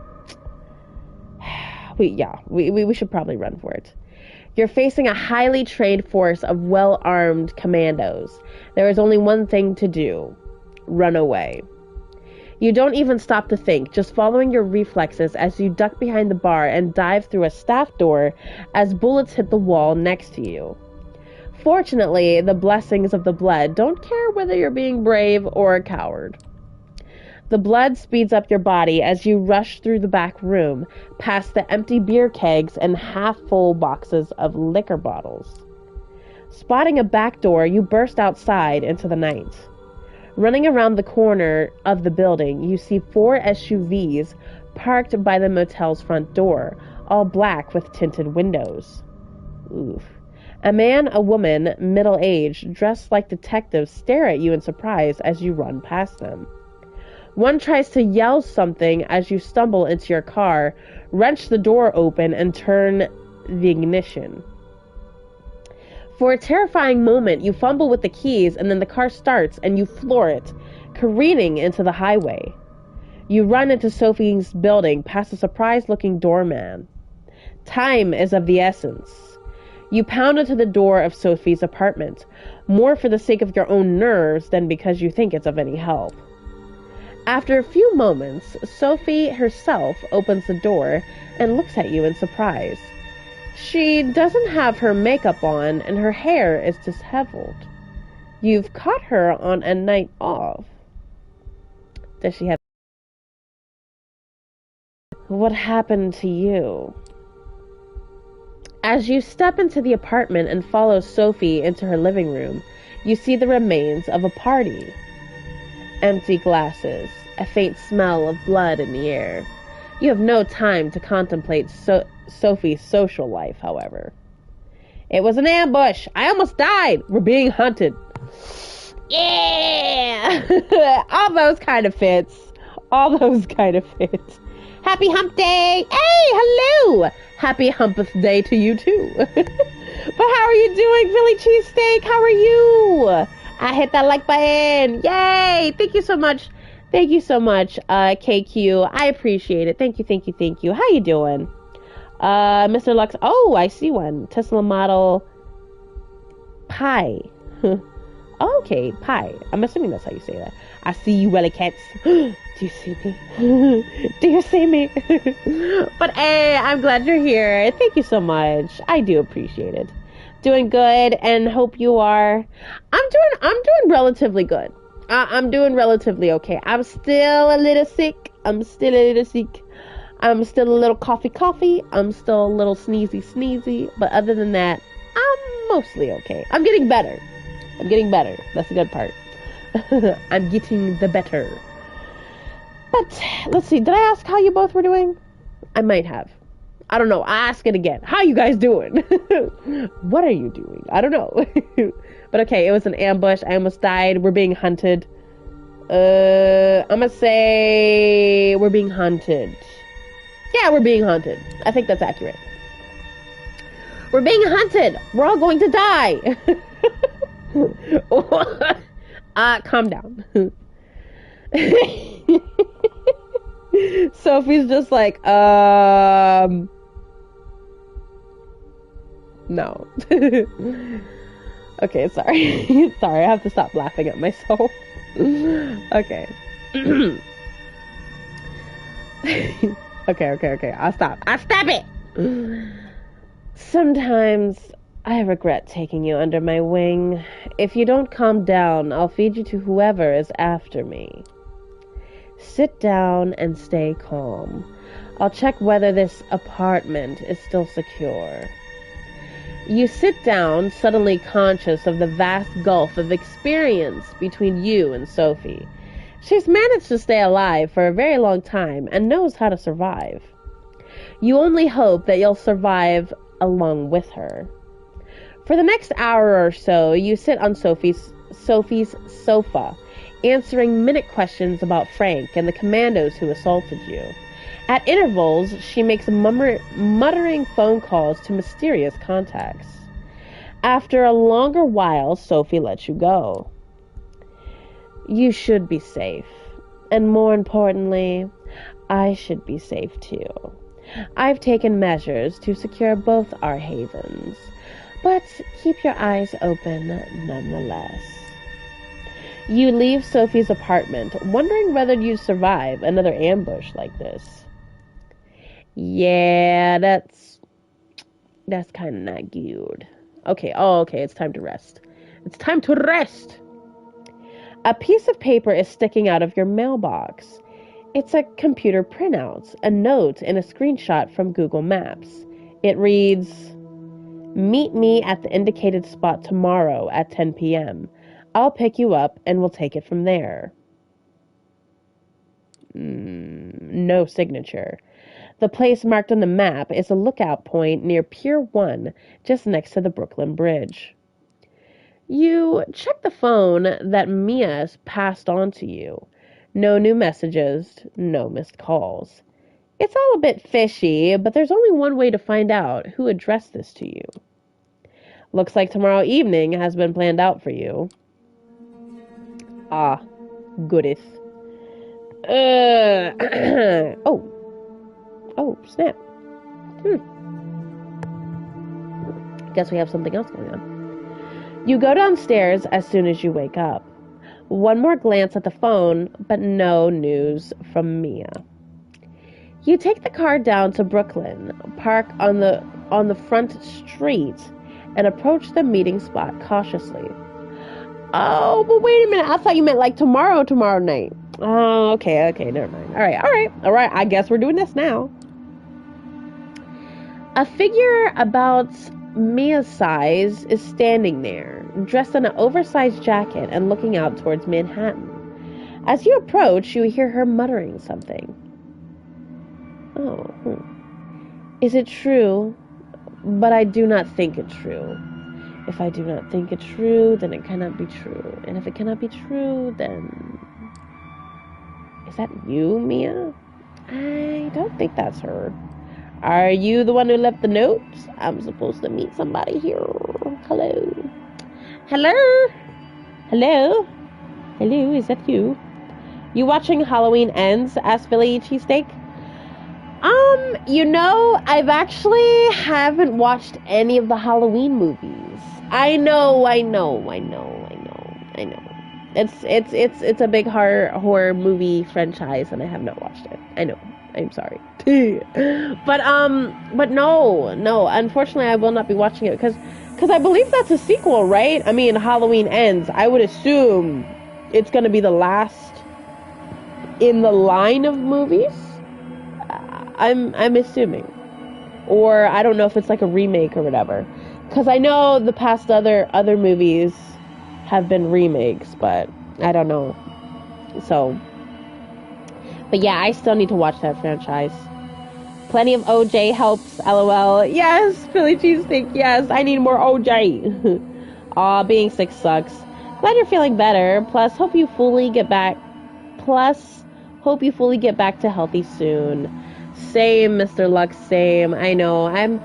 We should probably run for it. You're facing a highly trained force of well-armed commandos. There is only one thing to do. Run away. You don't even stop to think, just following your reflexes as you duck behind the bar and dive through a staff door as bullets hit the wall next to you. Fortunately, the blessings of the blood don't care whether you're being brave or a coward. The blood speeds up your body as you rush through the back room, past the empty beer kegs and half-full boxes of liquor bottles. Spotting a back door, you burst outside into the night. Running around the corner of the building, you see 4 SUVs parked by the motel's front door, all black with tinted windows. Oof. A man, a woman, middle-aged, dressed like detectives stare at you in surprise as you run past them. One tries to yell something as you stumble into your car, wrench the door open, and turn the ignition. For a terrifying moment, you fumble with the keys, and then the car starts, and you floor it, careening into the highway. You run into Sophie's building, past a surprised-looking doorman. Time is of the essence. You pound into the door of Sophie's apartment, more for the sake of your own nerves than because you think it's of any help. After a few moments, Sophie herself opens the door and looks at you in surprise. She doesn't have her makeup on, and her hair is disheveled. You've caught her on a night off. Does she have... What happened to you? As you step into the apartment and follow Sophie into her living room, you see the remains of a party. Empty glasses, a faint smell of blood in the air. You have no time to contemplate Sophie's social life, however. It was an ambush. I almost died. We're being hunted. Yeah! All those kind of fits. All those kind of fits. Happy hump day. Hey, hello. Happy humpeth day to you too. But how are you doing, Philly cheesesteak? How are you? I hit that like button. Yay. Thank you so much. Thank you so much, KQ. I appreciate it. Thank you, thank you, thank you. How you doing? Mr. Lux. Oh, I see one. Tesla Model Pi. Okay, Pi. I'm assuming that's how you say that. I see you, Welly Cats. Do you see me? Do you see me? But hey, I'm glad you're here. Thank you so much. I do appreciate it. Doing good, and hope you are. I'm doing relatively good. I'm doing relatively okay. I'm still a little sick. I'm still a little coughy. I'm still a little sneezy. But other than that, I'm mostly okay. I'm getting better. That's the good part. I'm getting the better. But, let's see. Did I ask how you both were doing? I might have. I don't know. I'll ask it again. How you guys doing? What are you doing? I don't know. But okay, it was an ambush. I almost died. We're being hunted. I'm gonna say we're being hunted. Yeah, we're being hunted. I think that's accurate. We're being hunted. We're all going to die. Calm down. Sophie's just like, no. Okay, sorry. Sorry, I have to stop laughing at myself. Okay. Okay. I'll stop it! Sometimes I regret taking you under my wing. If you don't calm down, I'll feed you to whoever is after me. Sit down and stay calm. I'll check whether this apartment is still secure. You sit down, suddenly conscious of the vast gulf of experience between you and Sophie. She's managed to stay alive for a very long time and knows how to survive. You only hope that you'll survive along with her. For the next hour or so, you sit on Sophie's sofa, answering minute questions about Frank and the commandos who assaulted you. At intervals, she makes muttering phone calls to mysterious contacts. After a longer while, Sophie lets you go. You should be safe. And more importantly, I should be safe too. I've taken measures to secure both our havens, but keep your eyes open nonetheless. You leave Sophie's apartment, wondering whether you'd survive another ambush like this. Yeah, that's kind of not good. Okay, it's time to rest. It's time to rest! A piece of paper is sticking out of your mailbox. It's a computer printout, a note, and a screenshot from Google Maps. It reads, "Meet me at the indicated spot tomorrow at 10 p.m. I'll pick you up and we'll take it from there." No signature. The place marked on the map is a lookout point near Pier 1, just next to the Brooklyn Bridge. You check the phone that Mia's passed on to you. No new messages, no missed calls. It's all a bit fishy, but there's only one way to find out who addressed this to you. Looks like tomorrow evening has been planned out for you. Ah, goodeth. Oh, snap. Guess we have something else going on. You go downstairs as soon as you wake up. One more glance at the phone, but no news from Mia. You take the car down to Brooklyn, park on the front street, and approach the meeting spot cautiously. Oh, but wait a minute. I thought you meant like tomorrow night. Oh, okay, never mind. All right. I guess we're doing this now. A figure about Mia's size is standing there, dressed in an oversized jacket and looking out towards Manhattan. As you approach, you hear her muttering something. Oh, Is it true? But I do not think it true. If I do not think it true, then it cannot be true. And if it cannot be true, then... Is that you, Mia? I don't think that's her. Are you the one who left the notes? I'm supposed to meet somebody here. Hello? Hello, is that you? You watching Halloween Ends? Asked Philly Cheesesteak. I've actually haven't watched any of the Halloween movies. I know. It's a big horror movie franchise, and I have not watched it. I know. I'm sorry. but no. Unfortunately, I will not be watching it because I believe that's a sequel, right? I mean, Halloween Ends. I would assume it's going to be the last in the line of movies. I'm assuming, or I don't know if it's like a remake or whatever. Because I know the past other movies have been remakes, but I don't know. So. But yeah, I still need to watch that franchise. Plenty of OJ helps, LOL. Yes, Philly cheesesteak, yes. I need more OJ. Aw, being sick sucks. Glad you're feeling better. Plus, hope you fully get back to healthy soon. Same, Mr. Lux, same. I know. I'm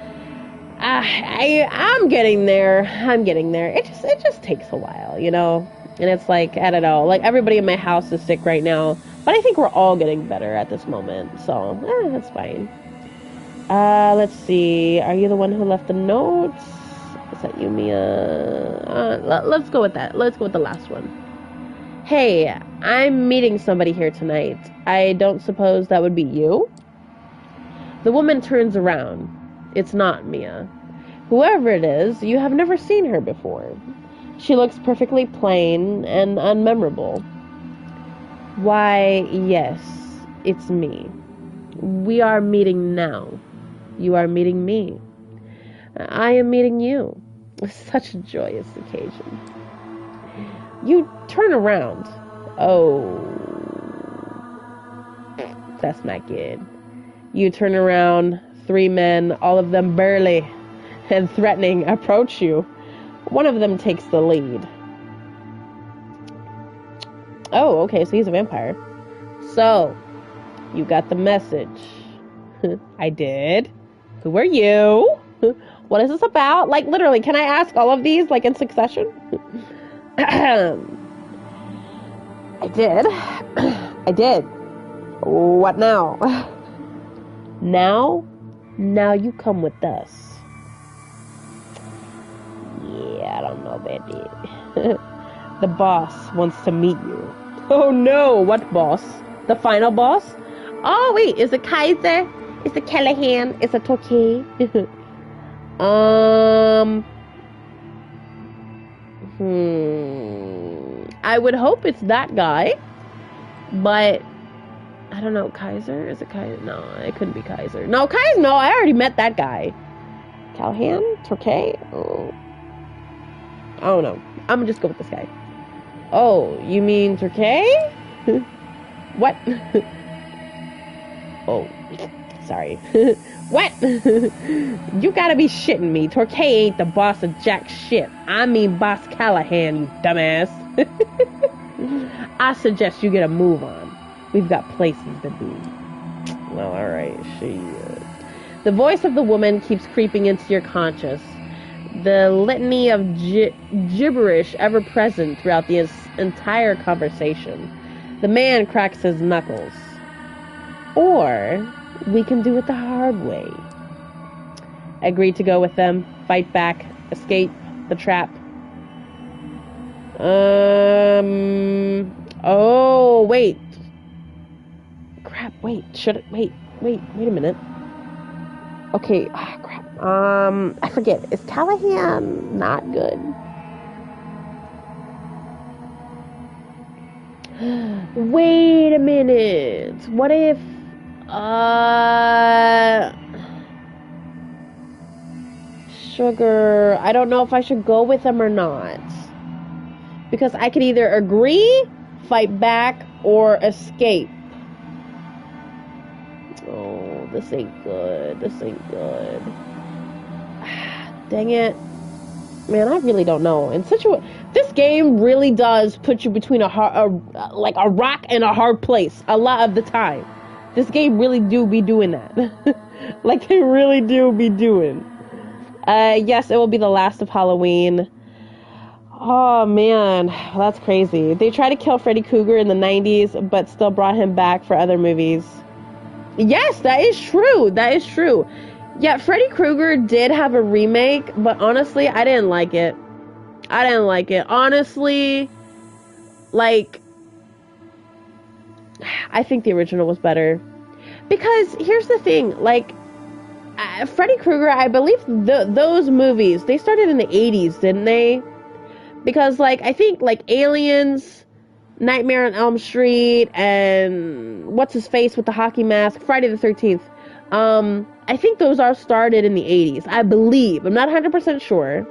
getting there. It just takes a while, you know? And it's like, I don't know. Like, everybody in my house is sick right now. But I think we're all getting better at this moment. So, that's fine. Let's see. Are you the one who left the notes? Is that you, Mia? Let's go with that. Let's go with the last one. Hey, I'm meeting somebody here tonight. I don't suppose that would be you? The woman turns around. It's not Mia. Whoever it is, you have never seen her before. She looks perfectly plain and unmemorable. Why, yes, it's me. We are meeting now. You are meeting me. I am meeting you. Such a joyous occasion. You turn around. Oh, that's not good. You turn around. 3 men, all of them burly and threatening, approach you. One of them takes the lead. Oh, okay, so he's a vampire. So, you got the message. I did. Who are you? What is this about? Like, literally, can I ask all of these, like, in succession? I did. I did. What now? Now you come with us. Yeah, I don't know about it. The boss wants to meet you. Oh no, what boss? The final boss? Oh wait, is it Kaiser? Is it Callahan? Is it Torquay? I would hope it's that guy. But I don't know, Kaiser? Is it Kaiser? No, it couldn't be Kaiser. No, Kaiser, no, I already met that guy. Callahan? Torquay? Oh. I don't know. I'm gonna just go with this guy. Oh, you mean Torquay? What? Oh, sorry. What? You gotta be shitting me. Torquay ain't the boss of jack shit. I mean Boss Callahan, you dumbass. I suggest you get a move on. We've got places to be. Well, alright, shit. The voice of the woman keeps creeping into your conscious. The litany of gibberish ever present throughout the entire conversation. The man cracks his knuckles. Or we can do it the hard way. Agree to go with them, fight back, escape the trap. Oh, wait. Crap, wait, wait a minute. Okay, crap. I forget. Is Callahan not good? Wait a minute. What if, Sugar, I don't know if I should go with him or not. Because I could either agree, fight back, or escape. Oh, this ain't good. This ain't good. Dang it. Man, I really don't know. This game really does put you between like a rock and a hard place a lot of the time. This game really do be doing that. Like they really do be doing. Yes, it will be the last of Halloween. Oh man, that's crazy. They tried to kill Freddy Krueger in the 90s, but still brought him back for other movies. Yes, that is true. That is true. Yeah, Freddy Krueger did have a remake, but honestly, I didn't like it. I didn't like it. Honestly, like, I think the original was better. Because here's the thing, like, Freddy Krueger, I believe those movies, they started in the 80s, didn't they? Because, like, I think, like, Aliens, Nightmare on Elm Street, and what's-his-face with the hockey mask, Friday the 13th. I think those are started in the 80s, I believe. I'm not 100% sure.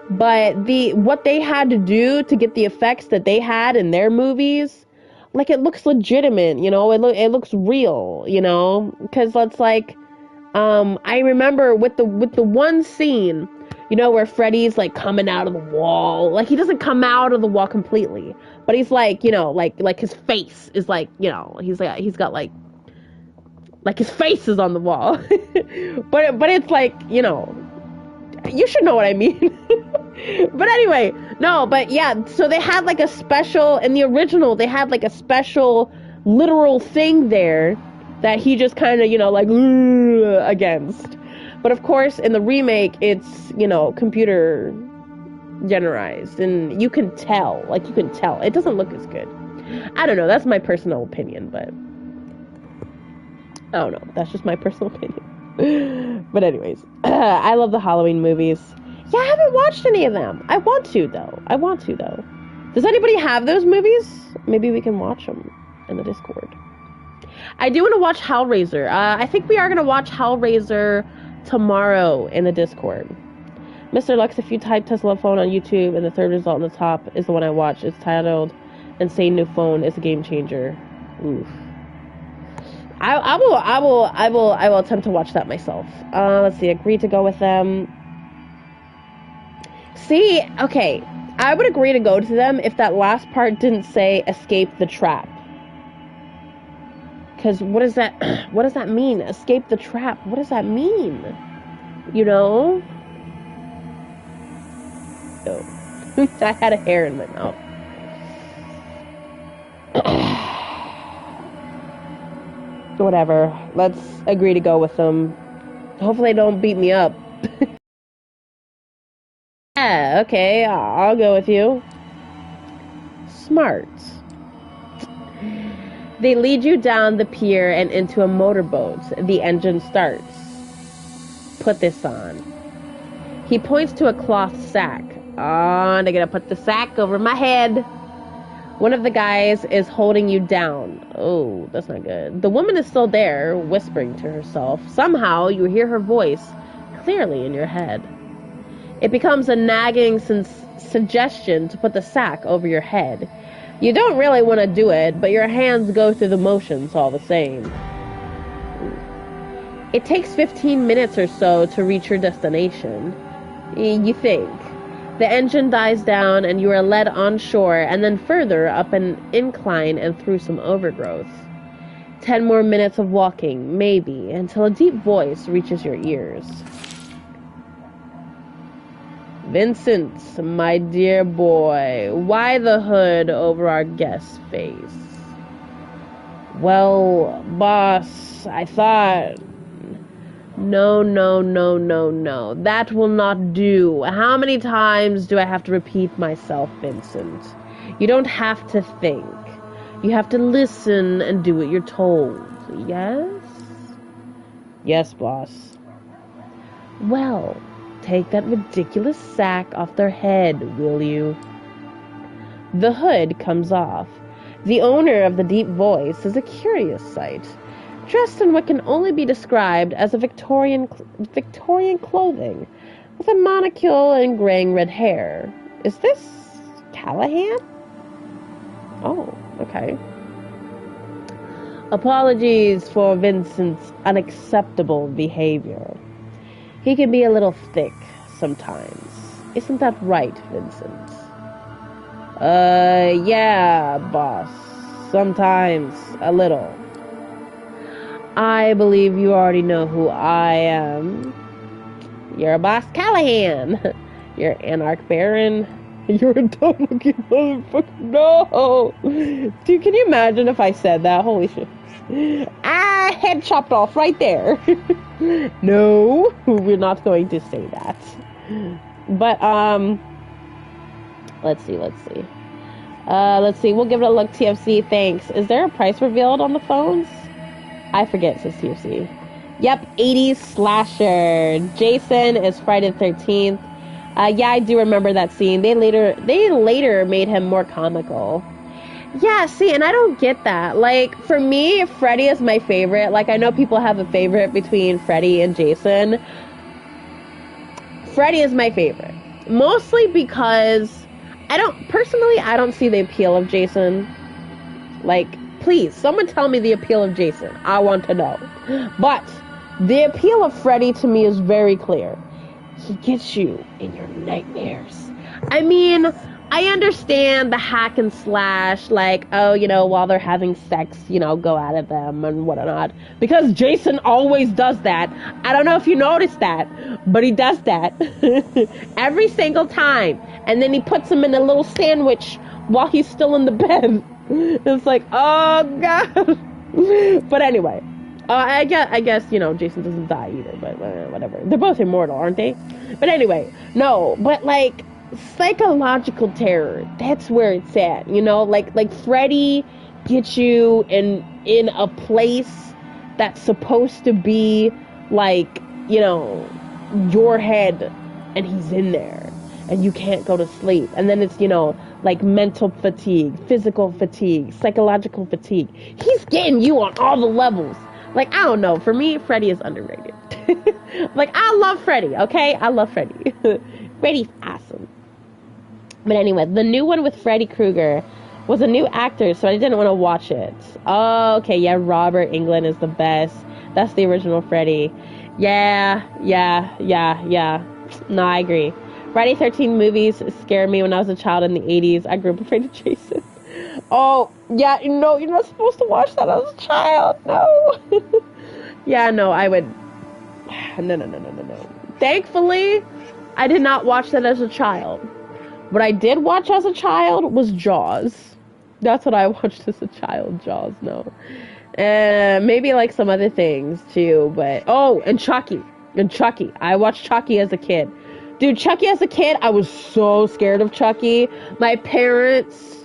But what they had to do to get the effects that they had in their movies, like, it looks legitimate, you know? It looks real, you know? Because it's like... I remember with the one scene, you know, where Freddy's like coming out of the wall. Like he doesn't come out of the wall completely, but he's like, you know, like his face is like, you know, he's got like his face is on the wall. but it's like, you know, you should know what I mean. But anyway, no, but yeah, so they had like a special in the original, they had like a special literal thing there that he just kind of, you know, like, against. But of course, in the remake, it's, you know, computer generized. And you can tell. Like, you can tell. It doesn't look as good. I don't know. That's my personal opinion, but... I don't know. That's just my personal opinion. But anyways. I love the Halloween movies. Yeah, I haven't watched any of them. I want to, though. Does anybody have those movies? Maybe we can watch them in the Discord. I do want to watch Hellraiser. I think we are going to watch Hellraiser tomorrow in the Discord. Mr. Lux, if you type Tesla phone on YouTube and the third result on the top is the one I watched. It's titled Insane New Phone is a Game Changer. Oof. I will attempt to watch that myself. Let's see. Agree to go with them. See, okay. I would agree to go to them if that last part didn't say escape the trap. Because what does that mean? Escape the trap. What does that mean? You know? Oh. I had a hair in my mouth. Whatever. Let's agree to go with them. Hopefully they don't beat me up. Yeah, okay. I'll go with you. Smart. They lead you down the pier and into a motorboat. The engine starts. Put this on. He points to a cloth sack. Oh, they're gonna put the sack over my head. One of the guys is holding you down. Oh, that's not good. The woman is still there, whispering to herself. Somehow, you hear her voice clearly in your head. It becomes a nagging suggestion to put the sack over your head. You don't really want to do it, but your hands go through the motions all the same. It takes 15 minutes or so to reach your destination. You think. The engine dies down and you are led on shore and then further up an incline and through some overgrowth. 10 more minutes of walking, maybe, until a deep voice reaches your ears. Vincent, my dear boy, why the hood over our guest's face? Well, boss, I thought... No. That will not do. How many times do I have to repeat myself, Vincent? You don't have to think. You have to listen and do what you're told. Yes? Yes, boss. Well... take that ridiculous sack off their head, will you? The hood comes off. The owner of the deep voice is a curious sight, dressed in what can only be described as a Victorian clothing, with a monocle and graying red hair. Is this Callahan? Oh, okay. Apologies for Vincent's unacceptable behavior. He can be a little thick sometimes. Isn't that right, Vincent? Yeah, boss. Sometimes a little. I believe you already know who I am. You're a boss Callahan. You're Anarch Baron. You're a dumb-looking motherfucker. No! Dude, can you imagine if I said that? Holy shit. Head chopped off right there. No, we're not going to say that. But, let's see. We'll give it a look, TFC. Thanks. Is there a price revealed on the phones? I forget, says TFC. Yep, 80s slasher. Jason is Friday the 13th. Yeah, I do remember that scene. They later made him more comical. Yeah, see, and I don't get that. Like, for me, Freddy is my favorite. Like, I know people have a favorite between Freddy and Jason. Freddy is my favorite. Mostly because I don't see the appeal of Jason. Like, please, someone tell me the appeal of Jason. I want to know. But the appeal of Freddy to me is very clear. He gets you in your nightmares. I mean, I understand the hack and slash, like, oh, while they're having sex, go at them and whatnot. Because Jason always does that. I don't know if you noticed that, but he does that every single time. And then he puts him in a little sandwich while he's still in the bed. It's like, oh, God. But anyway, I guess, Jason doesn't die either, but whatever. They're both immortal, aren't they? But anyway, no, but like, psychological terror, that's where it's at, like Freddy gets you in a place that's supposed to be like, your head, and he's in there, and you can't go to sleep, and then it's, like mental fatigue, physical fatigue, psychological fatigue. He's getting you on all the levels. Like, I don't know, for me, Freddy is underrated. Like, I love Freddy, okay? I love Freddy. Freddy's awesome. But anyway, the new one with Freddy Krueger was a new actor, so I didn't want to watch it. Oh, okay, yeah, Robert Englund is the best. That's the original Freddy. Yeah. No, I agree. Friday 13 movies scared me when I was a child in the 80s. I grew up afraid of Jason. Oh, yeah, no, you're not supposed to watch that as a child. No. Yeah, no, I would... No. Thankfully, I did not watch that as a child. What I did watch as a child was Jaws. That's what I watched as a child, Jaws, no. Maybe like some other things too, but... Oh, and Chucky. I watched Chucky as a kid. Dude, Chucky as a kid, I was so scared of Chucky. My parents...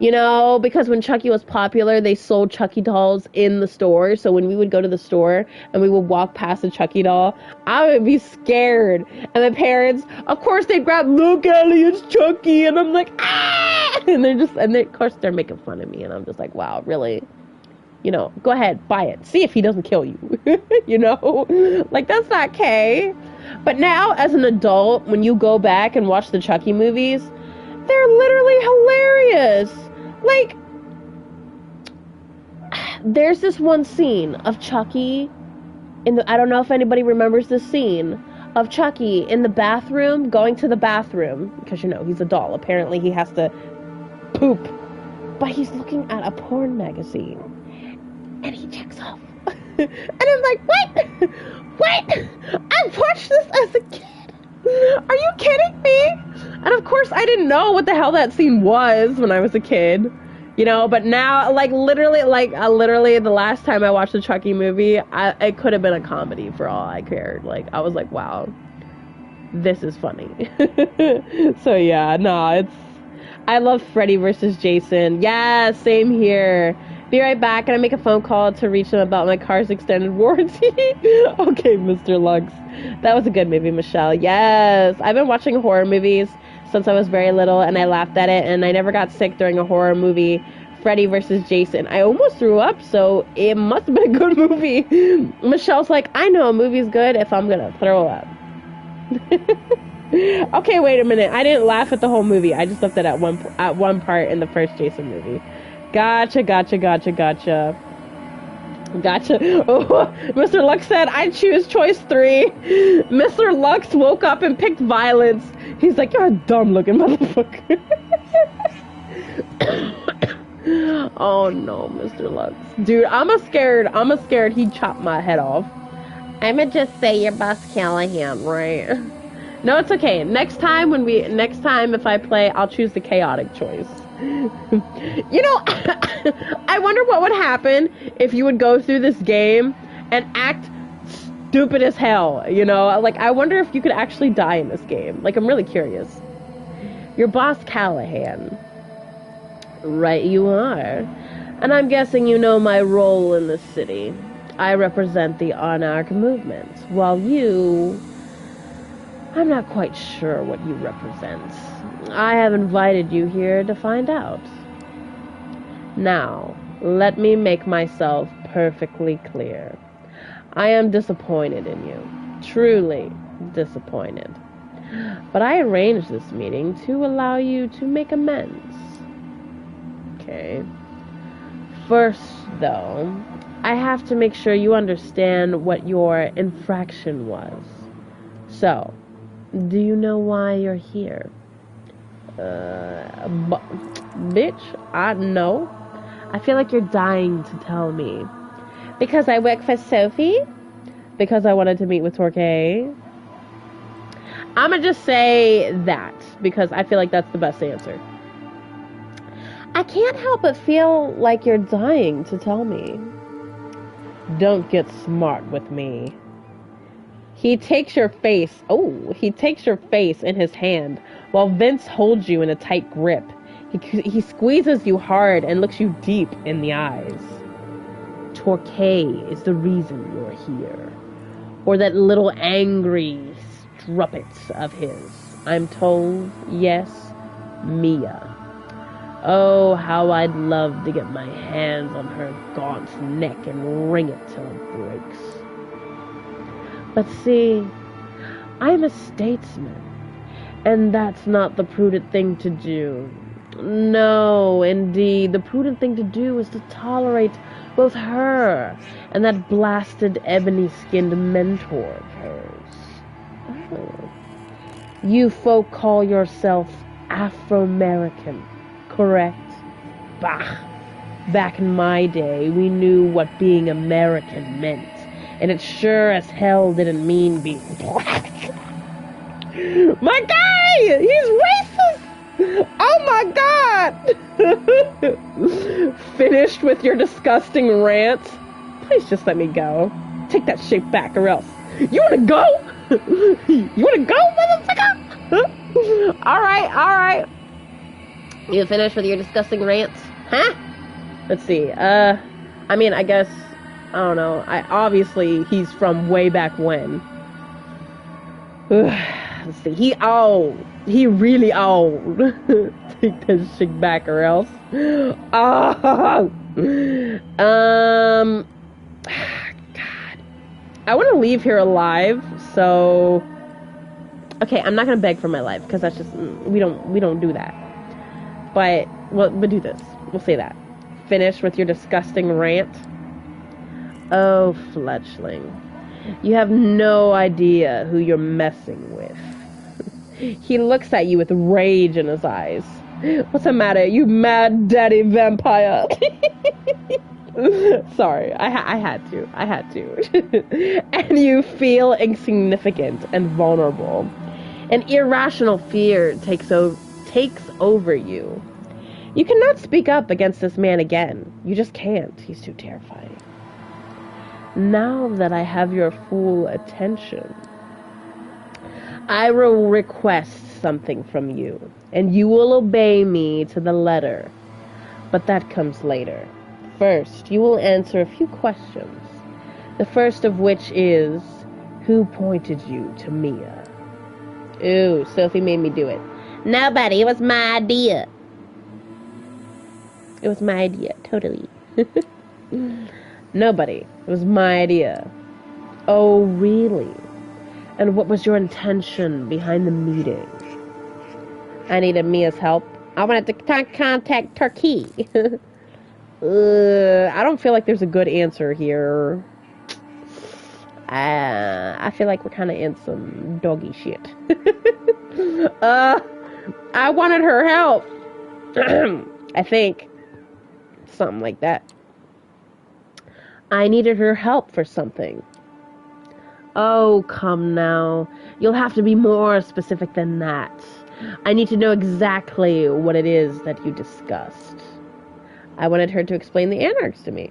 because when Chucky was popular, they sold Chucky dolls in the store. So when we would go to the store and we would walk past a Chucky doll, I would be scared. And my parents, of course, they'd grab, look, Ellie, it's Chucky. And I'm like, ah! And of course, they're making fun of me. And I'm just like, wow, really? Go ahead, buy it. See if he doesn't kill you. Like, that's not okay. But now, as an adult, when you go back and watch the Chucky movies, they're literally hilarious. Like, there's this one scene of Chucky I don't know if anybody remembers this scene of Chucky in the bathroom, going to the bathroom, because, he's a doll. Apparently he has to poop. But he's looking at a porn magazine. And he checks off. And I'm like, what? I watched this as a kid. Are you kidding me? And of course, I didn't know what the hell that scene was when I was a kid, but now, literally the last time I watched the Chucky movie, it could have been a comedy for all I cared. I was like, wow, this is funny. So yeah, no, I love Freddy versus Jason. Yeah, same here. Be right back. Gonna make a phone call to reach them about my car's extended warranty. Okay, Mr. Lux. That was a good movie, Michelle. Yes. I've been watching horror movies since I was very little, and I laughed at it, and I never got sick during a horror movie Freddy versus Jason. I almost threw up, so it must have been a good movie. Michelle's like, I know a movie's good if I'm gonna throw up. Okay, wait a minute. I didn't laugh at the whole movie. I just laughed at one part in the first Jason movie. Gotcha. Oh, Mr. Lux said, I choose choice 3. Mr. Lux woke up and picked violence. He's like, you're a dumb looking motherfucker. Oh no, Mr. Lux. Dude, I'm scared he'd chop my head off. I'ma just say you're Boss Callahan, right? No, it's okay. Next time if I play, I'll choose the chaotic choice. You know, I wonder what would happen if you would go through this game and act stupid as hell, you know? Like, I wonder if you could actually die in this game. Like, I'm really curious. You're Boss Callahan. Right you are. And I'm guessing you know my role in this city. I represent the Anarch movement, while you... I'm not quite sure what you represent. I have invited you here to find out. Now, let me make myself perfectly clear. I am disappointed in you. Truly disappointed. But I arranged this meeting to allow you to make amends. Okay. First, though, I have to make sure you understand what your infraction was. So, do you know why you're here? Bitch, I know. I feel like you're dying to tell me. Because I work for Sophie? Because I wanted to meet with Torquay? I'ma just say that, because I feel like that's the best answer. I can't help but feel like you're dying to tell me. Don't get smart with me. He takes your face in his hand while Vince holds you in a tight grip. He squeezes you hard and looks you deep in the eyes. Torquay is the reason you're here. Or that little angry strumpet of his. I'm told, yes, Mia. Oh, how I'd love to get my hands on her gaunt neck and wring it till it breaks. But see, I'm a statesman, and that's not the prudent thing to do. No, indeed, the prudent thing to do is to tolerate both her and that blasted ebony-skinned mentor of hers. Oh. You folk call yourself Afro-American, correct? Bah! Back in my day, we knew what being American meant, and it sure as hell didn't mean being black. My guy! He's racist! Oh my god! Finished with your disgusting rant? Please just let me go. Take that shit back or else. You wanna go? You wanna go, motherfucker? Alright. You finished with your disgusting rants? Huh? Let's see. I mean, I guess, I don't know. Obviously, he's from way back when. Let's see. He really old. Take that shit back or else. God. I want to leave here alive, so... Okay, I'm not gonna beg for my life, because that's just... We don't do that. But do this. We'll say that. Finish with your disgusting rant. Oh, fledgling. You have no idea who you're messing with. He looks at you with rage in his eyes. What's the matter, you mad daddy vampire? Sorry, I had to. And you feel insignificant and vulnerable. An irrational fear takes over you. You cannot speak up against this man again. You just can't. He's too terrifying. Now that I have your full attention, I will request something from you, and you will obey me to the letter. But that comes later. First, you will answer a few questions. The first of which is, who pointed you to Mia? Ooh, Sophie made me do it. Nobody, it was my idea. It was my idea, totally. Nobody. It was my idea. Oh, really? And what was your intention behind the meeting? I needed Mia's help. I wanted to contact Turkey. I don't feel like there's a good answer here. I feel like we're kind of in some doggy shit. I wanted her help. I think. Something like that. I needed her help for something. Oh, come now. You'll have to be more specific than that. I need to know exactly what it is that you discussed. I wanted her to explain the anarchs to me.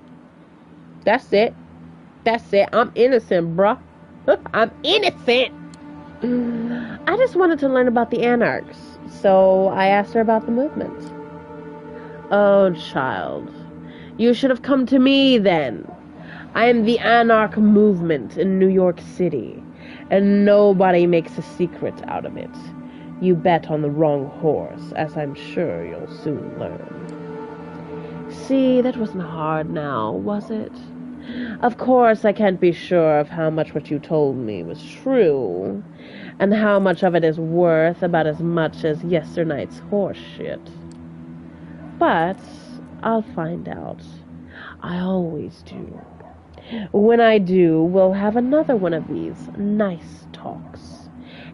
That's it. That's it. I'm innocent, bruh. I'm innocent. I just wanted to learn about the anarchs, so I asked her about the movement. Oh, child. You should have come to me then. I am the anarch movement in New York City, and nobody makes a secret out of it. You bet on the wrong horse, as I'm sure you'll soon learn. See, that wasn't hard now, was it? Of course, I can't be sure of how much what you told me was true, and how much of it is worth about as much as yesternight's horse shit. But I'll find out. I always do. When I do, we'll have another one of these nice talks.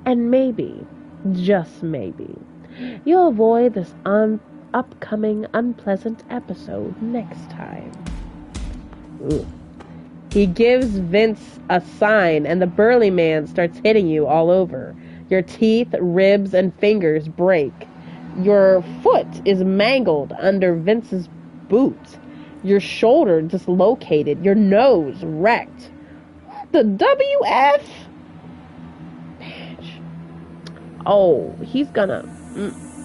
And maybe, just maybe, you'll avoid this upcoming unpleasant episode next time. Ooh. He gives Vince a sign, and the burly man starts hitting you all over. Your teeth, ribs, and fingers break. Your foot is mangled under Vince's boot. Your shoulder dislocated. Your nose wrecked. The WF? Bitch. Oh, he's gonna...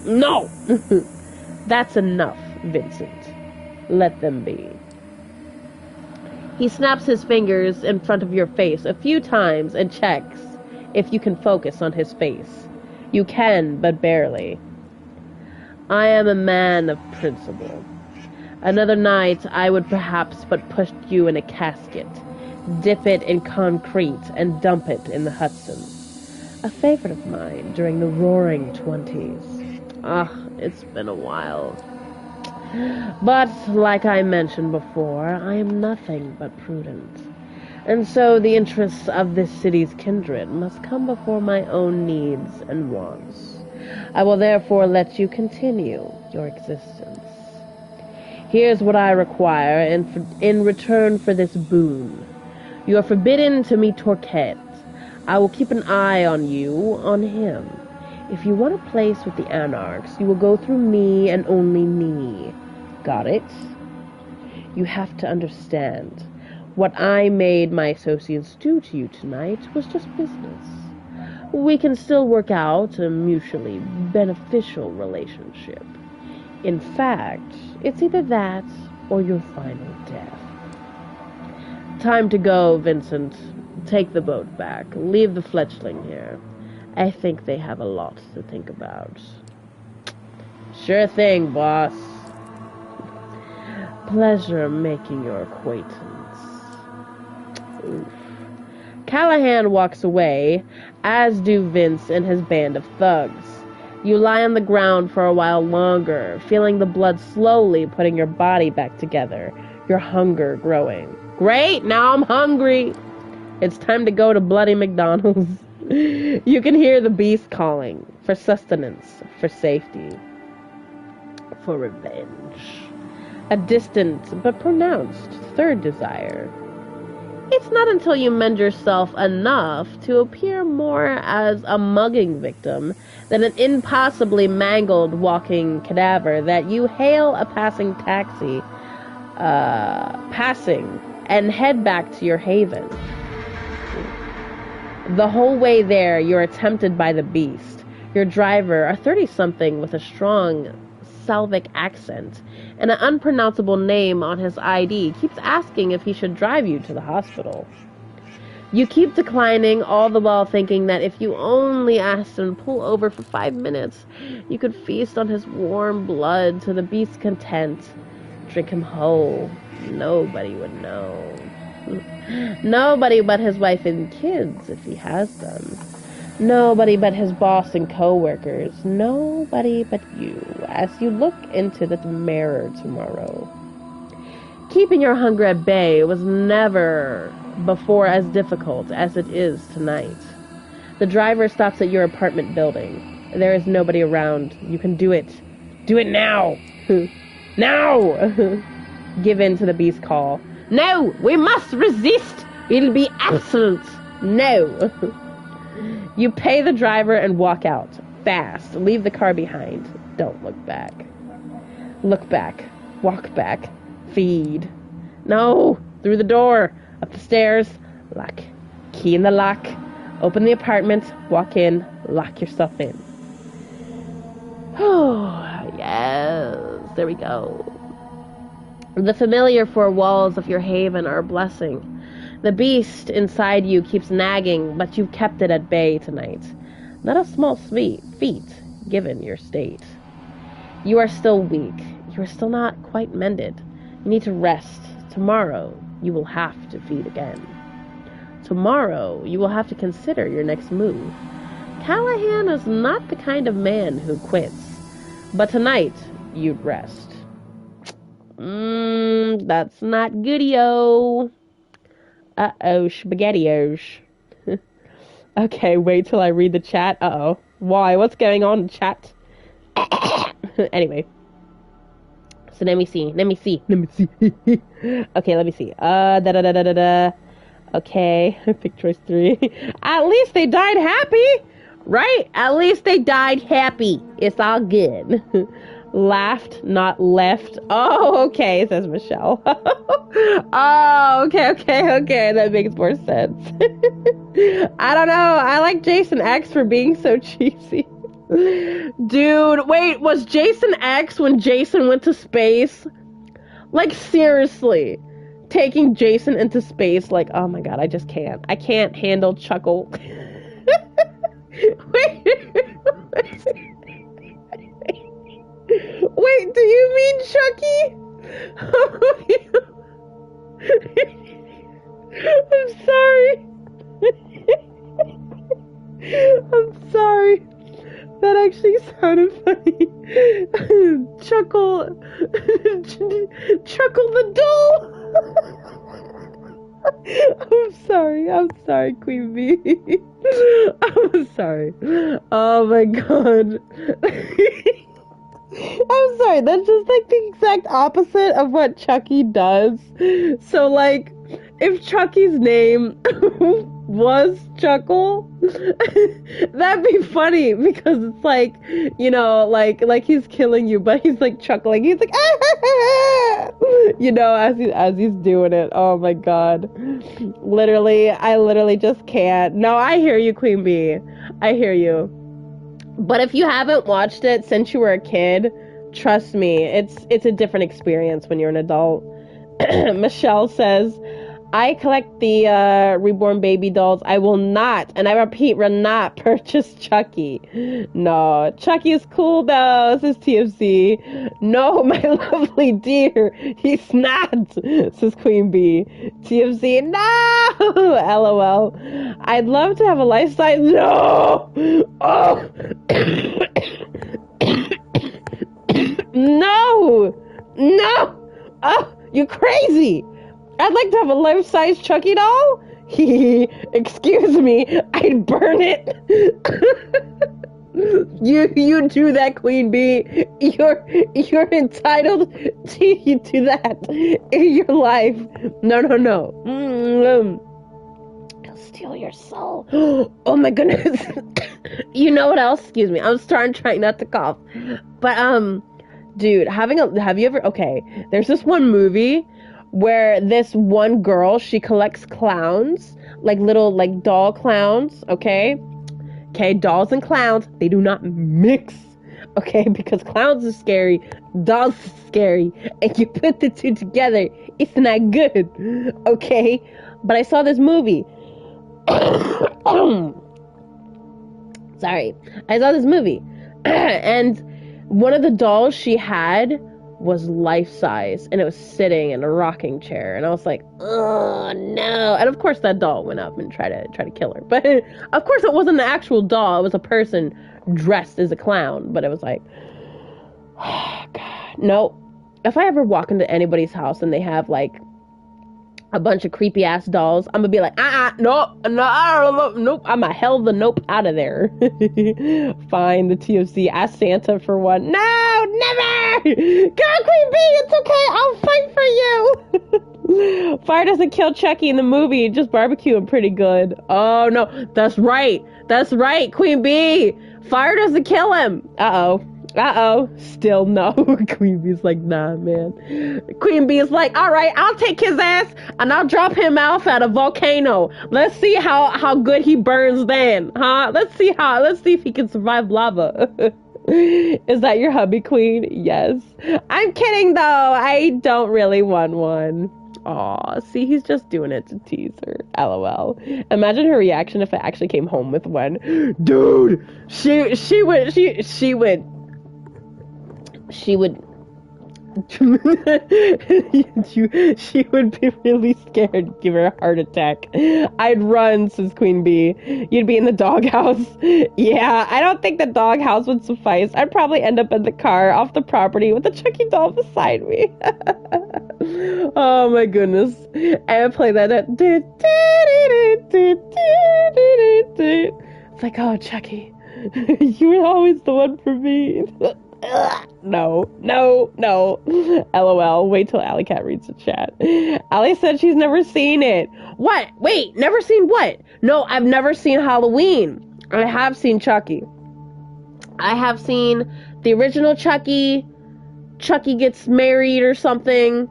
No! That's enough, Vincent. Let them be. He snaps his fingers in front of your face a few times and checks if you can focus on his face. You can, but barely. I am a man of principle. Another night, I would perhaps but push you in a casket, dip it in concrete, and dump it in the Hudson. A favorite of mine during the roaring 20s. It's been a while. But, like I mentioned before, I am nothing but prudent. And so the interests of this city's kindred must come before my own needs and wants. I will therefore let you continue your existence. Here's what I require in return for this boon. You are forbidden to meet Torquet. I will keep an eye on you, on him. If you want a place with the anarchs, you will go through me and only me. Got it? You have to understand. What I made my associates do to you tonight was just business. We can still work out a mutually beneficial relationship. In fact, it's either that or your final death. Time to go, Vincent. Take the boat back. Leave the fledgling here. I think they have a lot to think about. Sure thing, boss. Pleasure making your acquaintance. Oof. Callahan walks away, as do Vince and his band of thugs. You lie on the ground for a while longer, feeling the blood slowly putting your body back together, your hunger growing. Great, now I'm hungry. It's time to go to bloody McDonald's. You can hear the beast calling, for sustenance, for safety, for revenge. A distant but pronounced third desire. It's not until you mend yourself enough to appear more as a mugging victim than an impossibly mangled walking cadaver that you hail a passing taxi, and head back to your haven. The whole way there, you're tempted by the beast. Your driver, a 30-something with a strong Slavic accent and an unpronounceable name on his ID, keeps asking if he should drive you to the hospital. You keep declining, all the while thinking that if you only asked him to pull over for 5 minutes, you could feast on his warm blood to the beast's content. Drink him whole. Nobody would know. Nobody but his wife and kids, if he has them. Nobody but his boss and co-workers. Nobody but you, as you look into the mirror tomorrow. Keeping your hunger at bay was never before as difficult as it is tonight. The driver stops at your apartment building. There is nobody around. You can do it. Do it now! Now! Give in to the beast's call. No! We must resist! It'll be absolute! No! You pay the driver and walk out. Fast. Leave the car behind. Don't look back. Look back. Walk back. Feed. No! Through the door. Up the stairs. Lock. Key in the lock. Open the apartment. Walk in. Lock yourself in. Oh, yes. There we go. The familiar four walls of your haven are a blessing. The beast inside you keeps nagging, but you've kept it at bay tonight. Not a small feat, given your state. You are still weak. You are still not quite mended. You need to rest. Tomorrow, you will have to feed again. Tomorrow, you will have to consider your next move. Callahan is not the kind of man who quits. But tonight, you'd rest. That's not good-o. Uh-oh, spaghetti-os. Okay, wait till I read the chat. Uh-oh. Why? What's going on in the chat? Anyway. So let me see. Okay, let me see. Da-da-da-da-da-da. Okay, pick choice 3. At least they died happy! Right? At least they died happy. It's all good. Laughed, not left. Oh, okay, says Michelle. Oh, okay. That makes more sense. I don't know. I like Jason X for being so cheesy. Dude, wait, was Jason X when Jason went to space? Like, seriously. Taking Jason into space, like, oh my god, I just can't. I can't handle Chuckle. Wait, do you mean Chucky? I'm sorry. I'm sorry. That actually sounded funny. Chuckle the doll. I'm sorry, Queen Bee. I'm sorry. Oh my god. I'm sorry, that's just like the exact opposite of what Chucky does. So like, if Chucky's name was Chuckle, that'd be funny because it's like, you know, like he's killing you, but he's like chuckling. He's like, you know, as he's doing it. Oh my god. I literally just can't. No, I hear you, Queen Bee. I hear you. But if you haven't watched it since you were a kid, trust me, it's a different experience when you're an adult. Michelle says, I collect the reborn baby dolls. I will not, and I repeat, will not purchase Chucky. No, Chucky is cool though, says TFC. No, my lovely dear, he's not, says Queen Bee. TFC, no! LOL. I'd love to have a life-size. No! Oh! No! Oh, you're crazy! I'd like to have a life-size Chucky doll. Excuse me, I'd burn it. You do that, Queen Bee. You're entitled to that in your life. No. I'll steal your soul. Oh my goodness. You know what else? Excuse me. I'm trying not to cough. But dude, have you ever? Okay, there's this one movie where this one girl, she collects clowns, like little, like doll clowns, okay, dolls and clowns, they do not mix, okay, because clowns are scary, dolls are scary, and you put the two together, it's not good, okay, but I saw this movie, sorry, I saw this movie, and one of the dolls she had was life-size, and it was sitting in a rocking chair, and I was like, oh no. And of course that doll went up and tried to kill her, but of course it wasn't an actual doll, it was a person dressed as a clown. But it was like, oh god, no. If I ever walk into anybody's house and they have like a bunch of creepy ass dolls, I'm gonna be like, nope, I'm gonna hell the nope out of there. Fine, the TFC, ask Santa for one. No, never! God, Queen Bee, it's okay, I'll fight for you. Fire doesn't kill Chucky in the movie, just barbecue him pretty good. Oh no, that's right, Queen Bee. Fire doesn't kill him. Still no. Queen Bee's like, nah, man. Queen Bee is like, alright, I'll take his ass and I'll drop him off at a volcano. Let's see how good he burns then, huh? Let's see if he can survive lava. Is that your hubby, Queen? Yes. I'm kidding though. I don't really want one. Aw, see, he's just doing it to tease her. LOL. Imagine her reaction if I actually came home with one. Dude, she would she would be really scared, give her a heart attack. I'd run, says Queen Bee. You'd be in the doghouse. Yeah, I don't think the doghouse would suffice. I'd probably end up in the car off the property with the Chucky doll beside me. Oh my goodness. I would play that at it's like, oh Chucky, you were always the one for me. No. LOL. Wait till Alley Cat reads the chat. Alley said she's never seen it. What? Wait, never seen what? No, I've never seen Halloween. I have seen Chucky. I have seen the original Chucky. Chucky gets married or something.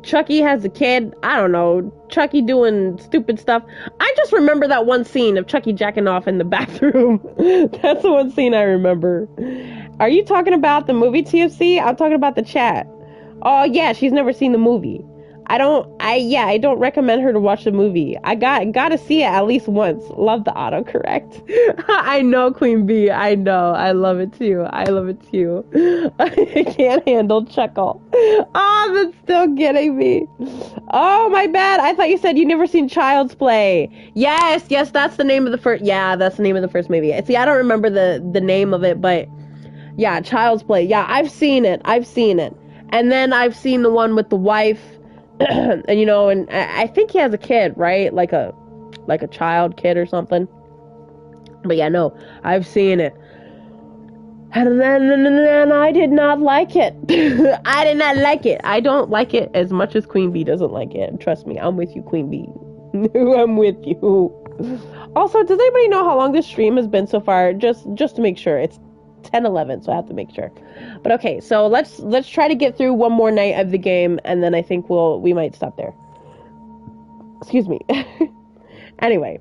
Chucky has a kid. I don't know. Chucky doing stupid stuff. I just remember that one scene of Chucky jacking off in the bathroom. That's the one scene I remember. Are you talking about the movie, TFC? I'm talking about the chat. Oh yeah, she's never seen the movie. I don't recommend her to watch the movie. I gotta see it at least once. Love the autocorrect. I know, Queen Bee. I know. I love it too. I can't handle chuckle. Oh, that's still getting me. Oh, my bad. I thought you said you never seen Child's Play. Yes, that's the name of the first. Yeah, that's the name of the first movie. See, I don't remember the name of it, but yeah, Child's Play. Yeah, I've seen it. And then I've seen the one with the wife. And and I think he has a kid, right? Like a child kid or something. But yeah, no, I've seen it. And then I did not like it. I did not like it. I don't like it as much as Queen Bee doesn't like it. Trust me, I'm with you, Queen Bee. I'm with you. Also, does anybody know how long this stream has been so far? Just to make sure. It's 10:11, so I have to make sure. But okay, so let's try to get through one more night of the game, and then I think we might stop there. Excuse me. Anyway,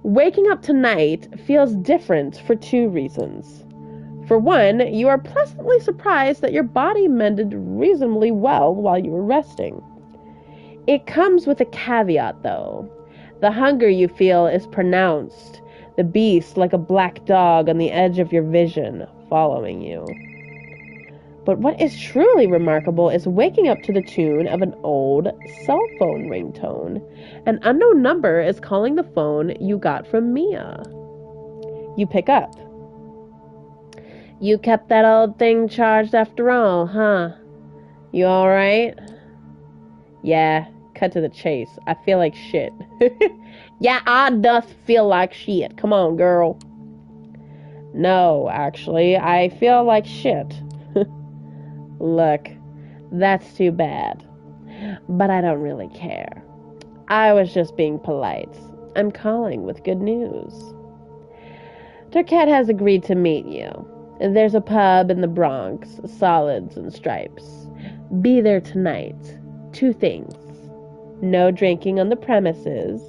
waking up tonight feels different for two reasons. For one, you are pleasantly surprised that your body mended reasonably well while you were resting. It comes with a caveat, though. The hunger you feel is pronounced. The beast, like a black dog on the edge of your vision, following you. But what is truly remarkable is waking up to the tune of an old cell phone ringtone. An unknown number is calling the phone you got from Mia. You pick up. You kept that old thing charged after all, huh? You alright? Yeah, cut to the chase. I feel like shit. Yeah, I doth feel like shit. Come on, girl. No, actually, I feel like shit. Look, that's too bad. But I don't really care. I was just being polite. I'm calling with good news. Turquette has agreed to meet you. There's a pub in the Bronx, Solids and Stripes. Be there tonight. 2 things. No drinking on the premises.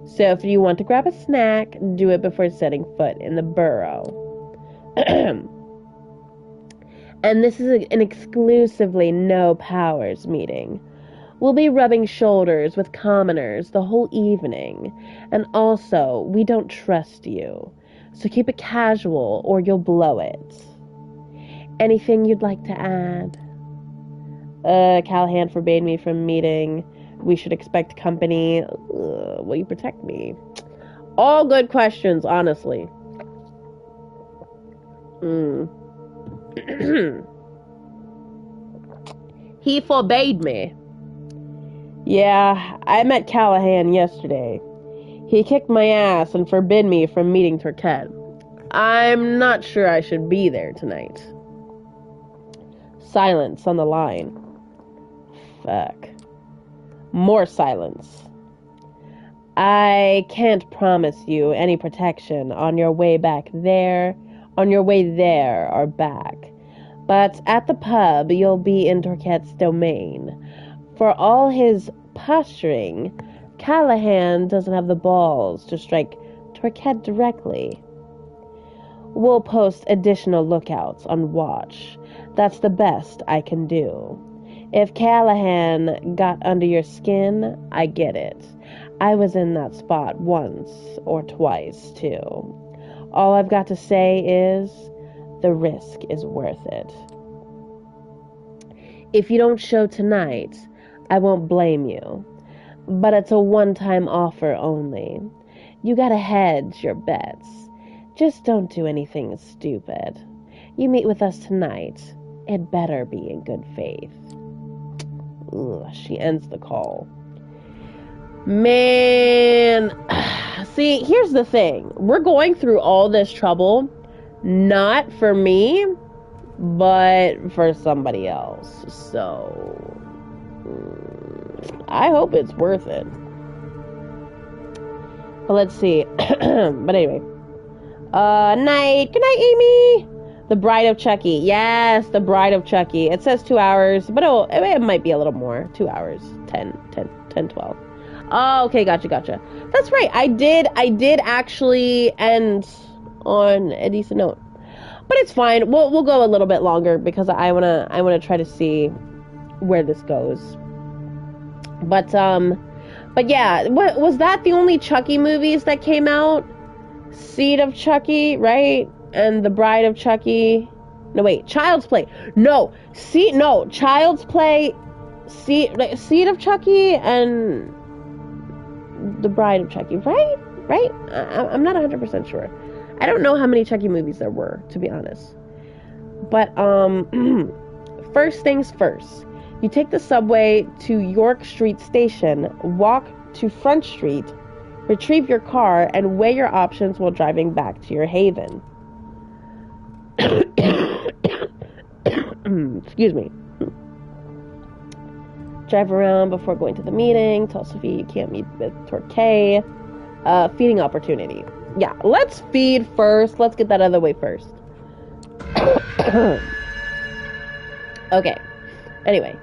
So if you want to grab a snack, do it before setting foot in the borough. And this is an exclusively no powers meeting. We'll be rubbing shoulders with commoners the whole evening. And also, we don't trust you. So keep it casual or you'll blow it. Anything you'd like to add? Callahan forbade me from meeting. We should expect company. Will you protect me? All good questions, honestly. He forbade me. Yeah, I met Callahan yesterday. He kicked my ass and forbid me from meeting Turquette. I'm not sure I should be there tonight. Silence on the line. Fuck. More silence. I can't promise you any protection on your way there or back. But at the pub, you'll be in Turquette's domain. For all his posturing, Callahan doesn't have the balls to strike Turquette directly. We'll post additional lookouts on watch. That's the best I can do. If Callahan got under your skin, I get it. I was in that spot once or twice, too. All I've got to say is, the risk is worth it. If you don't show tonight, I won't blame you. But it's a one-time offer only. You gotta hedge your bets. Just don't do anything stupid. You meet with us tonight. It better be in good faith. Ugh, she ends the call. Man, see, here's the thing. We're going through all this trouble, not for me, but for somebody else. So, I hope it's worth it. But let's see. But anyway. Night. Good night, Amy. The Bride of Chucky. Yes, The Bride of Chucky. It says 2 hours, but it might be a little more. 2 hours. 10, 12. Oh, okay, gotcha. That's right. I did actually end on a decent note. But it's fine. We'll go a little bit longer because I wanna try to see where this goes. But yeah, what was that the only Chucky movies that came out? Seed of Chucky, right? And The Bride of Chucky. No, wait, Child's Play. Child's Play, Seed of Chucky, and The Bride of Chucky, right? I'm not 100% sure. I don't know how many Chucky movies there were, to be honest. But, first things first. You take the subway to York Street Station, walk to Front Street, retrieve your car, and weigh your options while driving back to your haven. Excuse me. Drive around before going to the meeting. Tell Sophie you can't meet with Turquette. Feeding opportunity. Yeah, let's feed first. Let's get that out of the way first. Okay. Anyway,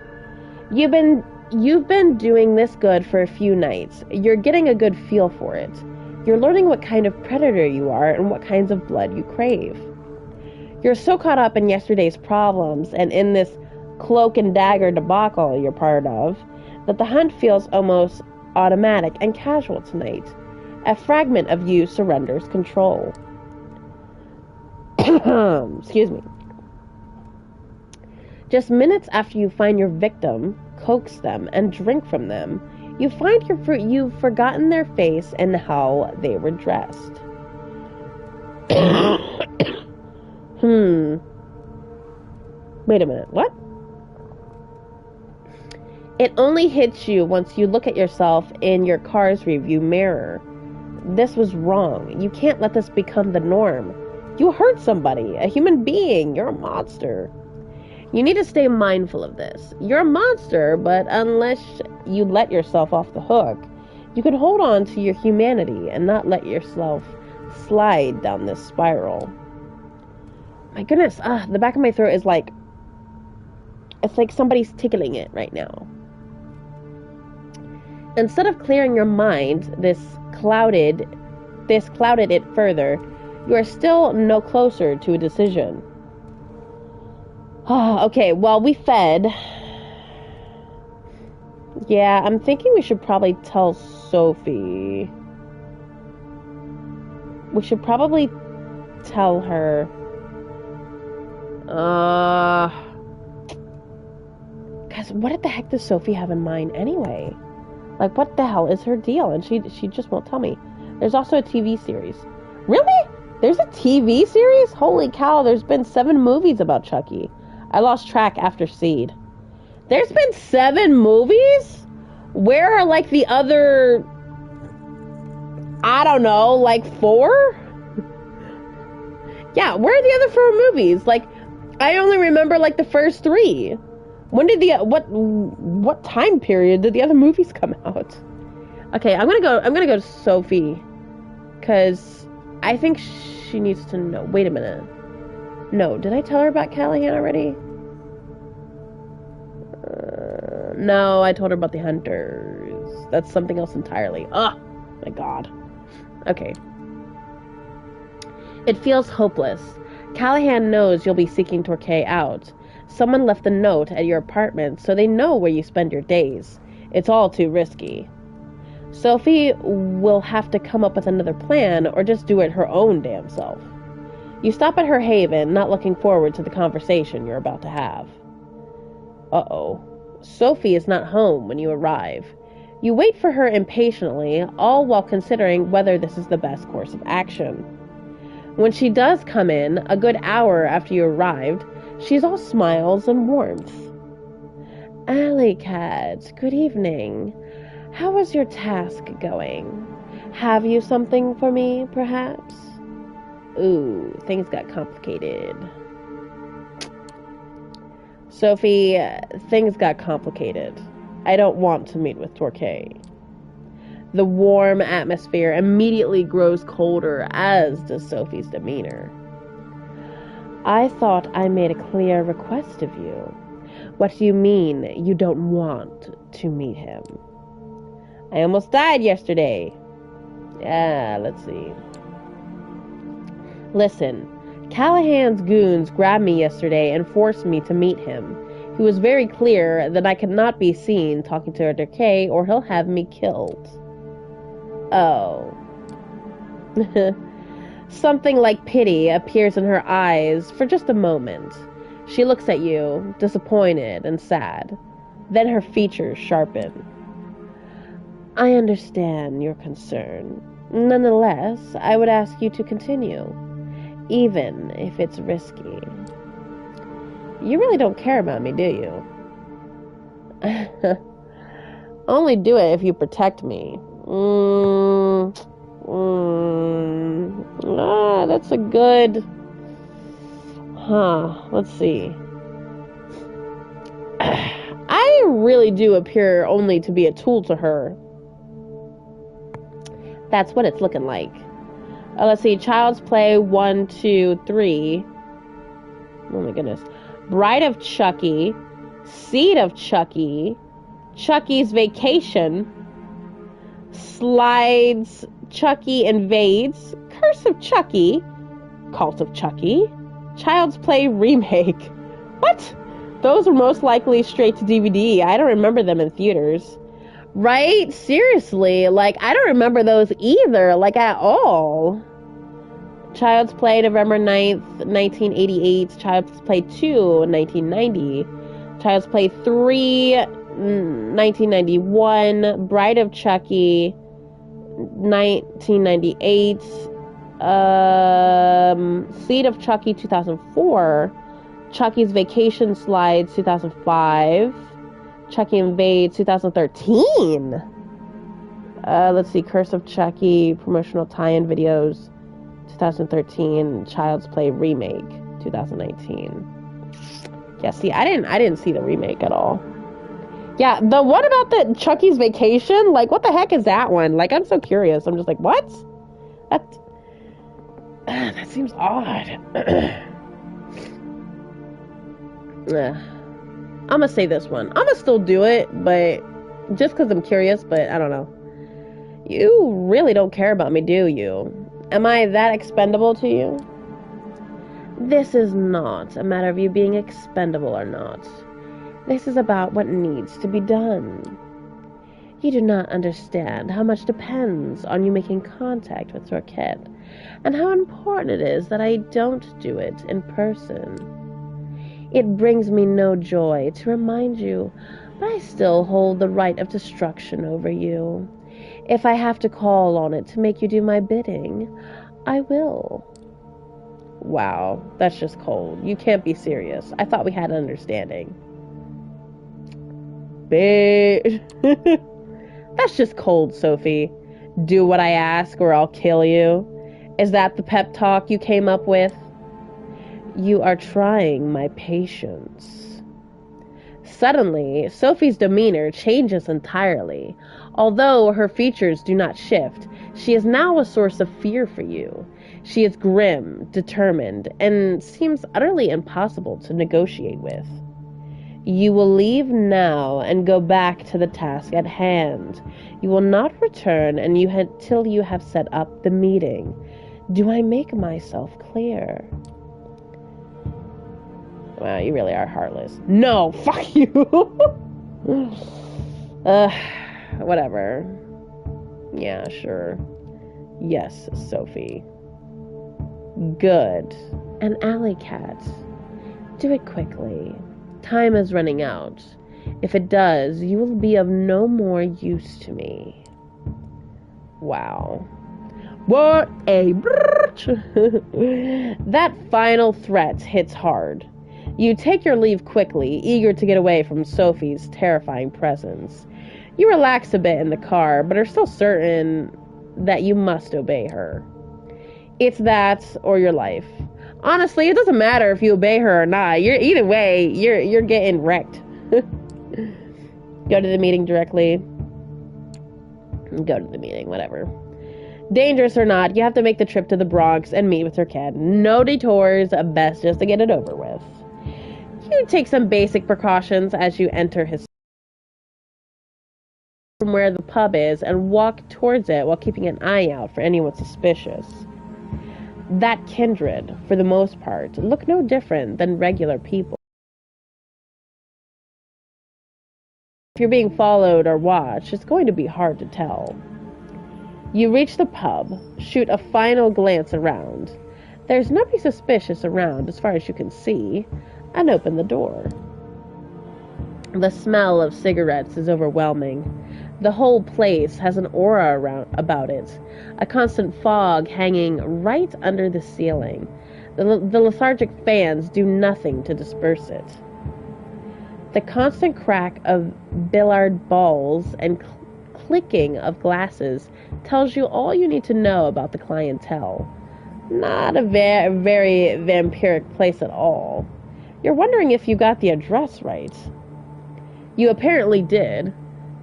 you've been doing this good for a few nights. You're getting a good feel for it. You're learning what kind of predator you are and what kinds of blood you crave. You're so caught up in yesterday's problems and in this cloak and dagger debacle you're part of that the hunt feels almost automatic and casual tonight. A fragment of you surrenders control. Excuse me. Just minutes after you find your victim, coax them, and drink from them, you find you've forgotten their face and how they were dressed. Wait a minute, what? It only hits you once you look at yourself in your car's review mirror. This was wrong. You can't let this become the norm. You hurt somebody, a human being. You're a monster. You need to stay mindful of this. You're a monster, but unless you let yourself off the hook, you can hold on to your humanity and not let yourself slide down this spiral. My goodness, the back of my throat is like, it's like somebody's tickling it right now. Instead of clearing your mind, this clouded it further. You are still no closer to a decision. Okay, well, we fed. Yeah, I'm thinking we should probably tell Sophie. We should probably tell her. Guys, what the heck does Sophie have in mind anyway? Like, what the hell is her deal? And she just won't tell me. There's also a TV series. Really? There's a TV series? Holy cow, there's been 7 movies about Chucky. I lost track after Seed. There's been 7 movies? Where are, like, the other... I don't know, like 4? Yeah, where are the other 4 movies? Like, I only remember, like, the first 3. When did what time period did the other movies come out? Okay, I'm gonna go to Sophie, because I think she needs to know. Wait a minute. No, did I tell her about Callahan already? No, I told her about the hunters. That's something else entirely. Oh, my God. Okay. It feels hopeless. Callahan knows you'll be seeking Torquay out. Someone left a note at your apartment, so they know where you spend your days. It's all too risky. Sophie will have to come up with another plan, or just do it her own damn self. You stop at her haven, not looking forward to the conversation you're about to have. Uh-oh. Sophie is not home when you arrive. You wait for her impatiently, all while considering whether this is the best course of action. When she does come in, a good hour after you arrived, she's all smiles and warmth. Alley Cat, good evening. How is your task going? Have you something for me, perhaps? Ooh, things got complicated. Sophie, things got complicated. I don't want to meet with Torquay. The warm atmosphere immediately grows colder, as does Sophie's demeanor. I thought I made a clear request of you. What do you mean you don't want to meet him? I almost died yesterday. Let's see. Listen, Callahan's goons grabbed me yesterday and forced me to meet him. He was very clear that I could not be seen talking to Torquay or he'll have me killed. Oh. Something like pity appears in her eyes for just a moment. She looks at you, disappointed and sad. Then her features sharpen. I understand your concern. Nonetheless, I would ask you to continue, even if it's risky. You really don't care about me, do you? Only do it if you protect me. That's a good... let's see. I really do appear only to be a tool to her. That's what it's looking like. Let's see. Child's Play 1, 2, 3. Oh my goodness. Bride of Chucky. Seed of Chucky. Chucky's Vacation. Slides. Chucky Invades. Curse of Chucky. Cult of Chucky. Child's Play Remake. What? Those were most likely straight to DVD. I don't remember them in theaters. Right? Seriously. Like, I don't remember those either. Like, at all. Child's Play, November 9th, 1988. Child's Play 2, 1990. Child's Play 3, 1991. Bride of Chucky, 1998. Seed of Chucky, 2004. Chucky's Vacation Slides, 2005. Chucky Invades, 2013. Let's see. Curse of Chucky, promotional tie-in videos, 2013. Child's Play Remake, 2019. Yeah, see, I didn't see the remake at all. Yeah, the one about the Chucky's Vacation, like, what the heck is that one? Like, I'm so curious. I'm just like, what? That seems odd. I'm gonna say this one. I'm gonna still do it, but just because I'm curious, but I don't know. You really don't care about me, do you? Am I that expendable to you? This is not a matter of you being expendable or not. This is about what needs to be done. You do not understand how much depends on you making contact with Torquay, and how important it is that I don't do it in person. It brings me no joy to remind you, but I still hold the right of destruction over you. If I have to call on it to make you do my bidding, I will. Wow, that's just cold. You can't be serious. I thought we had an understanding. Bitch. That's just cold, Sophie. Do what I ask or I'll kill you. Is that the pep talk you came up with? You are trying my patience. Suddenly, Sophie's demeanor changes entirely. Although her features do not shift, she is now a source of fear for you. She is grim, determined, and seems utterly impossible to negotiate with. You will leave now and go back to the task at hand. You will not return until you have set up the meeting. Do I make myself clear? Wow, you really are heartless. No, fuck you. Whatever. Yeah, sure. Yes, Sophie. Good. An alley cat. Do it quickly. Time is running out. If it does, you will be of no more use to me. Wow. What a bitch! That final threat hits hard. You take your leave quickly, eager to get away from Sophie's terrifying presence. You relax a bit in the car, but are still certain that you must obey her. It's that or your life. Honestly, it doesn't matter if you obey her or not. Either way, you're getting wrecked. Go to the meeting directly. Go to the meeting, whatever. Dangerous or not, you have to make the trip to the Bronx and meet with her cat. No detours, best just to get it over with. You take some basic precautions as you enter his from where the pub is and walk towards it while keeping an eye out for anyone suspicious. That kindred, for the most part, look no different than regular people. If you're being followed or watched, it's going to be hard to tell. You reach the pub, shoot a final glance around. There's nobody suspicious around as far as you can see, and open the door. The smell of cigarettes is overwhelming. The whole place has an aura about it, a constant fog hanging right under the ceiling. The lethargic fans do nothing to disperse it. The constant crack of billiard balls and clicking of glasses tells you all you need to know about the clientele. Not a very vampiric place at all. You're wondering if you got the address right. You apparently did.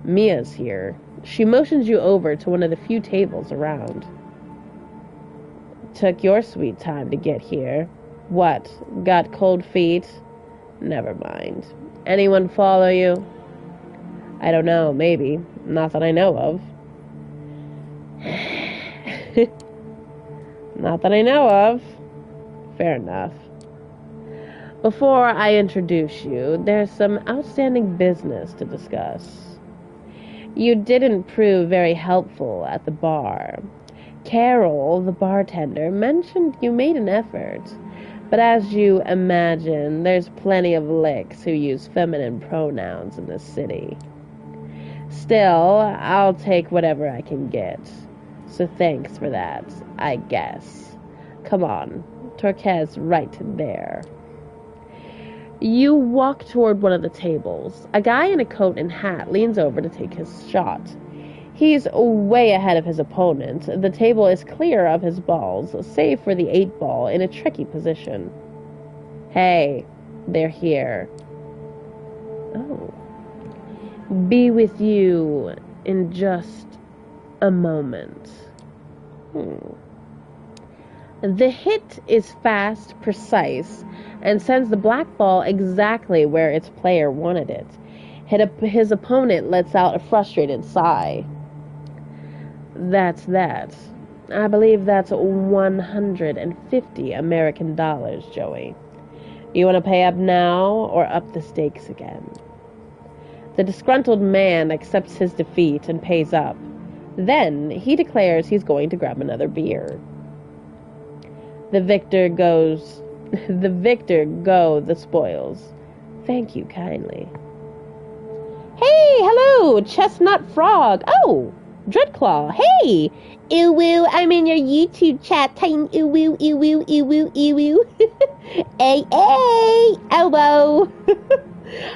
Mia's here. She motions you over to one of the few tables around. Took your sweet time to get here. What, got cold feet? Never mind. Anyone follow you? I don't know, maybe. Not that I know of. Not that I know of. Fair enough. Before I introduce you, there's some outstanding business to discuss. You didn't prove very helpful at the bar. Carol, the bartender, mentioned you made an effort, but as you imagine, there's plenty of licks who use feminine pronouns in this city. Still, I'll take whatever I can get, so thanks for that, I guess. Come on, Turquoise right there. You walk toward one of the tables. A guy in a coat and hat leans over to take his shot. He's way ahead of his opponent. The table is clear of his balls, save for the 8-ball in a tricky position. Hey, they're here. Oh. Be with you in just a moment. The hit is fast, precise, and sends the black ball exactly where its player wanted it. His opponent lets out a frustrated sigh. That's that. I believe that's 150 American dollars, Joey. You want to pay up now or up the stakes again? The disgruntled man accepts his defeat and pays up. Then he declares he's going to grab another beer. The victor goes The victor go the spoils. Thank you kindly. Hey, hello, Chestnut Frog. Oh, Dreadclaw. Hey, ew woo, I'm in your YouTube chat. Time ew woo, ew woo, ew woo, ew woo. Hey, elbow.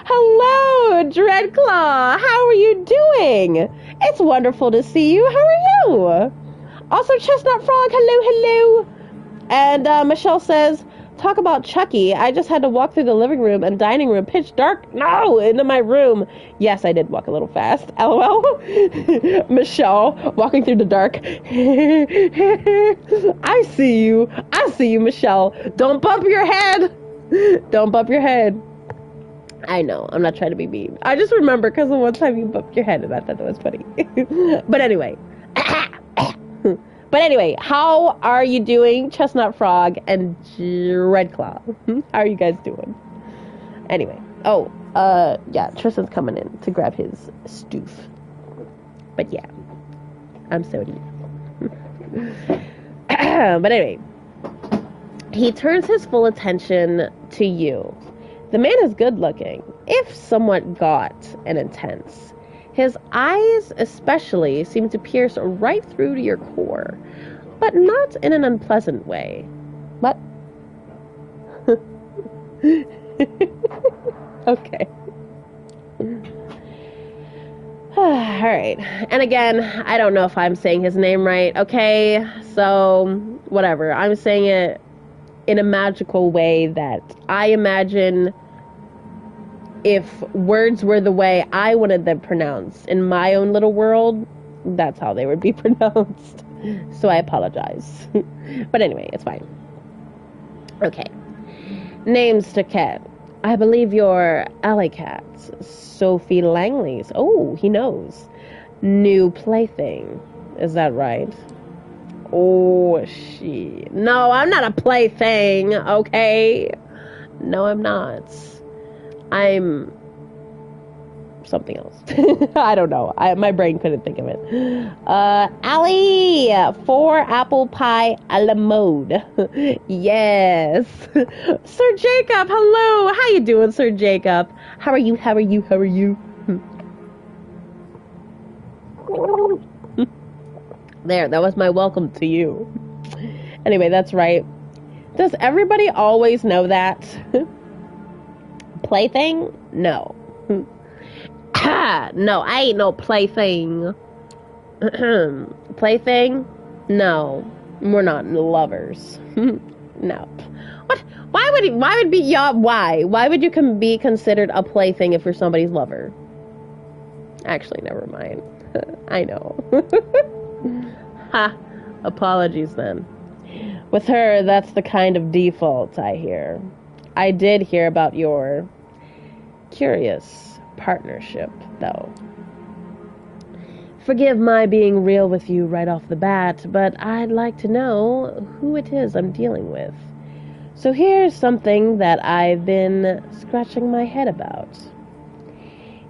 Hello, Dreadclaw. How are you doing? It's wonderful to see you. How are you? Also, Chestnut Frog. Hello. And Michelle says, talk about Chucky. I just had to walk through the living room and dining room pitch dark. No, into my room. Yes, I did walk a little fast. LOL. Michelle, walking through the dark. I see you, Michelle. Don't bump your head. Don't bump your head. I know, I'm not trying to be mean. I just remember because the one time you bumped your head and I thought that was funny. But anyway. But anyway, how are you doing, Chestnut Frog and Redclaw? How are you guys doing? Anyway. Oh, yeah, Tristan's coming in to grab his stoof. But yeah, I'm sorry. But anyway, he turns his full attention to you. The man is good looking, if somewhat gaunt and intense. His eyes especially seem to pierce right through to your core, but not in an unpleasant way. What? Okay. Alright. And again, I don't know if I'm saying his name right, okay? So, whatever. I'm saying it in a magical way that I imagine if words were the way I wanted them pronounced in my own little world, that's how they would be pronounced. So I apologize. But anyway, it's fine. Okay. Names to cat. I believe you're Alley Cat. Sophie Langley's. Oh, he knows. New plaything. Is that right? Oh, she. No, I'm not a plaything, okay? No, I'm not. I'm something else. I don't know. My brain couldn't think of it. Allie, 4 apple pie a la mode. Yes. Sir Jacob, hello. How you doing, Sir Jacob? How are you? There, that was my welcome to you. Anyway, that's right. Does everybody always know that? Plaything? No. No, I ain't no plaything. Plaything? No. We're not lovers. No. What? Why would you be considered a plaything if you're somebody's lover? Actually, never mind. I know. Ha. Apologies then. With her, that's the kind of default I hear. I did hear about your curious partnership, though. Forgive my being real with you right off the bat, but I'd like to know who it is I'm dealing with. So here's something that I've been scratching my head about.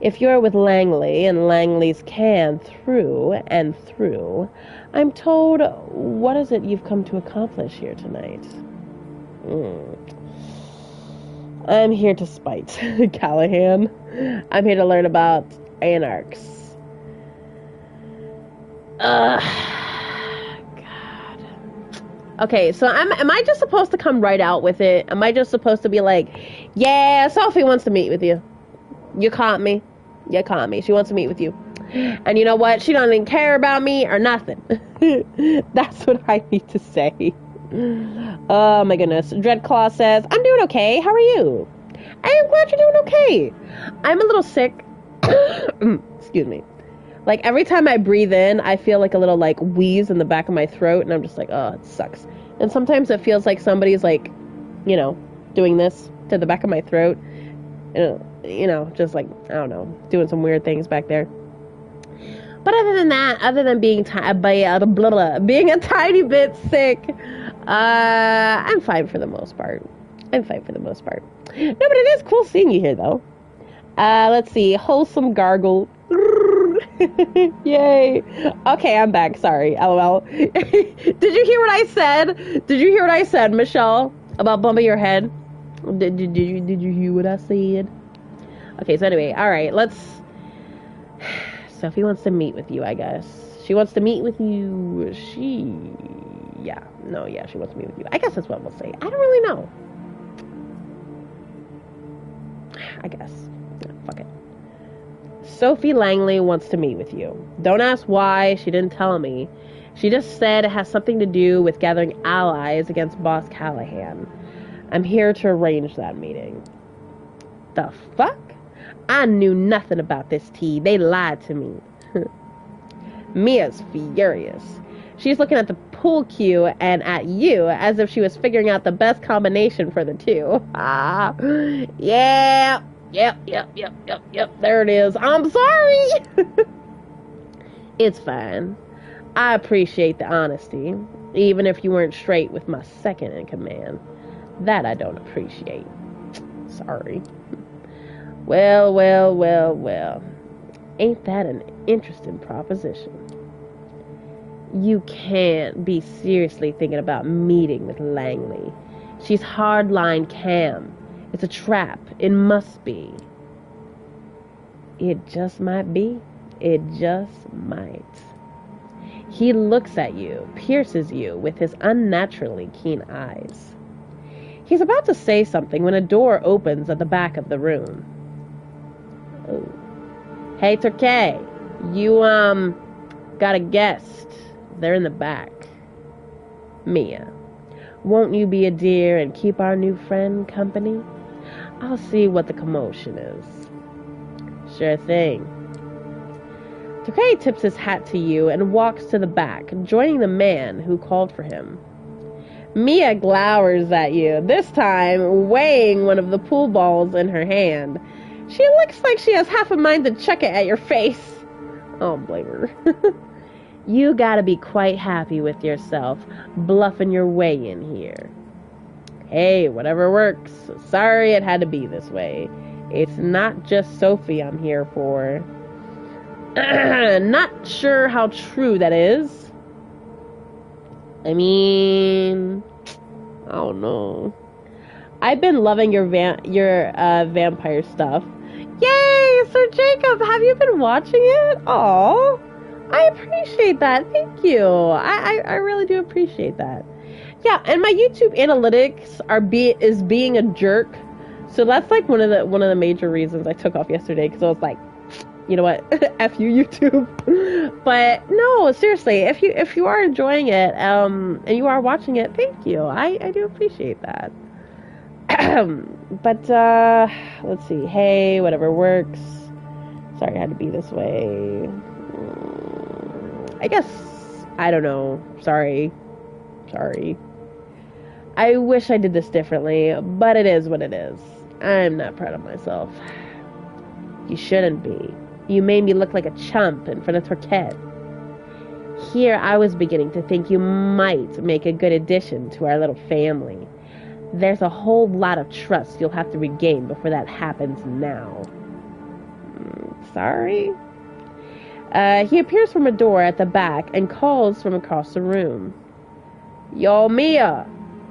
If you're with Langley and Langley's can through and through, I'm told, what is it you've come to accomplish here tonight? I'm here to spite Callahan. I'm here to learn about anarchs. God. Okay, so am I just supposed to come right out with it? Am I just supposed to be like, yeah, Sophie wants to meet with you. You caught me. You caught me. She wants to meet with you. And you know what? She don't even care about me or nothing. That's what I need to say. Oh my goodness. Dreadclaw says, I'm doing okay. How are you? I'm glad you're doing okay. I'm a little sick. Excuse me. Like every time I breathe in, I feel like a little like wheeze in the back of my throat, and I'm just like, oh, it sucks. And sometimes it feels like somebody's like, you know, doing this to the back of my throat. You know, just like, I don't know, doing some weird things back there. But other than that, other than being being a tiny bit sick, I'm fine for the most part. No, but it is cool seeing you here, though. Let's see. Wholesome gargle. Yay. Okay, I'm back. Sorry. LOL. Did you hear what I said? Michelle? About bumping your head? Did you hear what I said? Okay, so anyway, alright, let's... Sophie wants to meet with you, I guess. She wants to meet with you. She wants to meet with you. I guess that's what we'll say. I don't really know. I guess. Yeah, fuck it. Sophie Langley wants to meet with you. Don't ask why. She didn't tell me. She just said it has something to do with gathering allies against Boss Callahan. I'm here to arrange that meeting. The fuck? I knew nothing about this tea. They lied to me. Mia's furious. She's looking at the pool cue and at you as if she was figuring out the best combination for the two. Yeah. Yep. There it is. I'm sorry. It's fine. I appreciate the honesty, even if you weren't straight with my second in command. That I don't appreciate. Sorry. Well. Ain't that an interesting proposition? You can't be seriously thinking about meeting with Langley. She's hardline Cam. It's a trap. It must be. It just might be. It just might. He looks at you, pierces you with his unnaturally keen eyes. He's about to say something when a door opens at the back of the room. Oh. Hey, Turkey, you, got a guest. They're in the back. Mia, won't you be a dear and keep our new friend company? I'll see what the commotion is. Sure thing. Turkey tips his hat to you and walks to the back, joining the man who called for him. Mia glowers at you, this time weighing one of the pool balls in her hand. She looks like she has half a mind to chuck it at your face. I don't blame her. You gotta be quite happy with yourself, bluffing your way in here. Hey, whatever works. Sorry it had to be this way. It's not just Sophie I'm here for. Not sure how true that is. I mean, I don't know. I've been loving your vampire stuff. Yay, Sir Jacob, have you been watching it? Aw, I appreciate that. Thank you. I really do appreciate that. Yeah, and my YouTube analytics is being a jerk. So that's like one of the major reasons I took off yesterday, because I was like, you know what, F you, YouTube. But no, seriously, if you are enjoying it, and you are watching it, thank you. I do appreciate that. But let's see. Hey, whatever works. Sorry, I had to be this way. I guess, I don't know. Sorry. I wish I did this differently, but it is what it is. I'm not proud of myself. You shouldn't be. You made me look like a chump in front of Torquette. Here I was beginning to think you might make a good addition to our little family. There's a whole lot of trust you'll have to regain before that happens now. Sorry? He appears from a door at the back and calls from across the room. Yo, Mia!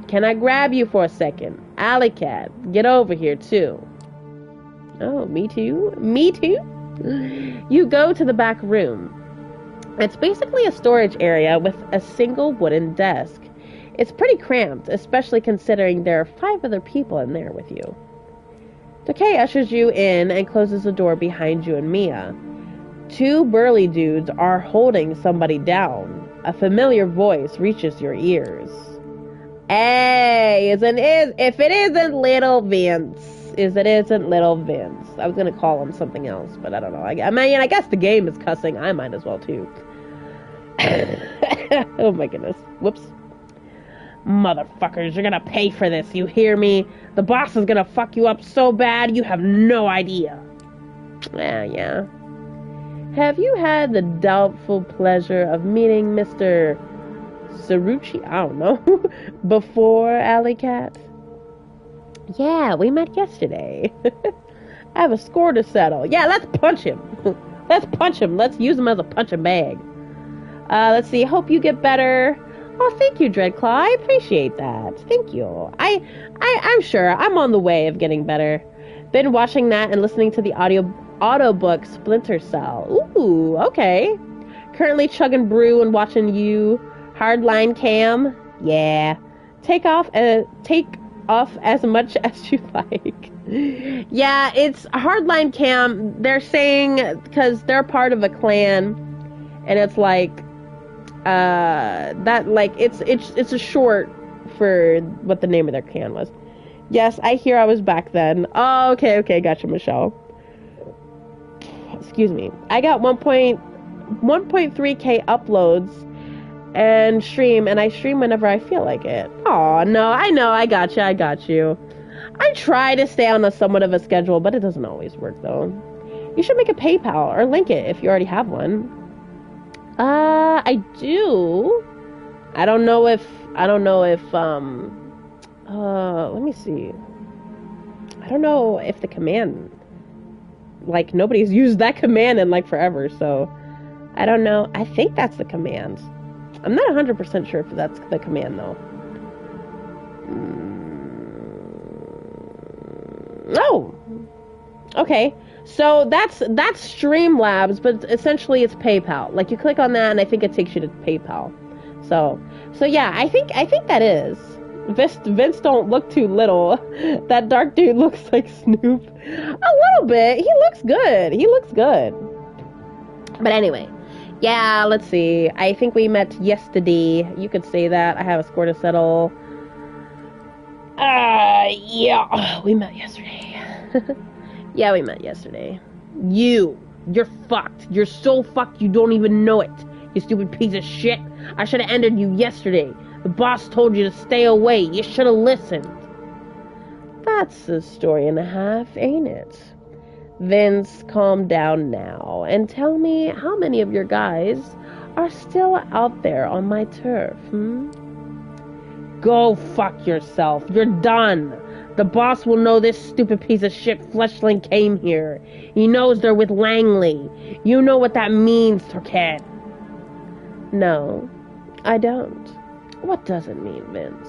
Can I grab you for a second? Alley Cat, get over here too. Oh, me too? Me too? You go to the back room. It's basically a storage area with a single wooden desk. It's pretty cramped, especially considering there are 5 other people in there with you. Takei ushers you in and closes the door behind you and Mia. 2 burly dudes are holding somebody down. A familiar voice reaches your ears. Hey, if it isn't Little Vince. I was gonna call him something else, but I don't know. I mean, I guess the game is cussing. I might as well too. Oh my goodness. Whoops. Motherfuckers, you're gonna pay for this, you hear me? The boss is gonna fuck you up so bad you have no idea. Yeah. Have you had the doubtful pleasure of meeting Mr. Sarucci? I don't know. Before, Alley Cat? Yeah, we met yesterday. I have a score to settle. Yeah, let's punch him. Let's use him as a punching bag. Let's see. Hope you get better. Oh, thank you, Dreadclaw. I appreciate that. Thank you. I'm sure I'm on the way of getting better. Been watching that and listening to the audiobook Splinter Cell. Ooh, okay. Currently chugging brew and watching you. Hardline cam. Yeah. Take off as much as you like. Yeah, it's Hardline cam. They're saying because they're part of a clan, and it's like that like it's a short for what the name of their clan was. Yes, I hear I was back then. Oh, okay, gotcha, Michelle. Excuse me. I got 1.3k uploads and stream, and I stream whenever I feel like it. Oh no, I know, I got you. I try to stay on a somewhat of a schedule, but it doesn't always work though. You should make a PayPal or link it if you already have one. I do. I don't know if let me see. I don't know if the command, like, nobody's used that command in like forever, so I don't know. I think that's the command. I'm not 100% sure if that's the command though. Oh, okay. So that's Streamlabs, but essentially it's PayPal. Like, you click on that, and I think it takes you to PayPal. So yeah, I think that is. Vince don't look too little. That dark dude looks like Snoop. A little bit. He looks good. But anyway, yeah, let's see. I think we met yesterday. You could say that. I have a score to settle. Yeah. We met yesterday. Yeah, we met yesterday. You're fucked. You're so fucked you don't even know it. You stupid piece of shit. I should have ended you yesterday. The boss told you to stay away. You should have listened. That's a story and a half, ain't it? Vince, calm down now and tell me how many of your guys are still out there on my turf, Go fuck yourself. You're done. The boss will know this stupid piece of shit Fleshling came here. He knows they're with Langley. You know what that means, Turkett. No, I don't. What does it mean, Vince?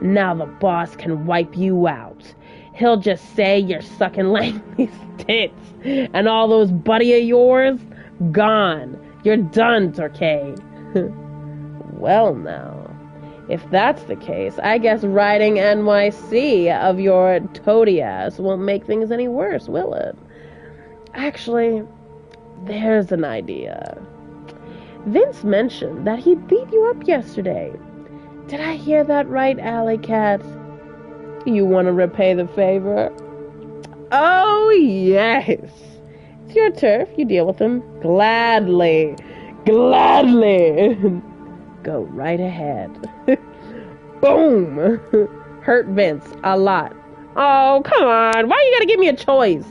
Now the boss can wipe you out. He'll just say you're sucking Langley's tits, and all those buddy of yours, gone. You're done, Turkett. Well now, if that's the case, I guess riding NYC of your toady ass won't make things any worse, will it? Actually, there's an idea. Vince mentioned that he beat you up yesterday. Did I hear that right, Alley Cat? You want to repay the favor? Oh, yes. It's your turf. You deal with him. Gladly. Go right ahead. Boom. Hurt Vince a lot. Oh, come on. Why you gotta give me a choice?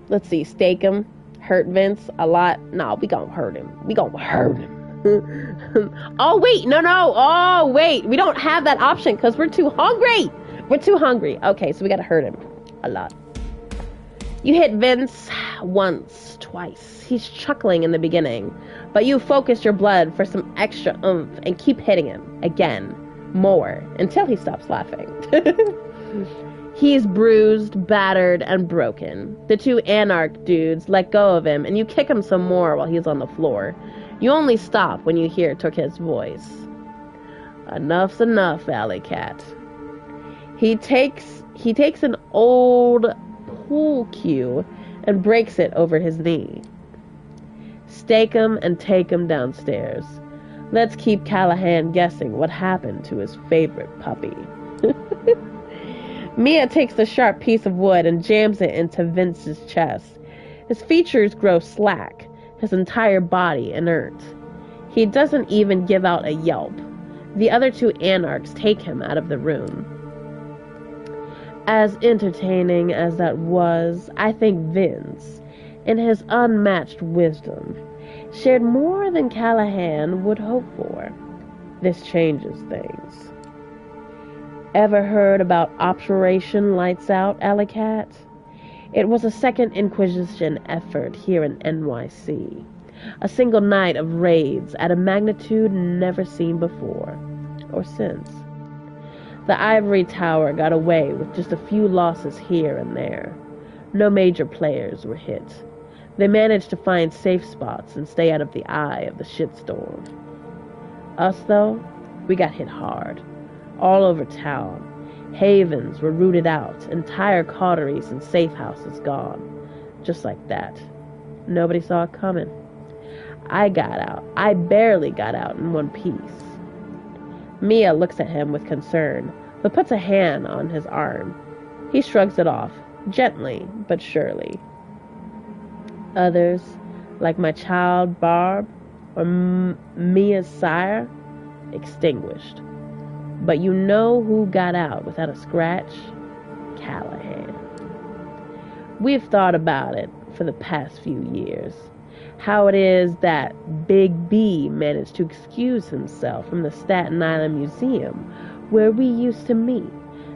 Let's see. Stake him. Hurt Vince a lot. No, we gonna hurt him. Oh, wait. No. Oh, wait. We don't have that option because we're too hungry. Okay, so we gotta hurt him a lot. You hit Vince once, twice. He's chuckling in the beginning, but you focus your blood for some extra oomph and keep hitting him again, more, until he stops laughing. He's bruised, battered, and broken. The two Anarch dudes let go of him, and you kick him some more while he's on the floor. You only stop when you hear Turkett's voice. Enough's enough, Alley Cat. He takes an old pool cue and breaks it over his knee. Stake him and take him downstairs. Let's keep Callahan guessing what happened to his favorite puppy. Mia takes the sharp piece of wood and jams it into Vince's chest. His features grow slack, his entire body inert. He doesn't even give out a yelp. The other two Anarchs take him out of the room. As entertaining as that was, I think Vince, in his unmatched wisdom, shared more than Callahan would hope for. This changes things. Ever heard about Operation Lights Out, Alley Cat? It was a second Inquisition effort here in NYC. A single night of raids at a magnitude never seen before or since. The ivory tower got away with just a few losses here and there. No major players were hit. They managed to find safe spots and stay out of the eye of the shitstorm. Us, though, we got hit hard. All over town. Havens were rooted out, entire coteries and safe houses gone. Just like that. Nobody saw it coming. I got out. I barely got out in one piece. Mia looks at him with concern, but puts a hand on his arm. He shrugs it off, gently but surely. Others, like my child Barb or Mia's sire, extinguished. But you know who got out without a scratch? Callahan. We've thought about it for the past few years. How it is that Big B managed to excuse himself from the Staten Island Museum where we used to meet,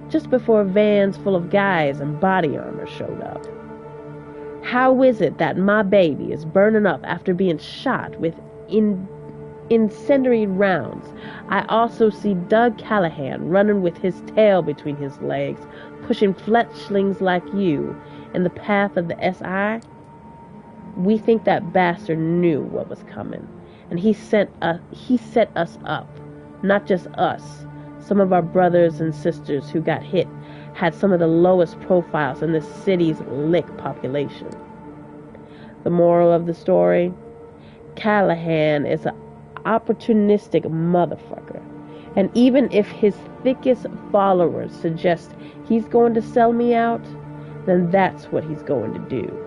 just before vans full of guys in body armor showed up. How is it that my baby is burning up after being shot with incendiary rounds? I also see Doug Callahan running with his tail between his legs, pushing fletchlings like you in the path of the SI. We think that bastard knew what was coming, and he set us up. Not just us. Some of our brothers and sisters who got hit had some of the lowest profiles in this city's lick population. The moral of the story? Callahan is an opportunistic motherfucker. And even if his thickest followers suggest he's going to sell me out, then that's what he's going to do.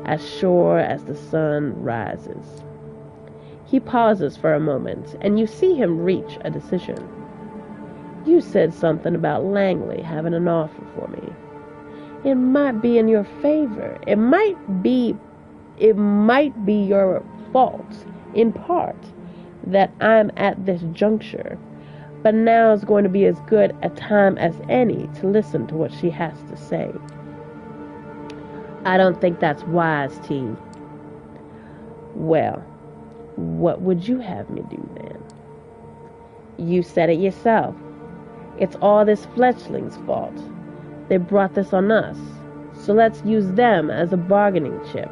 As sure as the sun rises. He pauses for a moment, and you see him reach a decision. You said something about Langley having an offer for me. It might be in your favor. It might be your fault, in part, that I'm at this juncture. But now is going to be as good a time as any to listen to what she has to say. I don't think that's wise, T. Well, what would you have me do then? You said it yourself. It's all this fletchling's fault. They brought this on us. So let's use them as a bargaining chip.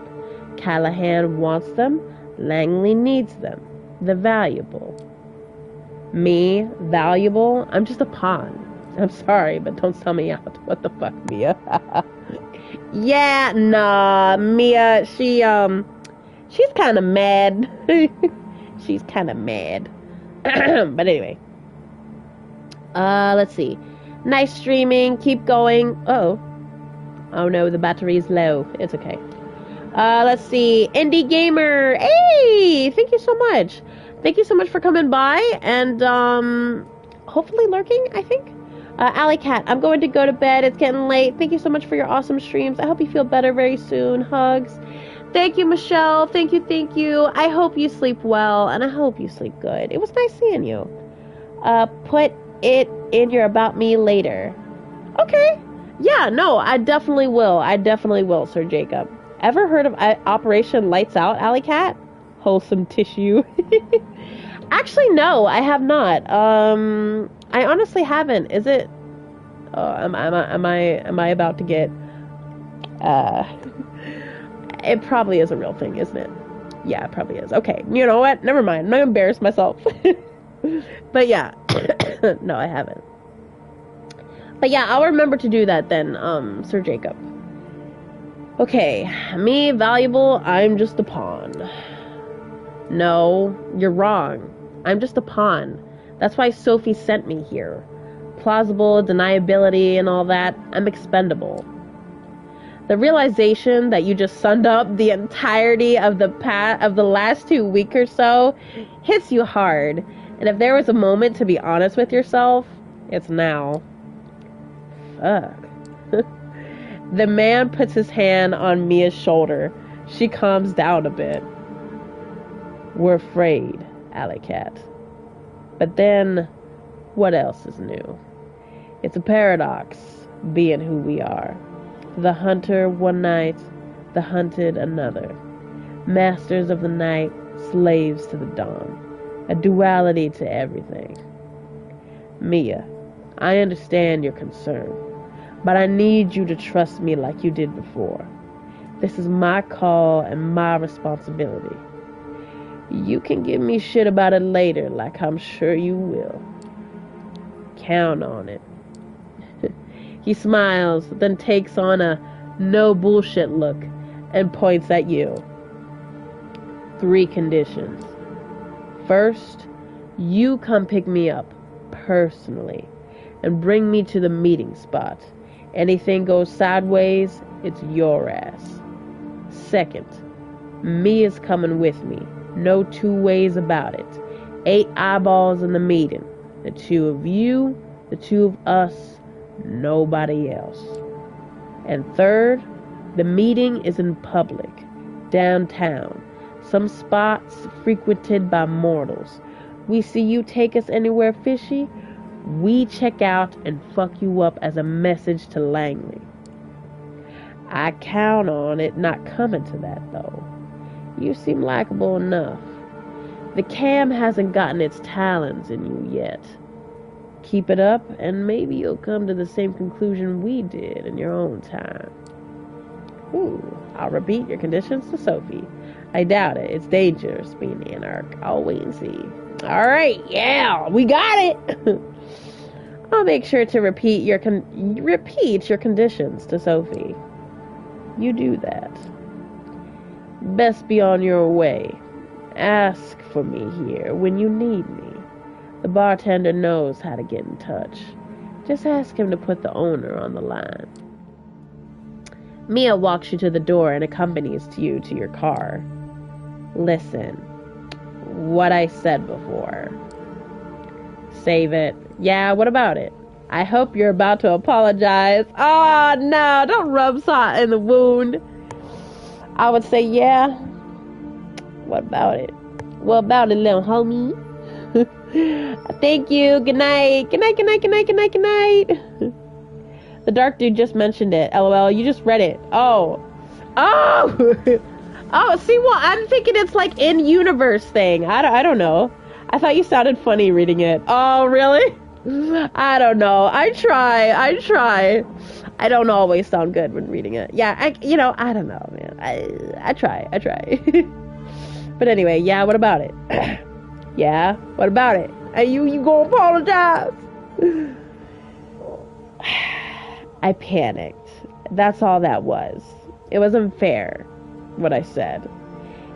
Callahan wants them. Langley needs them. They're valuable. Me? Valuable? I'm just a pawn. I'm sorry, but don't sell me out. What the fuck, Mia? Yeah, nah, Mia, she's kind of mad. She's kind of mad. But anyway. Let's see. Nice streaming. Keep going. Oh no, the battery's low. It's okay. Let's see. Indie Gamer. Hey, thank you so much. Thank you so much for coming by and, hopefully lurking, I think. Alley Cat, I'm going to go to bed. It's getting late. Thank you so much for your awesome streams. I hope you feel better very soon. Hugs. Thank you, Michelle. Thank you. I hope you sleep well, and I hope you sleep good. It was nice seeing you. Put it in your About Me later. Okay. Yeah, no, I definitely will, Sir Jacob. Ever heard of Operation Lights Out, Alley Cat? Wholesome tissue. Actually, no, I have not. I honestly haven't. Is it? Am I about to get? It probably is a real thing, isn't it? Yeah, it probably is. Okay, you know what? Never mind. I'm not gonna embarrass myself. But yeah, no, I haven't. But yeah, I'll remember to do that then, Sir Jacob. Okay, me valuable. I'm just a pawn. No, you're wrong. I'm just a pawn. That's why Sophie sent me here. Plausible deniability and all that. I'm expendable. The realization that you just summed up the entirety of the last 2 weeks or so hits you hard. And if there was a moment to be honest with yourself, it's now. Fuck. The man puts his hand on Mia's shoulder. She calms down a bit. We're afraid, Alley Cat. But then, what else is new? It's a paradox, being who we are. The hunter one night, the hunted another. Masters of the night, slaves to the dawn. A duality to everything. Mia, I understand your concern, but I need you to trust me like you did before. This is my call and my responsibility. You can give me shit about it later, like I'm sure you will. Count on it. He smiles, then takes on a no bullshit look and points at you. 3 conditions. First, you come pick me up personally and bring me to the meeting spot. Anything goes sideways, it's your ass. Second, Mia's coming with me. No 2 ways about it. 8 eyeballs in the meeting. The 2 of you, the 2 of us, nobody else. And third, the meeting is in public, downtown, some spots frequented by mortals. We see you take us anywhere fishy, we check out and fuck you up as a message to Langley. I count on it not coming to that, though. You seem likable enough. The cam hasn't gotten its talons in you yet. Keep it up, and maybe you'll come to the same conclusion we did in your own time. Ooh, I'll repeat your conditions to Sophie. I doubt it. It's dangerous being the Anarch. I'll wait and see. Alright, yeah, we got it! I'll make sure to repeat your conditions to Sophie. You do that. Best be on your way. Ask for me here when you need me. The bartender knows how to get in touch. Just ask him to put the owner on the line. Mia walks you to the door and accompanies you to your car. Listen, what I said before. Save it. Yeah, what about it? I hope you're about to apologize. Oh, no, don't rub salt in the wound. I would say, yeah. What about it? What about it, little homie? Thank you. Good night. Good night, good night, good night, good night, good night. The dark dude just mentioned it. LOL, you just read it. Oh. Oh! Oh, see, well, I'm thinking it's like in-universe thing. I don't know. I thought you sounded funny reading it. Oh, really? I don't know. I try. I don't always sound good when reading it. Yeah, I don't know, man. I try. But anyway, yeah, what about it? Yeah, what about it? You gonna apologize? I panicked. That's all that was. It wasn't fair, what I said.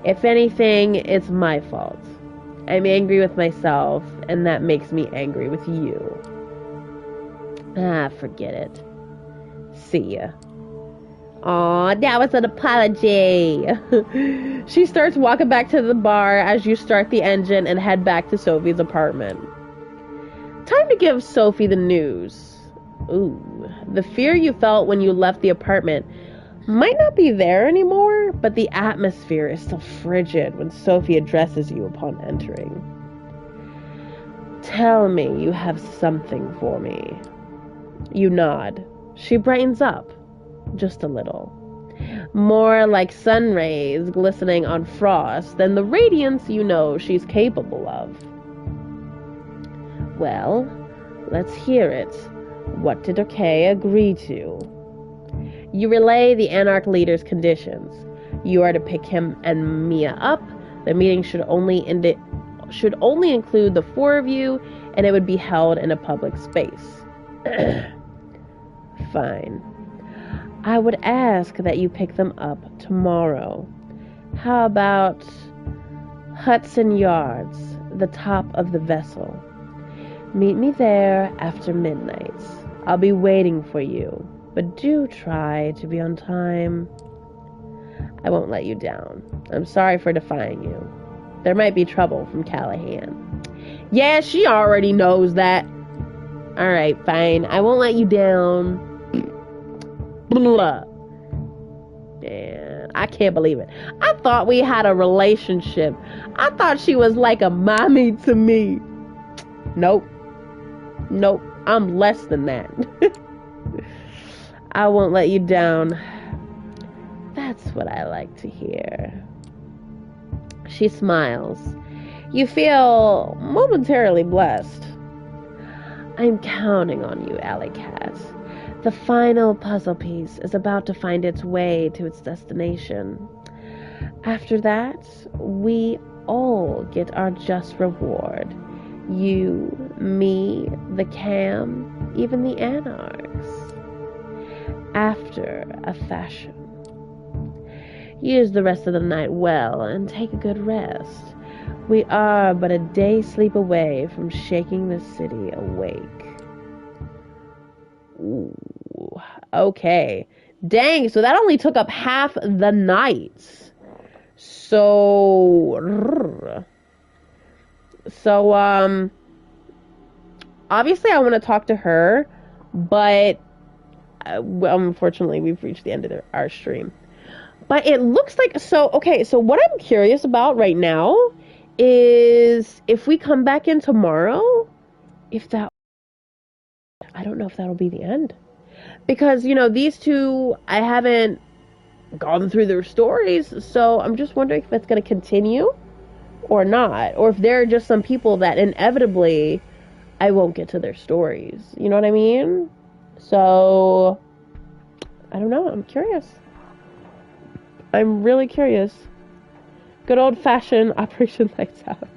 If anything, it's my fault. I'm angry with myself, and that makes me angry with you. Forget it. See ya. Aw, that was an apology. She starts walking back to the bar as you start the engine and head back to Sophie's apartment. Time to give Sophie the news. Ooh, the fear you felt when you left the apartment might not be there anymore, but the atmosphere is still frigid when Sophie addresses you upon entering. Tell me you have something for me. You nod. She brightens up. Just a little. More like sun rays glistening on frost than the radiance you know she's capable of. Well, let's hear it. What did Okay agree to? You relay the Anarch leader's conditions. You are to pick him and Mia up. The meeting should only include the 4 of you, and it would be held in a public space. Fine. I would ask that you pick them up tomorrow. How about Hudson Yards, the top of the vessel? Meet me there after midnight. I'll be waiting for you, but do try to be on time. I won't let you down. I'm sorry for defying you. There might be trouble from Callahan. Yeah, she already knows that. Alright, fine. I won't let you down. Blah. Man, I can't believe it. I thought we had a relationship. I thought she was like a mommy to me. Nope. I'm less than that. I won't let you down. That's what I like to hear. She smiles. You feel momentarily blessed. I'm counting on you, Alley Cat. The final puzzle piece is about to find its way to its destination. After that, we all get our just reward. You, me, the Cam, even the Anarchs. After a fashion. Use the rest of the night well and take a good rest. We are but a day's sleep away from shaking the city awake. Ooh, okay. Dang, so that only took up half the night. So, obviously I want to talk to her, but unfortunately we've reached the end of our stream. But it looks like, so what I'm curious about right now is if we come back in tomorrow, I don't know if that'll be the end. Because, these two, I haven't gone through their stories, so I'm just wondering if it's going to continue or not. Or if there are just some people that inevitably I won't get to their stories. You know what I mean? So, I don't know. I'm curious. I'm really curious. Good old-fashioned Operation Lights Out,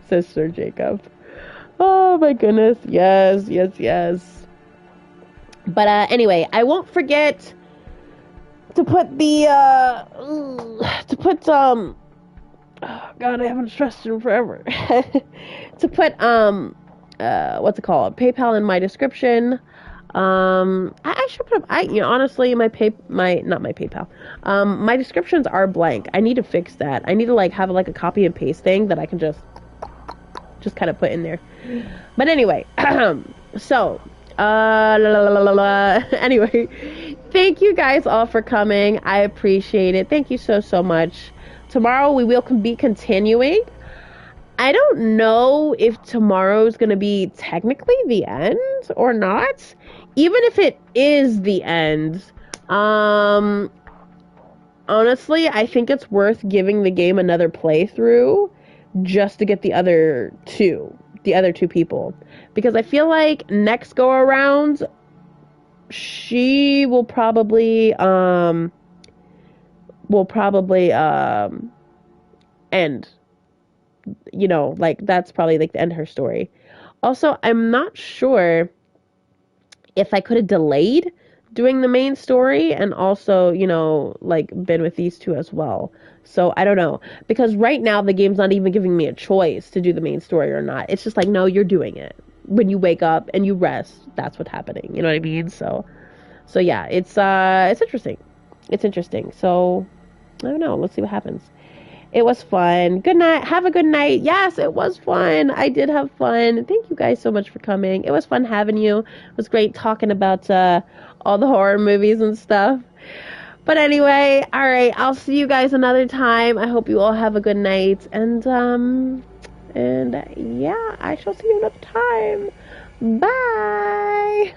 says Sir Jacob. Oh my goodness. Yes. But anyway, I won't forget to put the oh God, I haven't stressed him forever. To put what's it called? PayPal in my description. I should put up, honestly, my PayPal. My descriptions are blank. I need to fix that. I need to have a copy and paste thing that I can just kind of put in there. But anyway, so, anyway, thank you guys all for coming. I appreciate it. Thank you so much. Tomorrow we will be continuing. I don't know if tomorrow's going to be technically the end or not. Even if it is the end, honestly, I think it's worth giving the game another playthrough just to get the other two people. Because I feel like next go around, she will probably end. That's probably the end of her story. Also, I'm not sure if I could have delayed doing the main story and also, been with these two as well. So I don't know, because right now the game's not even giving me a choice to do the main story or not. It's just no, you're doing it. When you wake up and you rest, that's what's happening. You know what I mean? So yeah, it's interesting. It's interesting. So I don't know. Let's see what happens. It was fun. Good night. Have a good night. Yes, it was fun. I did have fun. Thank you guys so much for coming. It was fun having you. It was great talking about all the horror movies and stuff. But anyway, all right. I'll see you guys another time. I hope you all have a good night. And yeah, I shall see you another time. Bye.